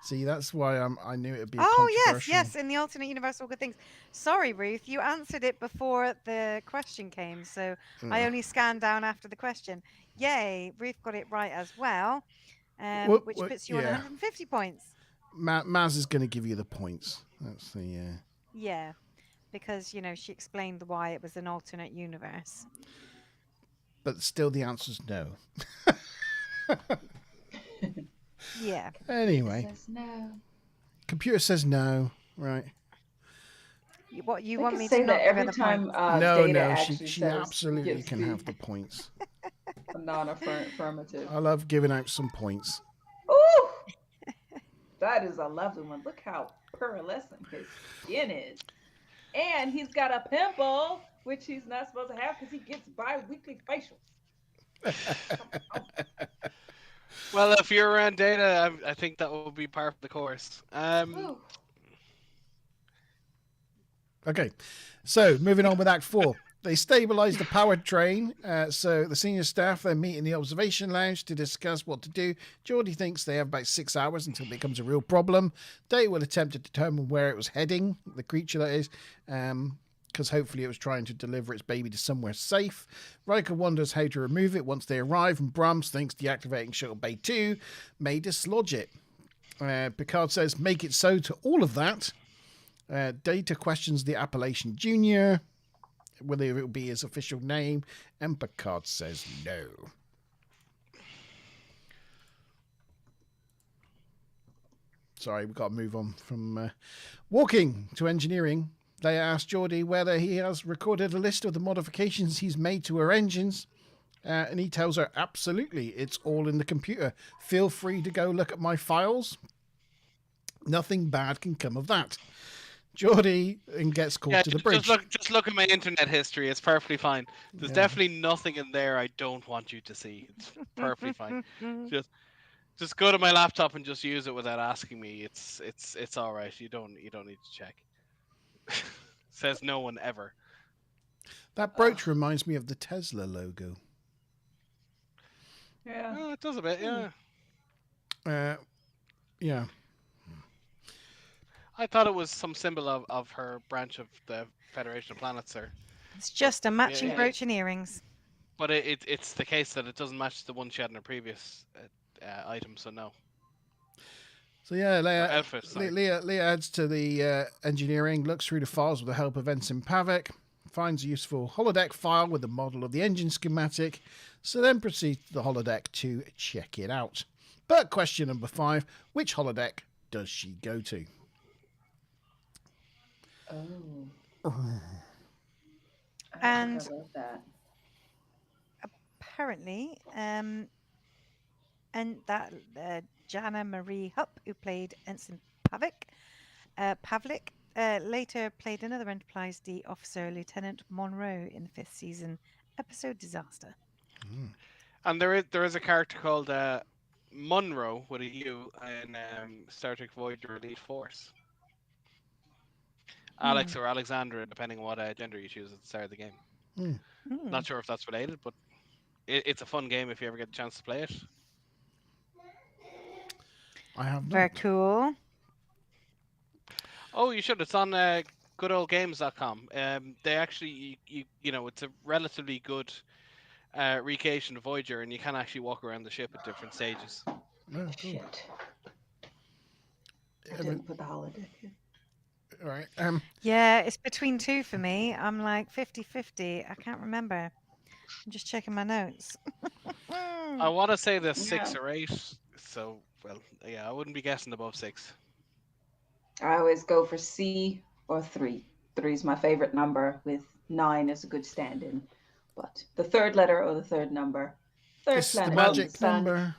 S1: See, that's why I knew it would be.
S2: Oh yes,
S1: controversial.
S2: yes, in the alternate universe, all good things. Sorry, Ruth, you answered it before the question came, so I only scanned down after the question. Yay, Ruth got it right as well, which puts you on 150 points.
S1: Maz is going to give you the points. That's the.
S2: Yeah, because she explained why it was an alternate universe.
S1: But still, the answer's no.
S2: Yeah.
S1: Anyway,
S4: Says no.
S1: computer says no. Right.
S2: What you
S4: They
S2: want
S4: can
S2: me
S4: say
S2: to not
S4: that
S2: give her
S4: every
S2: the
S4: time
S2: points?
S1: No,
S4: Data
S1: no,
S4: actually
S1: she
S4: says
S1: absolutely
S4: gives
S1: can
S4: the
S1: have the points.
S4: non-affirmative.
S1: I love giving out some points.
S4: Ooh, that is a lovely one. Look how pearlescent his skin is, and he's got a pimple, which he's not supposed to have because he gets bi-weekly facials.
S5: Well, if you're around Data, I think that would be part of the course.
S4: Ooh.
S1: Okay, so moving on with Act 4. They stabilize the powertrain, so the senior staff then meet in the observation lounge to discuss what to do. Geordie thinks they have about 6 hours until it becomes a real problem. They will attempt to determine where it was heading, the creature that is, because hopefully it was trying to deliver its baby to somewhere safe. Riker wonders how to remove it once they arrive, and Brahms thinks deactivating Shuttle Bay 2 may dislodge it. Picard says, make it so to all of that. Data questions the appellation Junior, whether it will be his official name, and Picard says no. Sorry, we've got to move on from walking to engineering. They asked Geordie whether he has recorded a list of the modifications he's made to her engines. And he tells her, absolutely, it's all in the computer. Feel free to go look at my files. Nothing bad can come of that. Geordie gets called to the bridge.
S5: Just look at my internet history. It's perfectly fine. There's definitely nothing in there I don't want you to see. It's perfectly fine. Just go to my laptop and just use it without asking me. It's all right. You don't need to check. Says no one ever.
S1: That brooch reminds me of the Tesla logo.
S4: Yeah.
S5: Oh, it does a bit, yeah.
S1: Yeah.
S5: I thought it was some symbol of her branch of the Federation of Planets there.
S2: It's just a matching brooch and earrings.
S5: But it's the case that it doesn't match the one she had in her previous item, so no.
S1: So yeah,
S5: Leia
S1: adds to the engineering, looks through the files with the help of Ensign Pavic, finds a useful holodeck file with the model of the engine schematic, so then proceeds to the holodeck to check it out. But question number 5, which holodeck does she go to?
S2: And
S4: I wrote that.
S2: apparently, and that Jana Marie Hupp, who played Ensign Pavlik, later played another Enterprise D officer, Lieutenant Monroe, in the 5th season episode Disaster.
S5: And there is a character called Munro with a U in Star Trek Voyager Elite Force. Alex or Alexandra, depending on what gender you choose at the start of the game. Not sure if that's related, but it's a fun game if you ever get the chance to play it.
S1: I have not.
S2: Very cool.
S5: Oh, you should. It's on goodoldgames.com. They actually, you know, it's a relatively good recreation of Voyager, and you can actually walk around the ship at different stages.
S1: Oh, cool.
S4: Shit. I didn't put the holodeck in.
S1: All right.
S2: Yeah, it's between 2 for me. I'm like 50-50. I can't remember. I'm just checking my notes.
S5: I want to say there's 6 or 8. So, well, yeah, I wouldn't be guessing above 6.
S4: I always go for C or 3. 3 is my favorite number, with 9 is a good stand-in. But the third letter or the third number. Third
S1: It's
S4: planet.
S1: the magic number.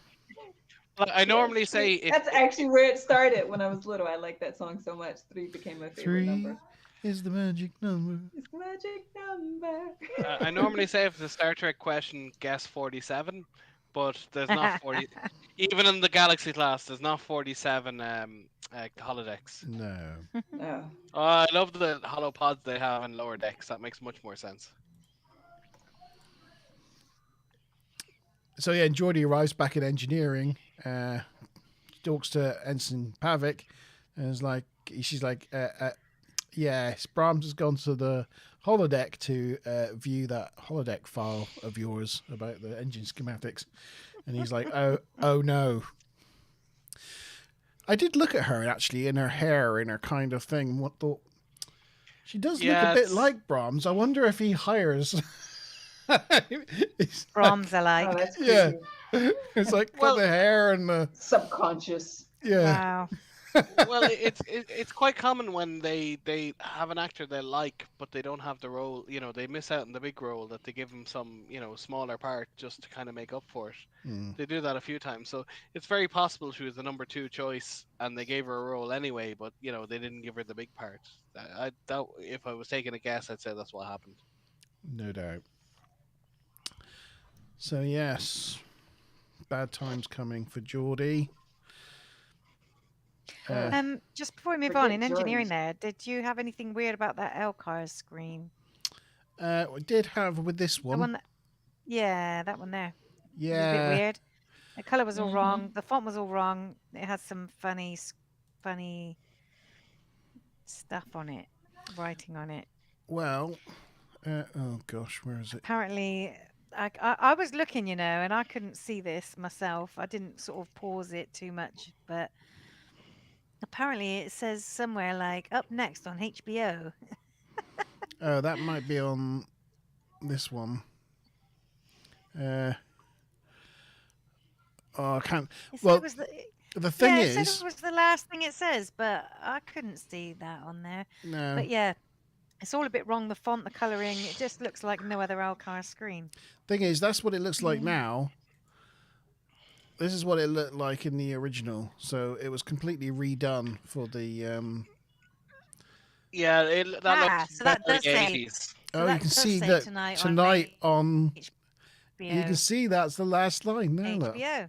S5: Well, I normally say
S4: that's actually where it started when I was little. I liked that song so much. 3 became my favorite
S1: 3
S4: number.
S1: is the magic number.
S4: It's the magic number.
S5: I normally say if it's a Star Trek question, guess 47, but there's not 40. Even in the Galaxy class, there's not 47 holodecks.
S1: No.
S4: No.
S5: Oh, I love the holopods they have in lower decks. That makes much more sense.
S1: So yeah, Geordie arrives back in engineering, talks to Ensign Pavic, and is like, she's like, yes, Brahms has gone to the holodeck to view that holodeck file of yours about the engine schematics, and he's like, oh no. I did look at her actually, in her hair, in her kind of thing. What thought? She does look a bit like Brahms. I wonder if he hires.
S2: Brahms alike.
S4: Oh, that's creepy.
S1: It's like got the hair and the
S4: subconscious.
S1: Yeah.
S2: Wow.
S5: Well, it's quite common when they have an actor they like, but they don't have the role. You know, they miss out on the big role, that they give them some, you know, smaller part just to kind of make up for it. They do that a few times, so it's very possible she was the number 2 choice, and they gave her a role anyway. But you know, they didn't give her the big part. If I was taking a guess, I'd say that's what happened.
S1: No doubt. So yes, bad times coming for Geordie.
S2: Just before we move on, in engineering there, did you have anything weird about that LCARS screen?
S1: We did have with this
S2: The
S1: one.
S2: one that one there. It was a bit
S1: Yeah.
S2: weird. The color was all wrong. The font was all wrong. It had some funny stuff on it, writing on it.
S1: Well, oh gosh, where is it?
S2: Apparently, I was looking, and I couldn't see this myself. I didn't sort of pause it too much, but apparently it says somewhere like up next on HBO.
S1: Oh, that might be on this one. I can't. Well, the thing is,
S2: it said it was the last thing it says, but I couldn't see that on there.
S1: No.
S2: But yeah, it's all a bit wrong. The font, the colouring, it just looks like no other LCAR screen.
S1: Thing is, that's what it looks like now. This is what it looked like in the original. So it was completely redone for the.
S5: Yeah, that looks
S2: so that
S5: very
S2: does say.
S5: 80s.
S1: Oh, you can see that tonight on. You can see that's the last line there. Look.
S2: HBO.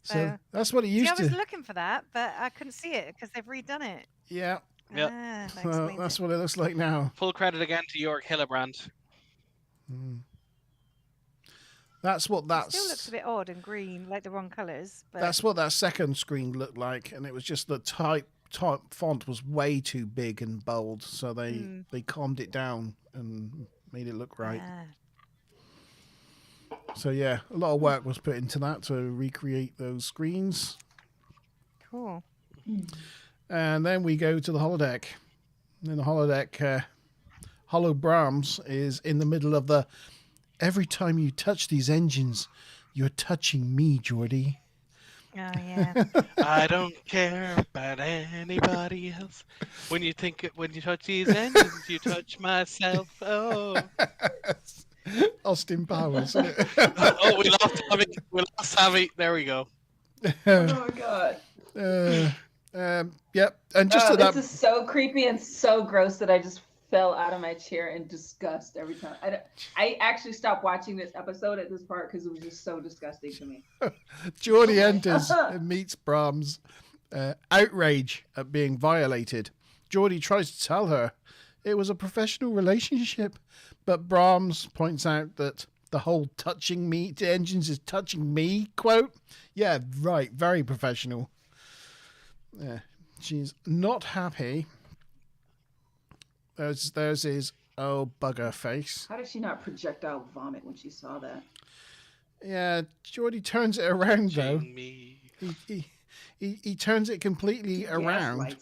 S1: So that's what it used to.
S2: I was looking for that, but I couldn't see it because they've redone it.
S1: Yeah.
S5: Yep.
S1: Well, that's what it looks like now.
S5: Full credit again to Jörg Hillebrand.
S1: That's what that.
S2: It still looks a bit odd and green, like the wrong colours. But
S1: that's what that second screen looked like, and it was just the type font was way too big and bold, so they calmed it down and made it look right. So yeah, a lot of work was put into that to recreate those screens.
S2: Cool.
S1: And then we go to the holodeck. In the holodeck, Hollow Brahms is in the middle of the. Every time you touch these engines, you're touching me, Geordie.
S2: Oh yeah.
S5: I don't care about anybody else. When you touch these engines, you touch myself. Oh.
S1: Austin Powers, isn't it?
S5: Oh, we lost Javi. There we go.
S4: Oh my god.
S1: Yep. And just
S4: this is so creepy and so gross that I just fell out of my chair in disgust every time. I actually stopped watching this episode at this part because it was just so disgusting to me.
S1: Geordie enters and meets Brahms' outrage at being violated. Geordie tries to tell her it was a professional relationship, but Brahms points out that the whole touching me to engines is touching me quote. Yeah, right. Very professional. Yeah, she's not happy. There's his bugger face.
S4: How did she not projectile vomit when she saw that?
S1: Yeah, Geordie turns it around though. He turns it completely around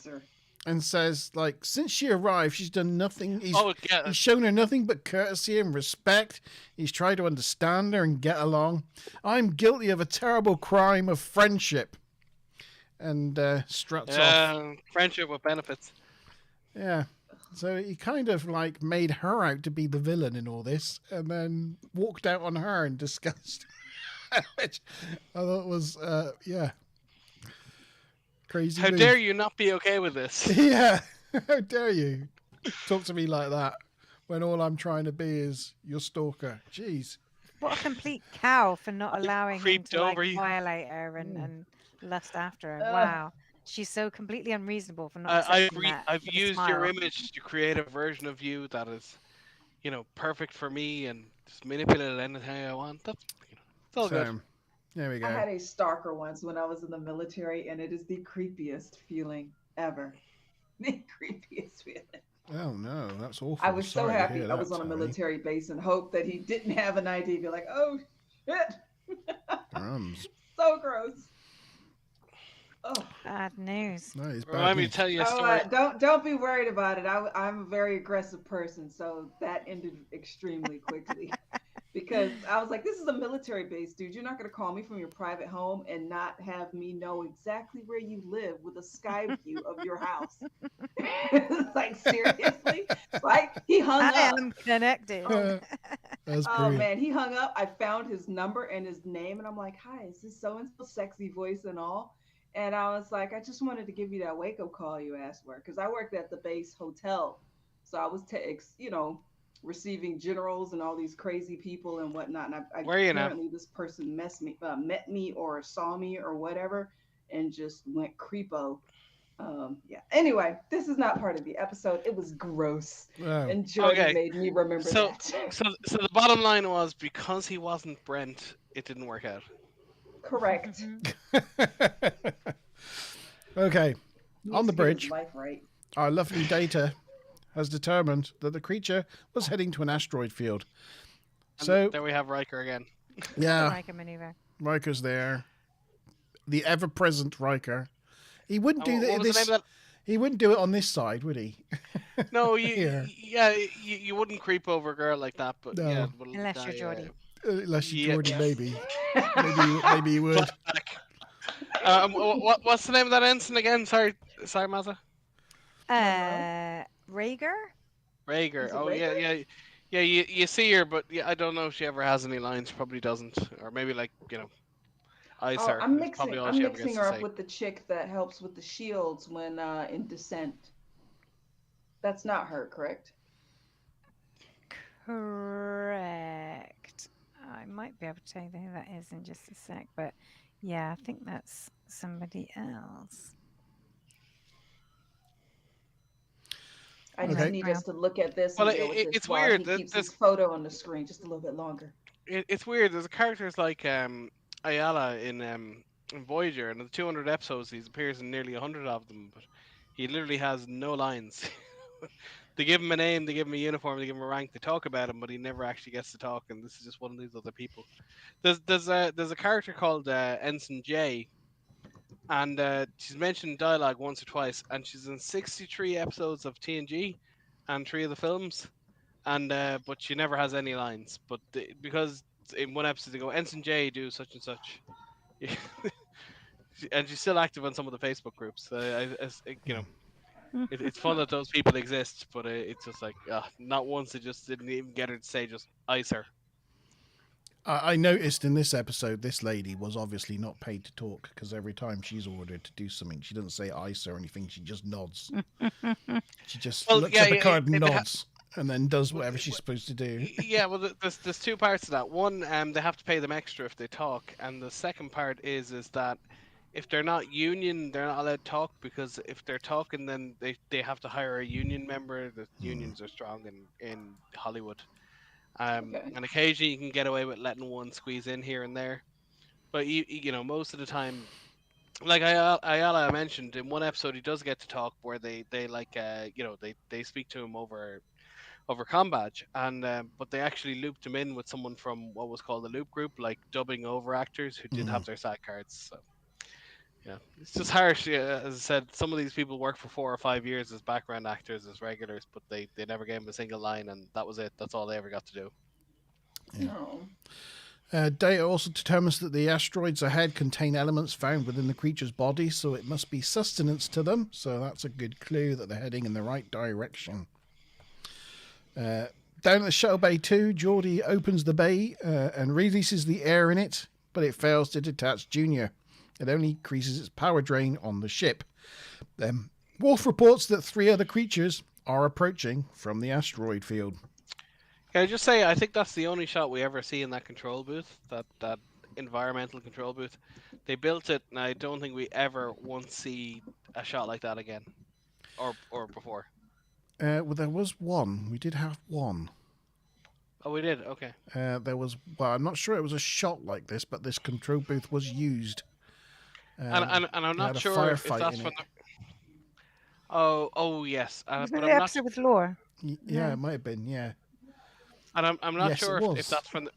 S1: and says, like, since she arrived, she's done nothing. He's shown her nothing but courtesy and respect. He's tried to understand her and get along. I'm guilty of a terrible crime of friendship. And struts off.
S5: Friendship with benefits.
S1: Yeah. So he kind of like made her out to be the villain in all this and then walked out on her in disgust. Which I thought was, crazy.
S5: How dare you not be okay with this?
S1: Yeah. How dare you talk to me like that when all I'm trying to be is your stalker. Jeez.
S2: What a complete cow for not allowing him to violate her
S5: Mm.
S2: and lust after her. Wow. She's so completely unreasonable for not accepting that.
S5: I've used your image to create a version of you that is, perfect for me and just manipulate it anything I want. It's all good.
S1: There we go.
S4: I had a stalker once when I was in the military, and it is the creepiest feeling ever. The creepiest feeling.
S1: Oh no, that's awful.
S4: I was so happy I was on a military base and hoped that he didn't have an ID. Be like, oh shit. So gross. Oh,
S2: bad news.
S1: No,
S5: let me tell you a story.
S4: Don't be worried about it. I'm a very aggressive person, so that ended extremely quickly. Because I was like, this is a military base, dude. You're not going to call me from your private home and not have me know exactly where you live with a sky view of your house. Like, seriously? Like, he hung up.
S2: I am connected.
S4: Oh, man, he hung up. I found his number and his name, and I'm like, hi, is this so-and-so, sexy voice and all? And I was like, I just wanted to give you that wake-up call you asked for, because I worked at the base hotel. So I was, receiving generals and all these crazy people and whatnot. And
S5: Where are you now?
S4: apparently this person met me or saw me or whatever, and just went creepo. Yeah. Anyway, this is not part of the episode. It was gross,
S1: Oh.
S4: and Jordy
S5: Okay.
S4: made me remember
S5: So,
S4: that.
S5: so the bottom line was because he wasn't Brent, it didn't work out.
S4: Correct.
S1: Okay. On the
S4: Needs to get his
S1: bridge,
S4: life right.
S1: our lovely Data has determined that the creature was heading to an asteroid field.
S5: And
S1: So
S5: there we have Riker again.
S1: yeah,
S2: Riker maneuver.
S1: Riker's there. The ever-present Riker. He wouldn't do
S5: What
S1: that.
S5: was the name of that?
S1: He wouldn't do it on this side, would he?
S5: No,
S1: Here.
S5: you wouldn't creep over a girl like that, but
S1: No.
S5: yeah. Well,
S2: Unless you're Geordie.
S1: Unless you
S5: Yeah.
S1: Jordy, maybe. Maybe you would.
S5: What's the name of that ensign again? Sorry, Mazza.
S2: Rhaegar?
S5: Rhaegar.
S4: Is it
S5: Oh
S4: Rhaegar?
S5: yeah. You see her, but yeah, I don't know if she ever has any lines. Probably doesn't, or maybe like eyes
S4: Oh,
S5: her.
S4: I'm
S5: That's probably
S4: mixing.
S5: all
S4: I'm
S5: she ever
S4: mixing
S5: gets
S4: her
S5: to
S4: up
S5: say.
S4: with the chick that helps with the shields when in Descent. That's not her, correct?
S2: Correct. I might be able to tell you who that is in just a sec, but yeah, I think that's somebody else.
S4: I just
S1: Okay.
S4: need us to look at this
S5: Well,
S4: and deal with this
S5: it's
S4: while
S5: weird.
S4: he keeps
S5: There's
S4: his photo on the screen just a little bit longer.
S5: it's weird. There's characters like Ayala in Voyager, and in the 200 episodes, he appears in nearly 100 of them, but he literally has no lines. They give him a name, they give him a uniform, they give him a rank, they talk about him, but he never actually gets to talk. And this is just one of these other people. There's a character called Ensign J, and she's mentioned in dialogue once or twice, and she's in 63 episodes of TNG, and 3 of the films, and but she never has any lines. But because in one episode they go, Ensign J do such and such, and she's still active on some of the Facebook groups. It's fun that those people exist, but it's just like not once they just didn't even get her to say just ice her.
S1: I noticed in this episode, this lady was obviously not paid to talk because every time she's ordered to do something, she doesn't say ice or anything. She just nods. She just looks at the card and nods, and then does whatever she's supposed to do.
S5: Yeah, well, there's 2 parts to that. One, they have to pay them extra if they talk, and the second part is that if they're not union, they're not allowed to talk, because if they're talking, then they have to hire a union member. The unions are strong in Hollywood.
S4: Okay.
S5: And occasionally you can get away with letting one squeeze in here and there, but most of the time, like Ayala mentioned in one episode, he does get to talk where they speak to him over comm badge, and but they actually looped him in with someone from what was called the Loop Group, like dubbing over actors who did have their SAT cards. So yeah, it's just harsh. Yeah, as I said, some of these people work for 4 or 5 years as background actors, as regulars, but they never gave them a single line, and that was it. That's all they ever got to do.
S1: Yeah.
S4: No.
S1: Data also determines that the asteroids ahead contain elements found within the creature's body, so it must be sustenance to them. So that's a good clue that they're heading in the right direction. Down at the shuttle bay 2, Geordie opens the bay and releases the air in it, but it fails to detach Junior. It only increases its power drain on the ship. Worf reports that 3 other creatures are approaching from the asteroid field.
S5: Can I just say, I think that's the only shot we ever see in that control booth, that environmental control booth. They built it, and I don't think we ever once see a shot like that again, or before.
S1: Well, there was one. We did have one.
S5: Oh, we did. Okay.
S1: There was. Well, I'm not sure it was a shot like this, but this control booth was used.
S5: And I'm not sure if that's from the. Oh yes.
S2: Was
S5: But
S2: it the
S5: I'm not.
S2: episode with Lore?
S1: Yeah, it might have been. Yeah.
S5: And I'm not
S1: Yes,
S5: sure
S1: it
S5: if that's from the.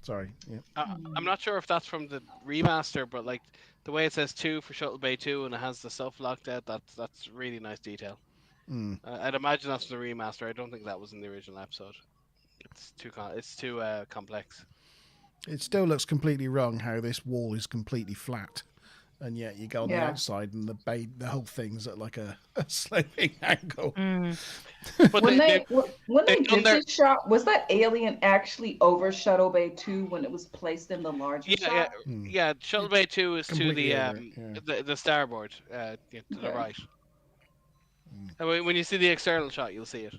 S1: Sorry. Yeah.
S5: I'm not sure if that's from the remaster, but like the way it says 2 for Shuttle Bay 2 and it has the self locked out, that's really nice detail. I'd imagine that's from the remaster. I don't think that was in the original episode. It's too complex.
S1: It still looks completely wrong how this wall is completely flat, and yet you go on the outside and the whole thing's at like a sloping angle.
S5: But
S4: when they did this shot, was that alien actually over Shuttle Bay 2 when it was placed in the larger shot?
S5: Yeah. Shuttle Bay 2 is
S1: Completely
S5: to the starboard, to the right. When you see the external shot, you'll see it.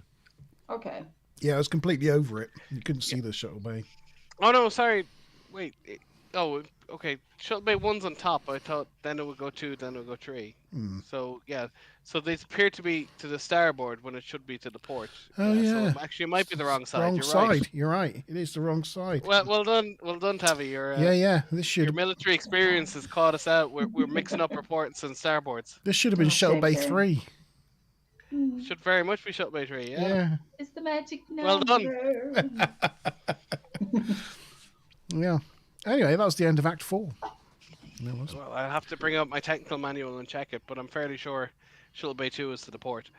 S4: Okay.
S1: Yeah, I was completely over it. You couldn't see the shuttle bay.
S5: Oh no, sorry. Wait. Okay. Shuttle Bay 1's on top. I thought then it would go 2, then it would go 3. So yeah. So they appear to be to the starboard when it should be to the port.
S1: Oh
S5: So
S1: yeah.
S5: actually, it might be the wrong side.
S1: Wrong
S5: You're
S1: side.
S5: right.
S1: You're right. It is the wrong side.
S5: Well done, Tavi.
S1: Yeah. This
S5: Your
S1: should
S5: military experience has caught us out. We're mixing up reports and starboards.
S1: have been Shuttle Bay
S4: okay.
S1: 3.
S5: Should very much be Shuttle Bay 3. Yeah.
S1: Yeah.
S4: It's the magic number.
S5: Well done.
S1: Yeah. Anyway, that was the end of Act 4.
S5: Well, I'll have to bring up my technical manual and check it, but I'm fairly sure Shuttle Bay 2 is to the port.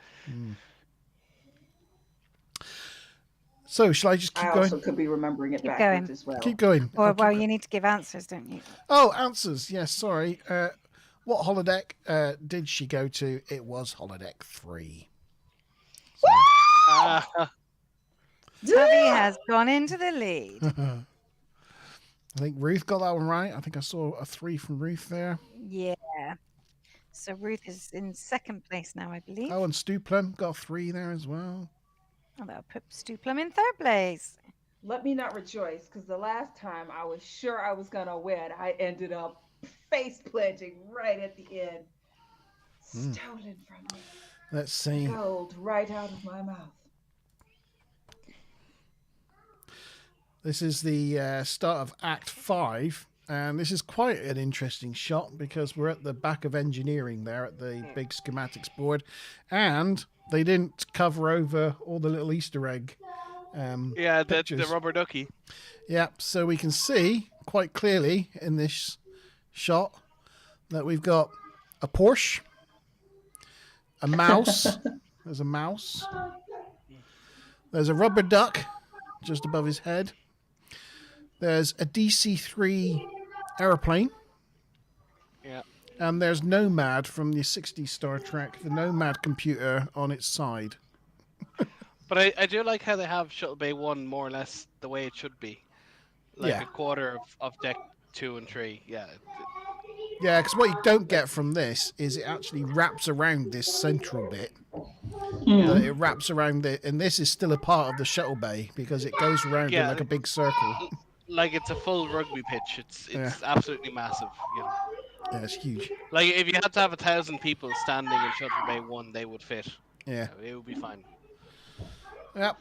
S1: So, shall I just keep
S4: I
S1: going?
S4: also could be remembering it
S2: Keep
S4: backwards
S2: going.
S4: as well.
S1: Keep going.
S2: Or,
S1: I'll keep
S2: well,
S1: going.
S2: you need to give answers, don't you?
S1: Oh, answers. Yes, sorry. What holodeck did she go to? It was holodeck 3.
S2: Tavi has gone into the lead.
S1: I think Ruth got that one right. I think I saw a 3 from Ruth there.
S2: Yeah. So Ruth is in second place now, I believe.
S1: Oh, and Stuplum got a 3 there as well.
S2: Oh, that'll put Stuplum in third place.
S4: Let me not rejoice, because the last time I was sure I was going to win, I ended up face planting right at the end. Stolen from me.
S1: Let's see.
S4: Gold right out of my mouth.
S1: This is the start of Act 5, and this is quite an interesting shot because we're at the back of engineering there at the big schematics board, and they didn't cover over all the little Easter egg
S5: The
S1: pictures.
S5: rubber ducky.
S1: Yeah, so we can see quite clearly in this shot that we've got a Porsche, a mouse. There's a mouse. There's a rubber duck just above his head. There's a DC-3 aeroplane.
S5: Yeah.
S1: And there's Nomad from the 60s Star Trek, the Nomad computer on its side.
S5: But I do like how they have Shuttle Bay 1 more or less the way it should be. Like
S1: Yeah.
S5: a quarter of deck 2 and 3. Yeah.
S1: Yeah, because what you don't get from this is it actually wraps around this central bit. It wraps around it, and this is still a part of the shuttle bay because it goes around in like a big circle.
S5: Like it's a full rugby pitch. It's absolutely massive. You know?
S1: Yeah, it's huge.
S5: Like if you had to have 1,000 people standing in Shuttle Bay 1, they would fit.
S1: Yeah.
S5: It would be fine.
S1: Yep.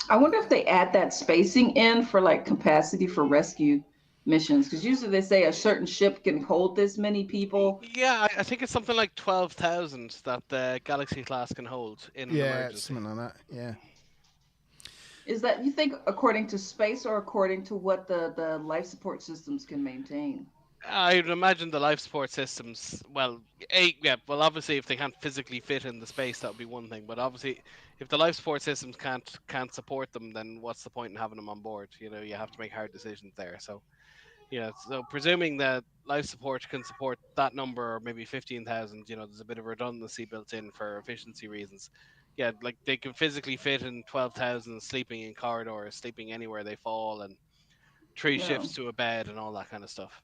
S4: I wonder if they add that spacing in for like capacity for rescue missions, because usually they say a certain ship can hold this many people.
S5: Yeah, I think it's something like 12,000 that the Galaxy class can hold in an
S1: Yeah,
S5: emergency.
S1: it's something like that. Yeah.
S4: Is that, you think, according to space or according to what the life support systems can maintain?
S5: I would imagine the life support systems. Well, obviously, if they can't physically fit in the space, that would be one thing. But obviously, if the life support systems can't support them, then what's the point in having them on board? You know, you have to make hard decisions there. So, so presuming that life support can support that number, or maybe 15,000, there's a bit of redundancy built in for efficiency reasons. Yeah, like they can physically fit in 12,000 sleeping in corridors, sleeping anywhere they fall, and 3 shifts to a bed and all that kind of stuff.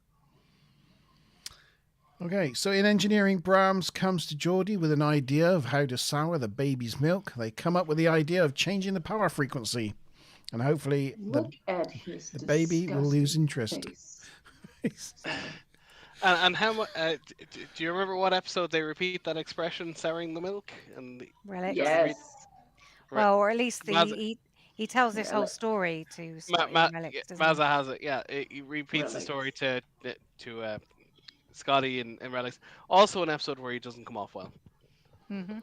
S1: Okay, so in engineering, Brahms comes to Geordie with an idea of how to sour the baby's milk. They come up with the idea of changing the power frequency, and hopefully the baby will lose interest.
S5: And how much? Do you remember what episode they repeat that expression, souring the milk? And
S2: Relics.
S4: Yes.
S2: Well, or at least
S5: Mazza-
S2: he tells this whole story to Scotty and Relics, doesn't
S5: Mazza has it. Yeah, he repeats the story to Scotty and Relics. Also, an episode where he doesn't come off well.
S2: Mm-hmm.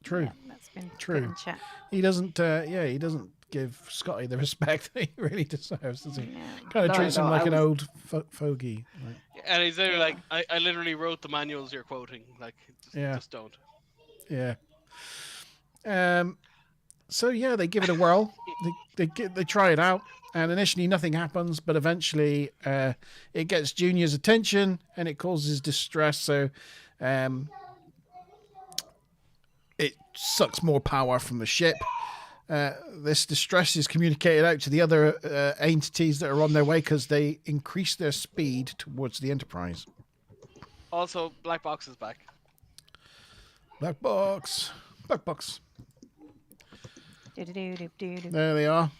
S1: True.
S2: Yeah, that's been
S1: True.
S2: good in chat.
S1: He doesn't. He doesn't give Scotty the respect that he really deserves, does he?
S2: No.
S1: Kind of
S4: No,
S1: treats him
S4: no,
S1: like
S4: I
S1: an
S4: was-
S1: old fogey. Right?
S5: And he's there like, I literally wrote the manuals you're quoting. Like, just don't.
S1: Yeah. So yeah, they give it a whirl. They try it out, and initially nothing happens, but eventually it gets Junior's attention and it causes distress. So it sucks more power from the ship. This distress is communicated out to the other entities that are on their way because they increase their speed towards the Enterprise.
S5: Also, Black Box is back.
S1: Black box.
S2: Do-do-do-do-do-do.
S1: There they are.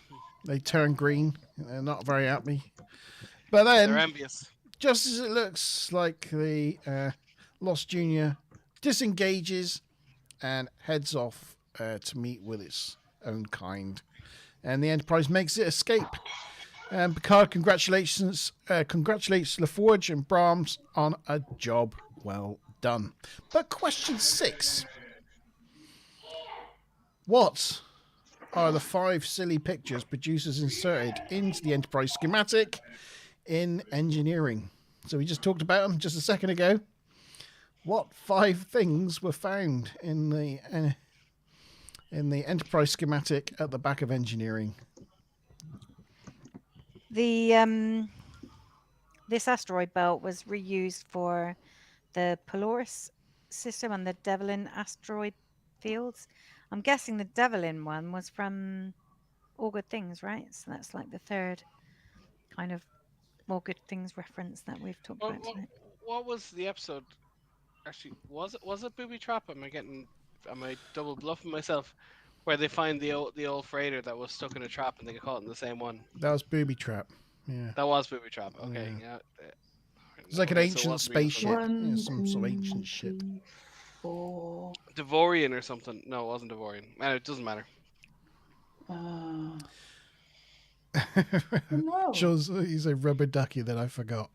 S1: They turn green. They're not very happy. But
S5: They're
S1: then,
S5: envious.
S1: just as it looks like the Lost Junior disengages and heads off to meet with its own kind, and the Enterprise makes it escape. And Picard congratulates LaForge and Brahms on a job well done. But question 6. What are the 5 silly pictures producers inserted into the Enterprise schematic in engineering? So we just talked about them just a second ago. What 5 things were found in the Enterprise schematic at the back of engineering?
S2: The this asteroid belt was reused for the Polaris system and the Devlin asteroid fields. I'm guessing the Devlin one was from All Good Things, right? So that's like the third kind of All Good Things reference that we've talked about tonight.
S5: What was the episode? Actually, was it Booby Trap? Am I double bluffing myself? Where they find the old freighter that was stuck in a trap and they get caught in the same one.
S1: That was Booby Trap. Yeah.
S5: That was Booby Trap. Okay. Yeah.
S1: It's like an
S5: Okay, so it
S1: ancient
S5: wasn't real
S1: spaceship.
S5: something.
S1: Yeah, some sort of ancient ship.
S4: 4.
S5: Devorian or something. No, it wasn't Devorian. It doesn't matter.
S4: No.
S1: Shows he's a rubber ducky that I forgot.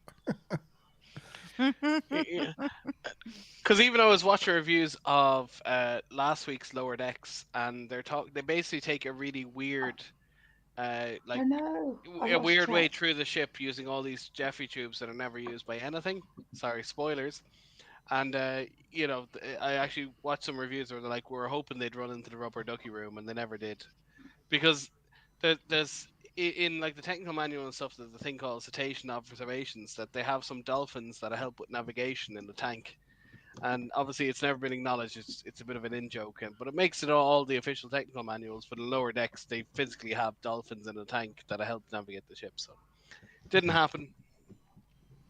S5: Because even I was watching reviews of last week's Lower Decks, and they basically take a really weird,
S4: I know.
S5: a weird way through the ship using all these Jeffrey tubes that are never used by anything. Sorry, spoilers. And I actually watched some reviews where they're like, we're hoping they'd run into the rubber ducky room, and they never did, because there's in like the technical manual and stuff, there's a thing called cetacean observations, that they have some dolphins that help with navigation in the tank, and obviously it's never been acknowledged. It's a bit of an in joke, but it makes it all the official technical manuals for the lower decks. They physically have dolphins in the tank that help navigate the ship. So didn't happen.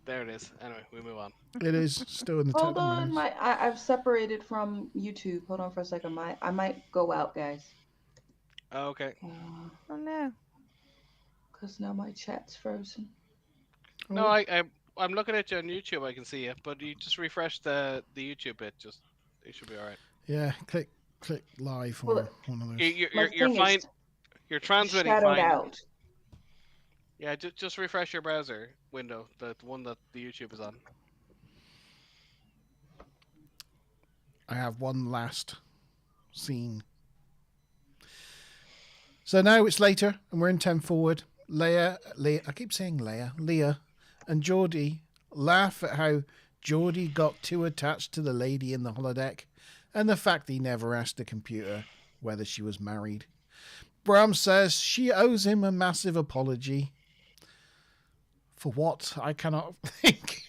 S5: There it is. Anyway, we move on.
S1: It is still in the
S4: Hold
S1: technical
S4: on,
S1: manuals.
S4: I've separated from YouTube. Hold on for a second. I might go out, guys.
S5: Okay.
S2: Oh no.
S4: Because now my chat's frozen.
S5: No, I'm looking at you on YouTube. I can see it, but you just refresh the YouTube bit. It should be all right.
S1: Yeah, click live or one of those.
S5: You're fine. You're transmitting
S4: shadowed
S5: fine.
S4: out.
S5: Yeah, just refresh your browser window, the one that the YouTube is on.
S1: I have one last scene. So now it's later, and we're in 10 forward. Leia, I keep saying Leia, and Geordie laugh at how Geordie got too attached to the lady in the holodeck, and the fact he never asked the computer whether she was married. Bram says she owes him a massive apology. For what? I cannot think.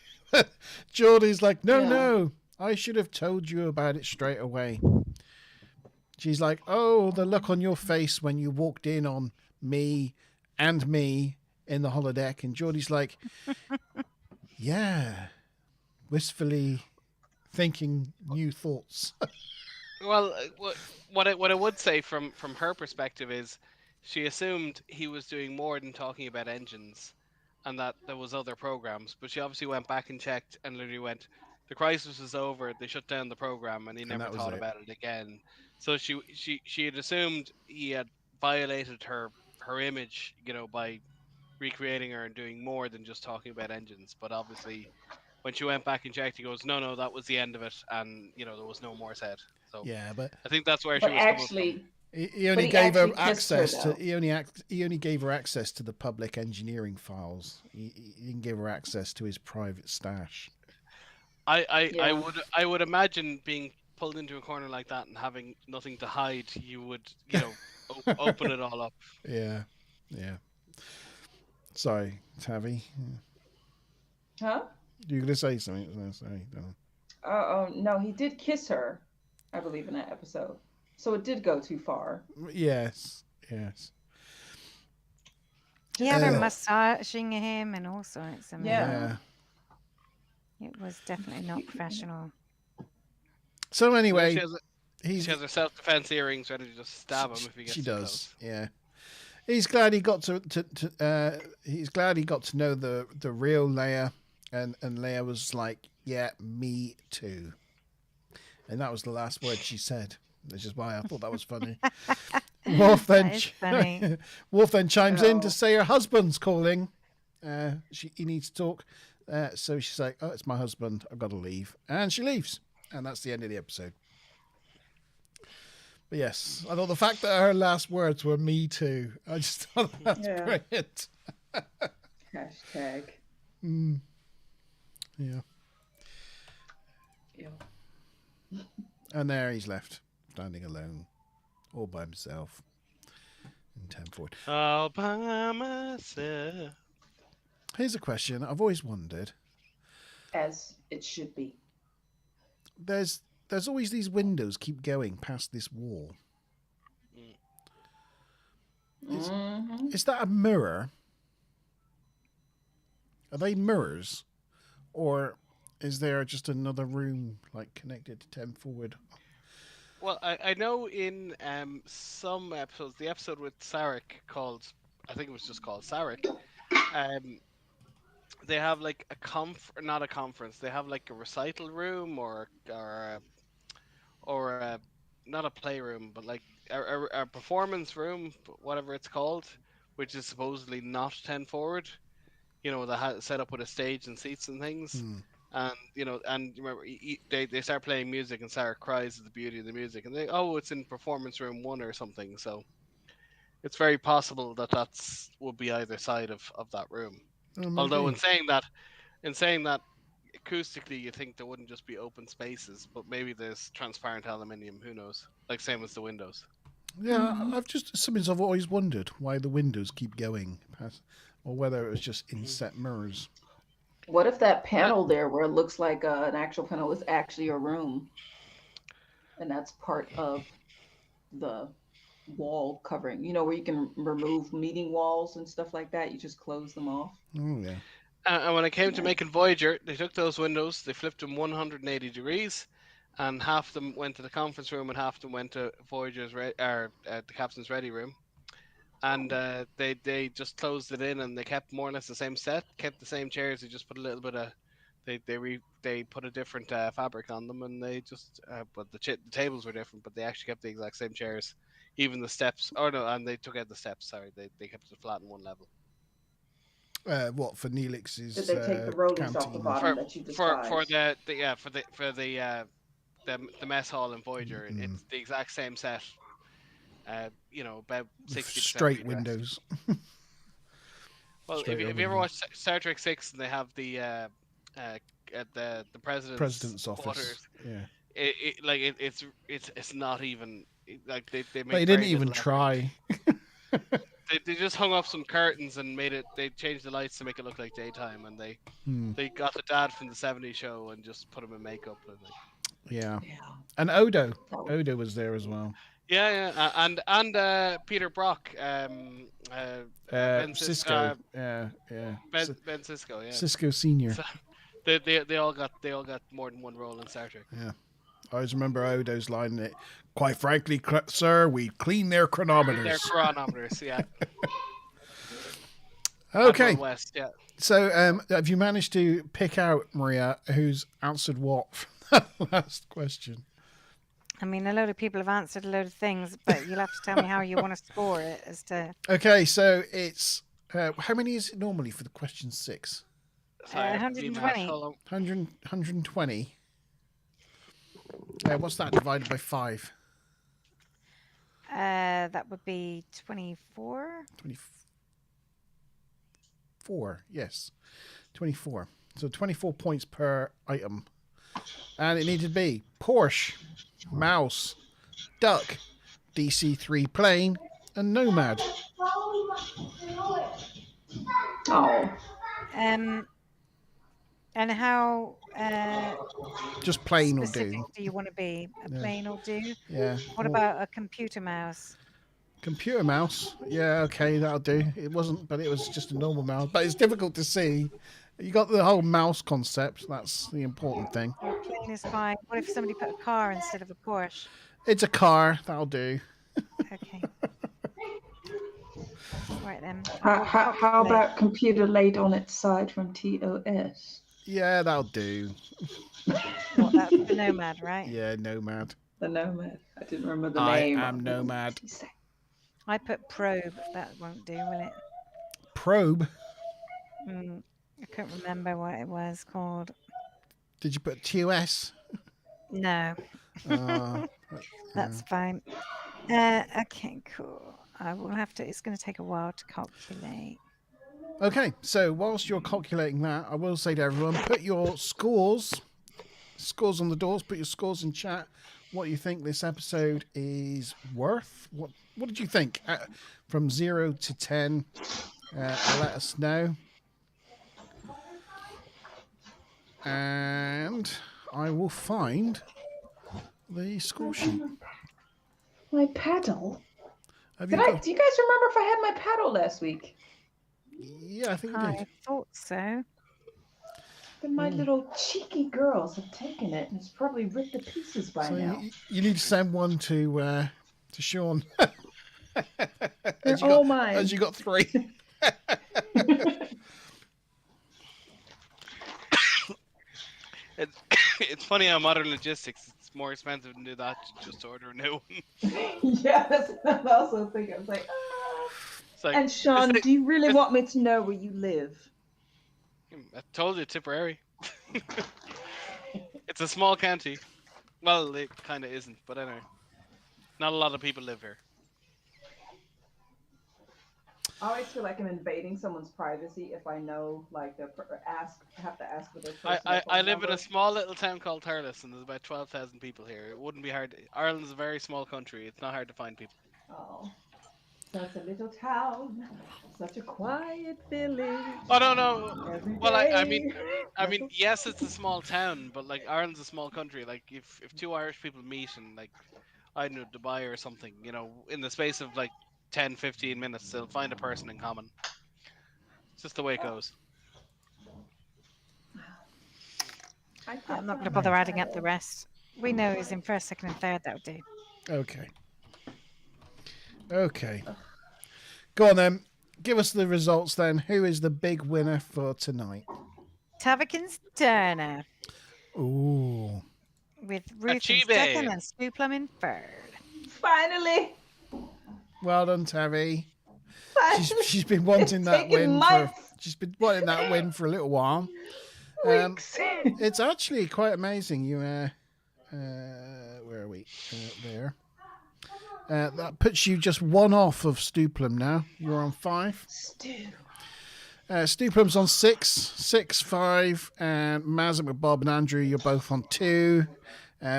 S1: Geordie's like, no, I should have told you about it straight away. She's like, oh, the look on your face when you walked in on me in the holodeck. And Geordie's like, yeah, wistfully thinking new thoughts.
S5: Well, what I would say from her perspective is, she assumed he was doing more than talking about engines, and that there was other programs. But she obviously went back and checked, and literally went, the crisis was over. They shut down the program, and he never thought about it again. So she had assumed he had violated her image, by recreating her and doing more than just talking about engines. But obviously, when she went back and checked, he goes, no, that was the end of it, and there was no more said. So
S1: yeah, but
S5: I think that's where she was coming from.
S1: He only gave her access to. He only gave her access to the public engineering files. He didn't give her access to his private stash.
S5: I would imagine being pulled into a corner like that and having nothing to hide, you would open it all up.
S1: Yeah. Sorry, Tavi.
S4: Huh?
S1: You're gonna say something? No, sorry. No.
S4: No, he did kiss her, I believe, in that episode. So it did go too far.
S1: Yes.
S2: He had her massaging him and all sorts.
S1: Yeah.
S2: It was definitely not professional.
S1: So anyway,
S5: She has her self-defense earrings ready to just stab him if he gets
S1: She
S5: too
S1: does,
S5: close.
S1: yeah. He's glad he got to he's glad he got to know the real Leia, and Leia was like, "Yeah, me too," and that was the last word she said. Which is why I thought that was funny. Worf then
S2: That is funny.
S1: Worf then chimes in to say her husband's calling. He needs to talk. So she's like, "Oh, it's my husband. I've got to leave," and she leaves, and that's the end of the episode. But yes, I thought the fact that her last words were "me too," I just thought that's brilliant.
S4: Hashtag.
S1: Yeah.
S4: Yeah.
S1: And there he's left, standing alone, all by himself, in 10 forward.
S5: All by myself.
S1: Here's a question I've always wondered.
S4: As it should be.
S1: There's always these windows keep going past this wall. Is that a mirror? Are they mirrors? Or is there just another room like connected to 10 forward?
S5: Well, I know in some episodes, the episode with Sarek called, I think it was just called Sarek, they have like not a conference, they have like a recital room or not a playroom, but like a performance room, whatever it's called, which is supposedly not 10 forward. You know, set up with a stage and seats and things. And and remember, they start playing music, and Sarah cries at the beauty of the music, and it's in performance room 1 or something. So it's very possible that would be either side of that room. Although in saying that, acoustically, you think there wouldn't just be open spaces, but maybe there's transparent aluminium. Who knows? Like same as the windows.
S1: Yeah, I've always wondered why the windows keep going past, or whether it was just inset mirrors.
S4: What if that panel there, where it looks like an actual panel, is actually a room, and that's part of the wall covering? You know, where you can remove meeting walls and stuff like that. You just close them off.
S1: Oh yeah.
S5: And when it came to making Voyager, they took those windows, they flipped them 180 degrees, and half of them went to the conference room and half of them went to Voyager's the captain's ready room. And they just closed it in, and they kept more or less the same set, kept the same chairs. They just put a little bit of they put a different fabric on them, and they just but the tables were different, but they actually kept the exact same chairs, even the steps. Oh no, and they took out the steps. Sorry, they kept it flat in one level.
S1: What for Neelix's?
S4: Did they take the rollings off the bottom that you described?
S5: For the mess hall in Voyager, it's the exact same set. About 60%
S1: straight windows.
S5: Well, if you ever watched Star Trek 6 and they have the president's
S1: office, yeah,
S5: it's not even like they make.
S1: They didn't even try.
S5: They just hung up some curtains and they changed the lights to make it look like daytime, and they got the dad from the '70s show and just put him in makeup.
S1: Yeah. And Odo was there as well.
S5: Yeah, and Peter Brock, Ben
S1: Sisko,
S5: Ben Sisko, yeah,
S1: Sisko Senior.
S5: So they all got more than one role in Star Trek.
S1: Yeah, I always remember Odo's line. Quite frankly, sir, we clean their chronometers.
S5: Their chronometers, yeah.
S1: Okay.
S5: West, yeah.
S1: So, have you managed to pick out, Maria, who's answered what for that last question?
S2: I mean, a load of people have answered a load of things, but you'll have to tell me how you want to score it as to.
S1: Okay, so it's how many is it normally for the question 6?
S2: 120.
S1: 120. What's that divided by 5?
S2: That would be 24.
S1: 24, yes. 24. So 24 points per item. And it needed to be Porsche, mouse, duck, DC-3 plane, and nomad.
S4: Oh.
S2: And how
S1: just plain will
S2: specific
S1: do.
S2: Do you want to be? A plain will do?
S1: Yeah.
S2: What about a computer mouse?
S1: Computer mouse? Yeah, okay, that'll do. It wasn't, but it was just a normal mouse. But it's difficult to see. You got the whole mouse concept. That's the important thing.
S2: Well, plain is fine. What if somebody put a car instead of a Porsche?
S1: It's a car. That'll do.
S2: Okay. Right then.
S4: How about computer laid on its side from TOS?
S1: Yeah, that'll do.
S2: What, that's the Nomad, right?
S1: Yeah, Nomad.
S4: The Nomad. I didn't remember the
S1: I
S4: name.
S1: am Nomad.
S2: I put Probe. That won't do, will it?
S1: Probe?
S2: I couldn't remember what it was called.
S1: Did you put TOS?
S2: No. That's fine. Okay, cool. I will have to. It's going to take a while to calculate.
S1: Okay, so whilst you're calculating that, I will say to everyone, put your scores on the doors, put your scores in chat, what you think this episode is worth. What did you think? From 0 to 10, let us know. And I will find the score sheet.
S4: My paddle?
S1: Do
S4: you guys remember if I had my paddle last week?
S1: Yeah, I think you did.
S2: I thought so.
S4: Then my little cheeky girls have taken it and it's probably ripped to pieces by now.
S1: You need to send one to Sean.
S4: They're all mine.
S1: As you got 3.
S5: It's funny how modern logistics, it's more expensive to do that to just order a new one.
S4: Yeah, that's what I'm also thinking. I was like, and Sean, do you really want me to know where you live?
S5: I told you, Tipperary. It's a small county. Well, it kind of isn't, but anyway. Not a lot of people live here.
S4: I always feel like I'm invading someone's privacy if I know, like, have to ask for their personal
S5: I
S4: phone
S5: live in
S4: number.
S5: a small little town called Thurles, and there's about 12,000 people here. It wouldn't be hard. Ireland's a very small country. It's not hard to find people.
S4: Oh, such a little town, such a quiet village.
S5: Oh no. Well, I mean,
S4: Every
S5: yes, it's a small town, but like Ireland's a small country. Like if 2 Irish people meet in like, I don't know, Dubai or something, you know, in the space of like 10, 15 minutes, they'll find a person in common. It's just the way it goes.
S2: I'm not going to bother adding up the rest. We know who's in first, second, and third. That'll do.
S1: Okay. Go on then. Give us the results then. Who is the big winner for tonight?
S2: Tavikins Turner.
S1: Ooh.
S2: With Ruth in second and Stuplum in third.
S4: Finally.
S1: Well done, Tavi. She's been wanting that win for a little while. It's actually quite amazing. You where are we? There. That puts you just 1 off of Stuplum now. You're on 5. Stuplum's on 6, 5, and Mazin with Bob and Andrew, you're both on 2.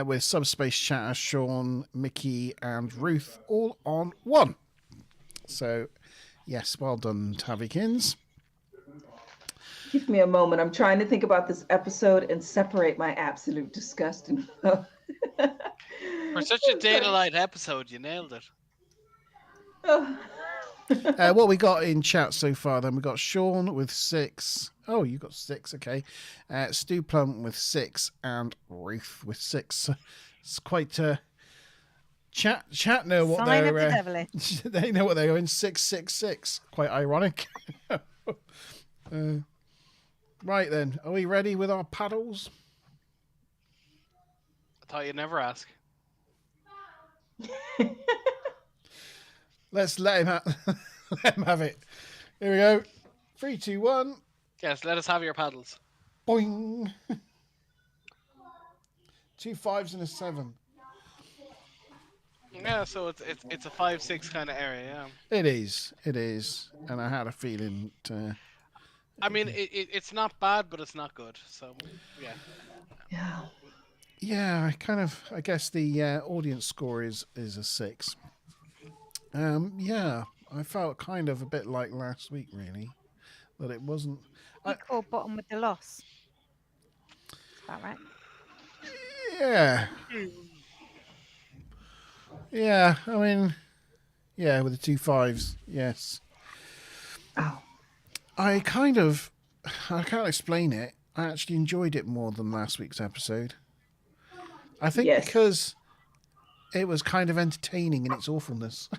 S1: With Subspace Chatter, Sean, Mickey, and Ruth all on 1. So, yes, well done, Tavikins.
S4: Give me a moment. I'm trying to think about this episode and separate my absolute disgust.
S5: For such a data-light episode, you nailed it.
S1: What we got in chat so far, then we got Sean with 6. Oh, you got 6, okay. Stu Plum with 6 and Ruth with 6. It's quite chat know what they're they know what they're going 666. Quite ironic. Right then, are we ready with our paddles?
S5: I thought you'd never ask.
S1: Let's let him have it. Here we go. 3, 2, 1.
S5: Yes, let us have your paddles.
S1: Boing. 2 5s and a 7.
S5: Yeah, so it's a 5-6 kind of area. Yeah.
S1: It is, and I had a feeling.
S5: I mean, it's not bad, but it's not good. So yeah.
S1: Yeah, I guess the audience score is a 6. Yeah, I felt kind of a bit like last week, really, that it wasn't.
S2: Equal bottom with the loss. Is that right?
S1: Yeah. Yeah, I mean, yeah, with the 2 5s, yes.
S4: Oh.
S1: I can't explain it. I actually enjoyed it more than last week's episode. I think because it was kind of entertaining in its awfulness.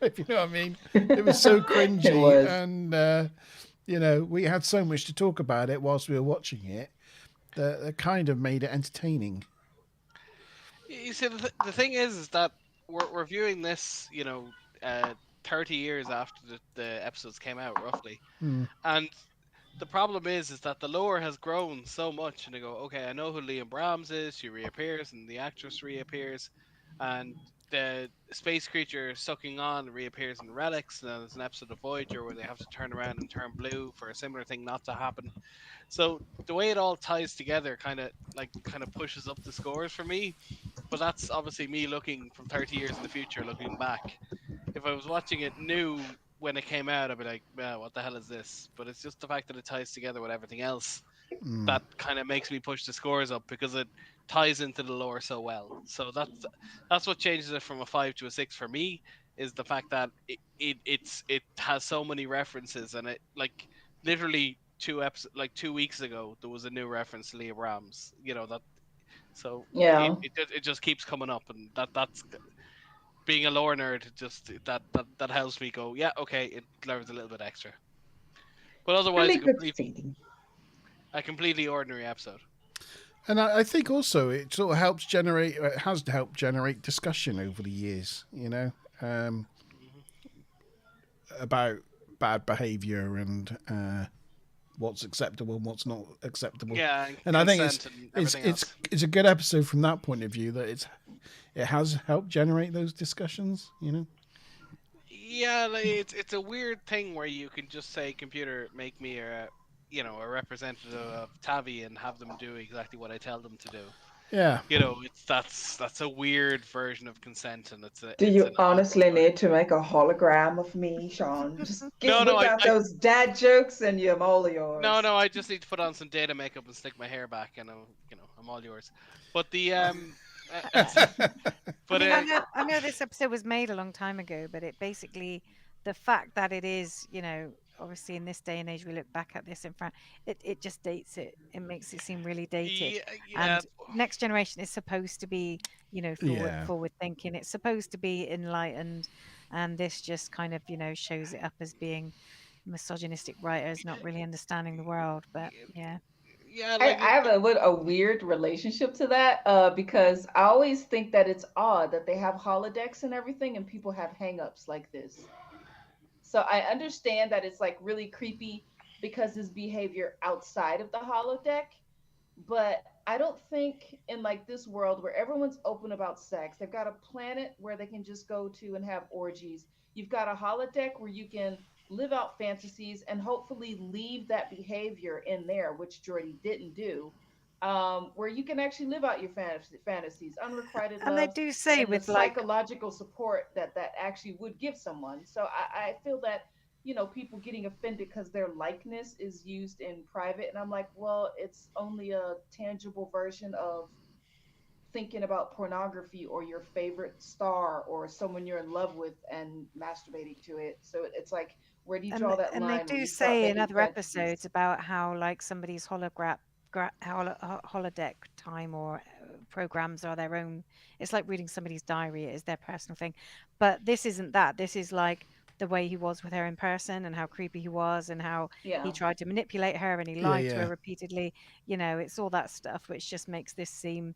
S1: If you know what I mean. It was so cringy,
S4: It was.
S1: and we had so much to talk about it whilst we were watching it that it kind of made it entertaining.
S5: You see, the thing is that we're viewing this, 30 years after the episodes came out, roughly, and the problem is that the lore has grown so much, and they go, okay, I know who Liam Brahms is. She reappears, and the actress reappears, and the space creature sucking on reappears in Relics. And there's an episode of Voyager where they have to turn around and turn blue for a similar thing not to happen. So the way it all ties together kind of pushes up the scores for me. But that's obviously me looking from 30 years in the future, looking back. If I was watching it new when it came out, I'd be like, well, what the hell is this? But it's just the fact that it ties together with everything else that kind of makes me push the scores up because it ties into the lore so well. So that's what changes it from a 5 to a 6 for me, is the fact that it has so many references, and it, like, literally 2 weeks ago there was a new reference to Leah Brahms. That, so
S4: Yeah.
S5: it just keeps coming up, and that's being a lore nerd. Just that helps me go, yeah, okay, it learns a little bit extra. But otherwise,
S4: Really good feeling.
S5: a completely ordinary episode.
S1: And I think also it sort of has helped generate discussion over the years, about bad behaviour and what's acceptable and what's not acceptable.
S5: Yeah,
S1: and I think
S5: consent and everything else.
S1: it's a good episode from that point of view, that it has helped generate those discussions.
S5: Yeah, like, it's a weird thing where you can just say, computer, make me a representative of Tavi, and have them do exactly what I tell them to do.
S1: Yeah.
S5: That's a weird version of consent, and
S4: Do you honestly need to make a hologram of me, Sean? Just whip out those dad jokes and I'm all yours.
S5: No, I just need to put on some data makeup and stick my hair back, and I'm all yours. But the
S2: but I know this episode was made a long time ago, but it basically, the fact that it is, obviously in this day and age, we look back at this in front, it just dates it. It makes it seem really dated.
S5: Yeah.
S2: And Next Generation is supposed to be, forward thinking. It's supposed to be enlightened, and this just kind of, shows it up as being misogynistic writers not really understanding the world. But yeah.
S5: Yeah,
S4: I have a weird relationship to that because I always think that it's odd that they have holodecks and everything, and people have hangups like this. So I understand that it's like really creepy because his behavior outside of the holodeck, but I don't think in like this world where everyone's open about sex, they've got a planet where they can just go to and have orgies. You've got a holodeck where you can live out fantasies and hopefully leave that behavior in there, which Jordy didn't do, where you can actually live out your fantasies, unrequited love,
S2: and they do say with
S4: the psychological support that actually would give someone. So I feel that people getting offended because their likeness is used in private, and I'm like, well, it's only a tangible version of thinking about pornography or your favorite star or someone you're in love with and masturbating to it. So it's like, where do you draw that line?
S2: And they do say in other episodes about how, like, somebody's holodeck time or programs are their own. It's like reading somebody's diary. It is their personal thing. But this isn't that. This is like the way he was with her in person, and how creepy he was, and how he tried to manipulate her, and he lied to her repeatedly. It's all that stuff which just makes this seem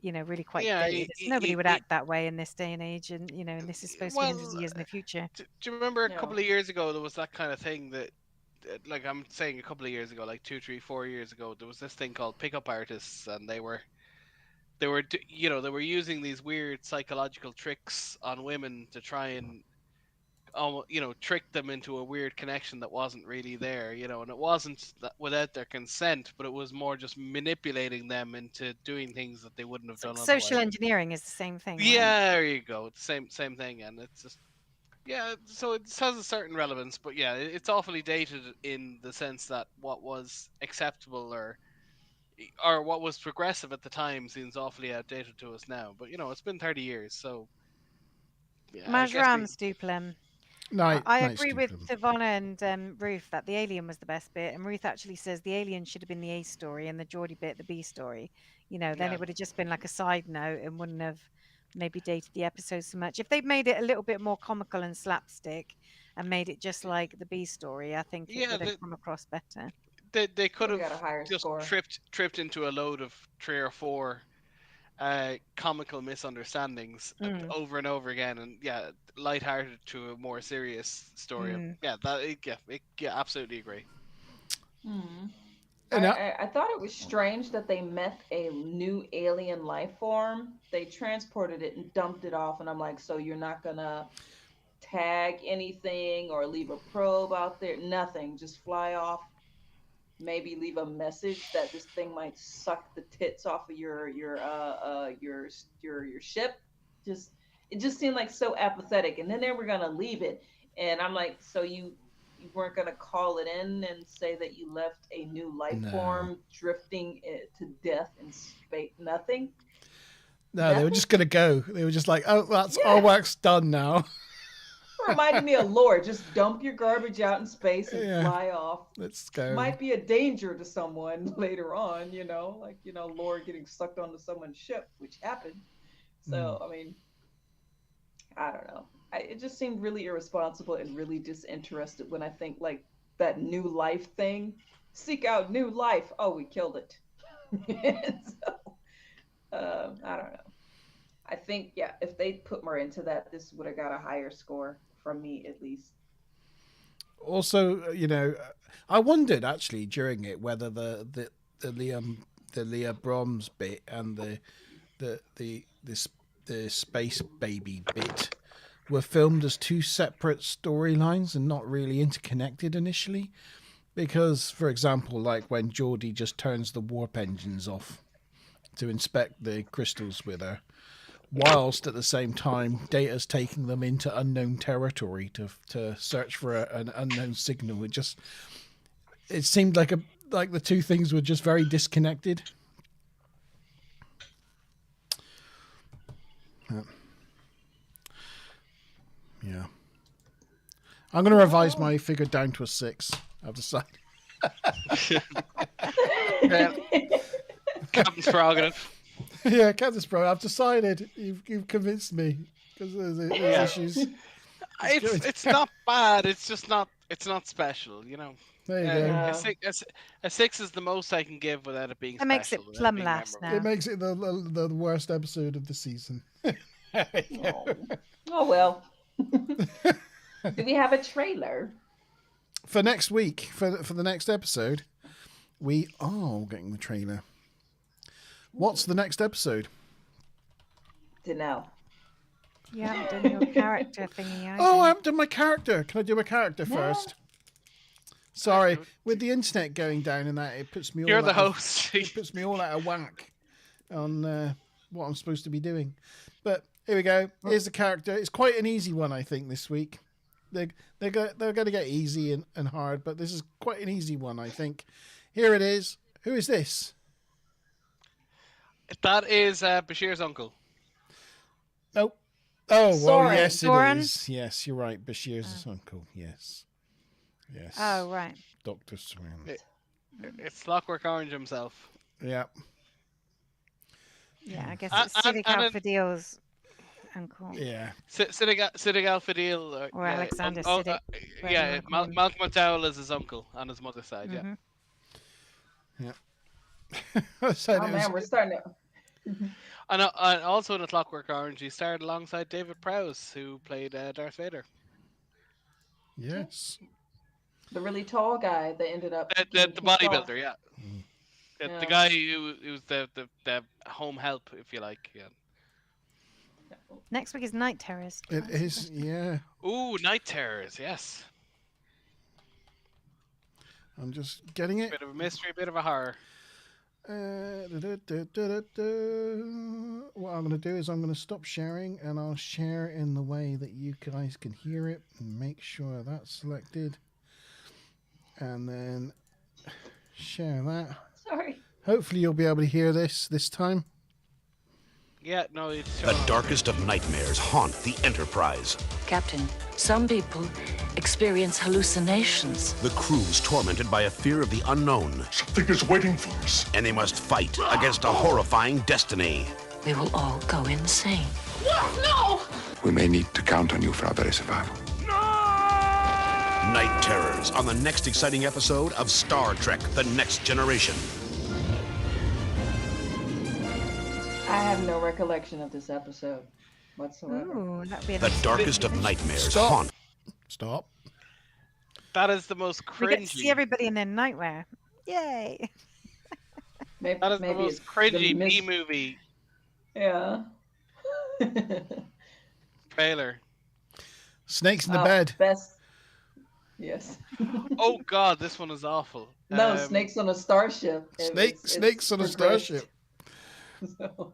S2: really quite dated. Nobody would act that way in this day and age, and and this is supposed to be hundreds of years in the future.
S5: Do you remember a couple of years ago there was that kind of thing that, like, I'm saying a couple of years ago, like 2, 3, 4 years ago, there was this thing called pickup artists, and they were using these weird psychological tricks on women to try and trick them into a weird connection that wasn't really there, and it wasn't without their consent, but it was more just manipulating them into doing things that they wouldn't have done otherwise.
S2: Social engineering is the same thing.
S5: Yeah, there you go. It's same thing, and it's just, so it has a certain relevance, but yeah, it's awfully dated in the sense that what was acceptable or what was progressive at the time seems awfully outdated to us now. But it's been 30 years, so yeah.
S2: Majram Stuplem. I agree with Ivana and Ruth that the alien was the best bit, and Ruth actually says the alien should have been the A story and the Geordie bit the B story. Then it would have just been like a side note and wouldn't have maybe dated the episode so much. If they'd made it a little bit more comical and slapstick and made it just like the B story, I think it would have come across better.
S5: They could
S4: got a
S5: have
S4: higher
S5: just
S4: score.
S5: tripped into a load of 3 or 4 comical misunderstandings over and over again, and lighthearted to a more serious story. Absolutely agree.
S4: I thought it was strange that they met a new alien life form. They transported it and dumped it off, and I'm like, so you're not gonna tag anything or leave a probe out there? Nothing, just fly off. Maybe leave a message that this thing might suck the tits off of your ship. It just seemed like so apathetic. And then they were gonna leave it, and I'm like, so you weren't gonna call it in and say that you left a new life form drifting to death in space? Nothing.
S10: No, they were just gonna go. They were just like, oh, that's our work's done now.
S4: Reminded me of Lore. Just dump your garbage out in space and fly off.
S10: Let's go.
S4: Might be a danger to someone later on, like Lore getting sucked onto someone's ship, which happened. So I mean, I don't know. It just seemed really irresponsible and really disinterested when I think like that new life thing. Seek out new life. Oh, we killed it. So I don't know. I think if they put more into that, this would have got a higher score from me at least.
S10: Also, I wondered actually during it whether the Leah Brahms bit and the space baby bit were filmed as 2 separate storylines and not really interconnected initially. Because, for example, like when Geordi just turns the warp engines off to inspect the crystals with her, whilst at the same time Data's taking them into unknown territory to search for an unknown signal. It seemed like the 2 things were just very disconnected. Yeah. I'm going to revise my figure down to a 6. I've decided.
S5: Captain's prerogative.
S10: Yeah, Captain's prerogative. I've decided. You've convinced me because there's issues.
S5: It's not bad. It's just not. It's not special.
S10: There you go.
S5: A 6 is the most I can give without it being special.
S2: It makes it plumb last now.
S10: It makes it the worst episode of the season.
S4: Oh well. Do we have a trailer
S10: for next week for the next episode? We are getting the trailer. What's the next episode?
S4: To know.
S2: You haven't done your character thingy.
S10: I haven't done my character. Can I do my character first? Sorry, with the internet going down and that, it puts me.
S5: You're the host.
S10: It puts me all out of whack on what I'm supposed to be doing. But here we go. Here's the character. It's quite an easy one, I think, this week. They're going to get easy and hard, but this is quite an easy one, I think. Here it is. Who is this?
S5: That is Bashir's uncle.
S10: Nope. Oh,
S2: Soren.
S10: well, yes,
S2: Soren?
S10: it is. Yes, you're right. Bashir's uncle. Yes. Yes.
S2: Oh, right.
S10: Dr. Soren.
S5: It's Clockwork Orange himself.
S10: Yeah.
S2: Yeah, I guess it's Siddiq Al-Fadil's uncle.
S10: Yeah.
S5: Siddiq Al-Fadil.
S2: Or Alexander Siddiq.
S5: Malcolm McDowell is his uncle on his mother's side,
S10: Yeah.
S4: We're starting to...
S5: And also in A Clockwork Orange, he starred alongside David Prowse, who played Darth Vader.
S10: Yes.
S4: The really tall guy that ended up...
S5: The bodybuilder, yeah. The guy who was the home help, if you like. Yeah.
S2: Next week is Night Terrors.
S10: It is, yeah.
S5: Ooh, Night Terrors, yes.
S10: I'm just getting it.
S5: Bit of a mystery, bit of a horror.
S10: What I'm going to do is I'm going to stop sharing and I'll share in the way that you guys can hear it and make sure that's selected. And then share that.
S4: Sorry.
S10: Hopefully you'll be able to hear this time.
S5: Yeah, no, it's...
S6: The darkest of nightmares haunt the Enterprise.
S11: Captain, some people experience hallucinations.
S6: The crew's tormented by a fear of the unknown.
S7: Something is waiting for us.
S6: And they must fight against a horrifying destiny.
S11: We will all go insane.
S7: No! We may need to count on you for our very survival.
S6: Night terrors on the next exciting episode of Star Trek The Next Generation.
S4: I have no recollection of this episode whatsoever.
S2: Ooh, that'd be a
S6: The
S2: nice
S6: darkest of
S2: finish.
S6: nightmares
S10: Stop.
S6: haunt.
S10: Stop.
S5: That is the most
S2: We get to see
S5: cringy.
S2: everybody in their nightwear. Yay!
S4: Maybe,
S5: That is the
S4: maybe
S5: most
S4: it's
S5: cringy
S4: the
S5: B movie
S4: Yeah.
S5: trailer.
S10: Snakes in the
S4: Oh,
S10: bed.
S4: Best. Yes.
S5: Oh God, this one is awful.
S4: No, snakes on a starship.
S10: Snakes on a
S4: progressed.
S10: starship.
S4: So,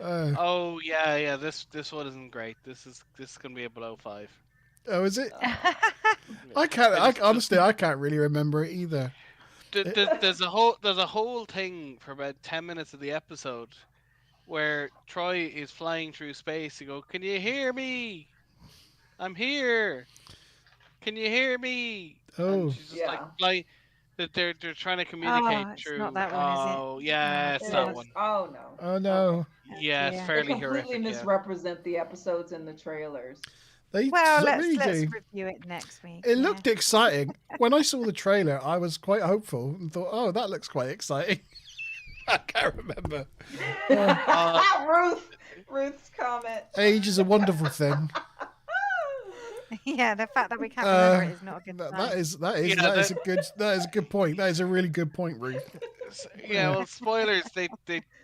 S5: Oh yeah. This one isn't great. This is gonna be a below 5.
S10: Oh, is it? Honestly, I can't really remember it either.
S5: There's a whole thing for about 10 minutes of the episode where Troy is flying through space. You go, can you hear me? I'm here. Can you hear me?
S10: Oh.
S5: And she's just like flying. That they're trying to communicate
S2: it's
S5: through.
S2: not that one, is it?
S5: Oh yeah, it's
S4: it
S5: that
S4: is.
S5: one.
S4: Oh no.
S10: Oh no.
S5: Yeah, it's
S2: Yeah.
S4: They
S5: fairly
S4: completely
S5: horrific. Yeah.
S4: misrepresent the episodes in the trailers.
S10: They
S2: Well,
S10: really
S2: let's
S10: do.
S2: review it next week.
S10: It
S2: yeah.
S10: looked exciting. When I saw the trailer, I was quite hopeful and thought, "Oh, that looks quite exciting." I can't remember.
S4: Ruth's comment.
S10: Age is a wonderful thing.
S2: Yeah, the fact that we can't remember it is not a good sign.
S10: That is a good point. That is a really good point, Ruth.
S5: Yeah, well, spoilers. They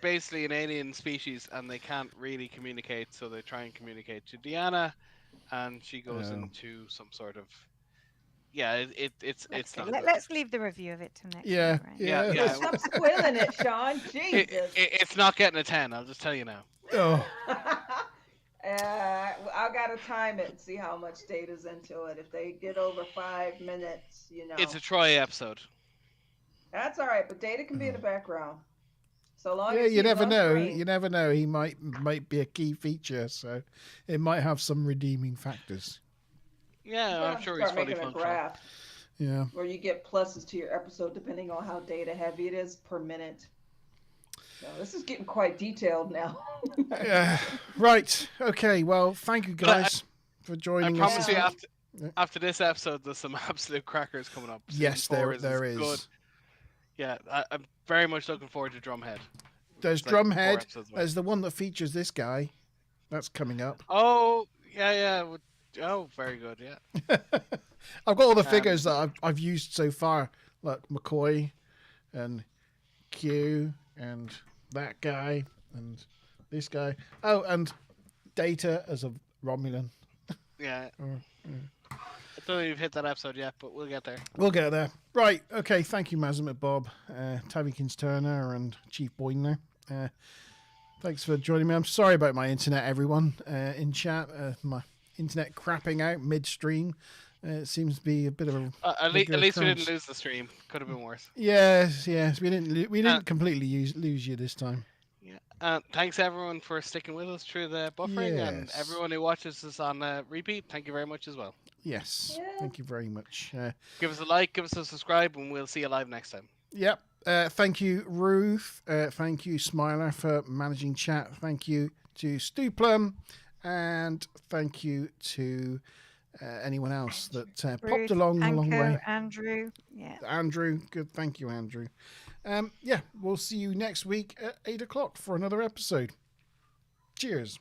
S5: basically an alien species and they can't really communicate, so they try and communicate to Deanna, and she goes into some sort of. Yeah, it's not. good.
S2: Let's leave the review of it till next
S10: Yeah,
S2: week, right?
S5: Yeah.
S4: Stop spoiling it, Sean. Jesus.
S5: It's not getting a 10. I'll just tell you now.
S10: Oh,
S4: I gotta time it and see how much data's into it. If they get over 5 minutes,
S5: It's a Troy episode.
S4: That's all right. But data can be in the background. So long
S10: yeah.
S4: as
S10: You
S4: he's
S10: never
S4: on
S10: know.
S4: screen.
S10: You never know. He might be a key feature, so it might have some redeeming factors.
S5: Yeah, I'm sure he's
S4: Start
S5: fully
S4: making a
S5: functional.
S4: graph
S10: Yeah.
S4: where you get pluses to your episode depending on how data heavy it is per minute. So this is getting quite detailed now.
S10: Yeah. Right. Okay. Well, thank you guys for
S5: I
S10: joining us.
S5: promise you, after this episode, there's some absolute crackers coming up.
S10: Yes,
S5: Season 4
S10: there
S5: as
S10: is.
S5: Good. Yeah, I'm very much looking forward to Drumhead.
S10: There's
S5: It's like 4
S10: Drumhead.
S5: episodes away.
S10: There's the one that features this guy. That's coming up.
S5: Oh, yeah. Oh, very good, yeah.
S10: I've got all the figures that I've used so far, like McCoy and Q and that guy and this guy. Oh, and Data as a Romulan.
S5: Yeah. I don't think we've hit that episode yet, but we'll get there.
S10: We'll get there. Right. Okay. Thank you, Mazimut Bob, Tavykins Turner, and Chief Boydner. Thanks for joining me. I'm sorry about my internet, everyone, in chat. My internet crapping out midstream. It seems to be a bit of a.
S5: At least we
S10: occurrence.
S5: didn't lose the stream. Could have been worse.
S10: Yes. We didn't completely lose you this time.
S5: Yeah. Thanks everyone for sticking with us through the buffering, and
S10: Yes.
S5: everyone who watches us on repeat. Thank you very much as well.
S10: Yes. Thank you very much.
S5: Give us a like, give us a subscribe, and we'll see you live next time.
S10: Yep. Thank you, Ruth. Thank you, Smiler, for managing chat. Thank you to Stu Plum, and thank you to anyone else that popped along a long way.
S2: Andrew. Yeah.
S10: Andrew, good. Thank you, Andrew. We'll see you next week at 8 o'clock for another episode. Cheers.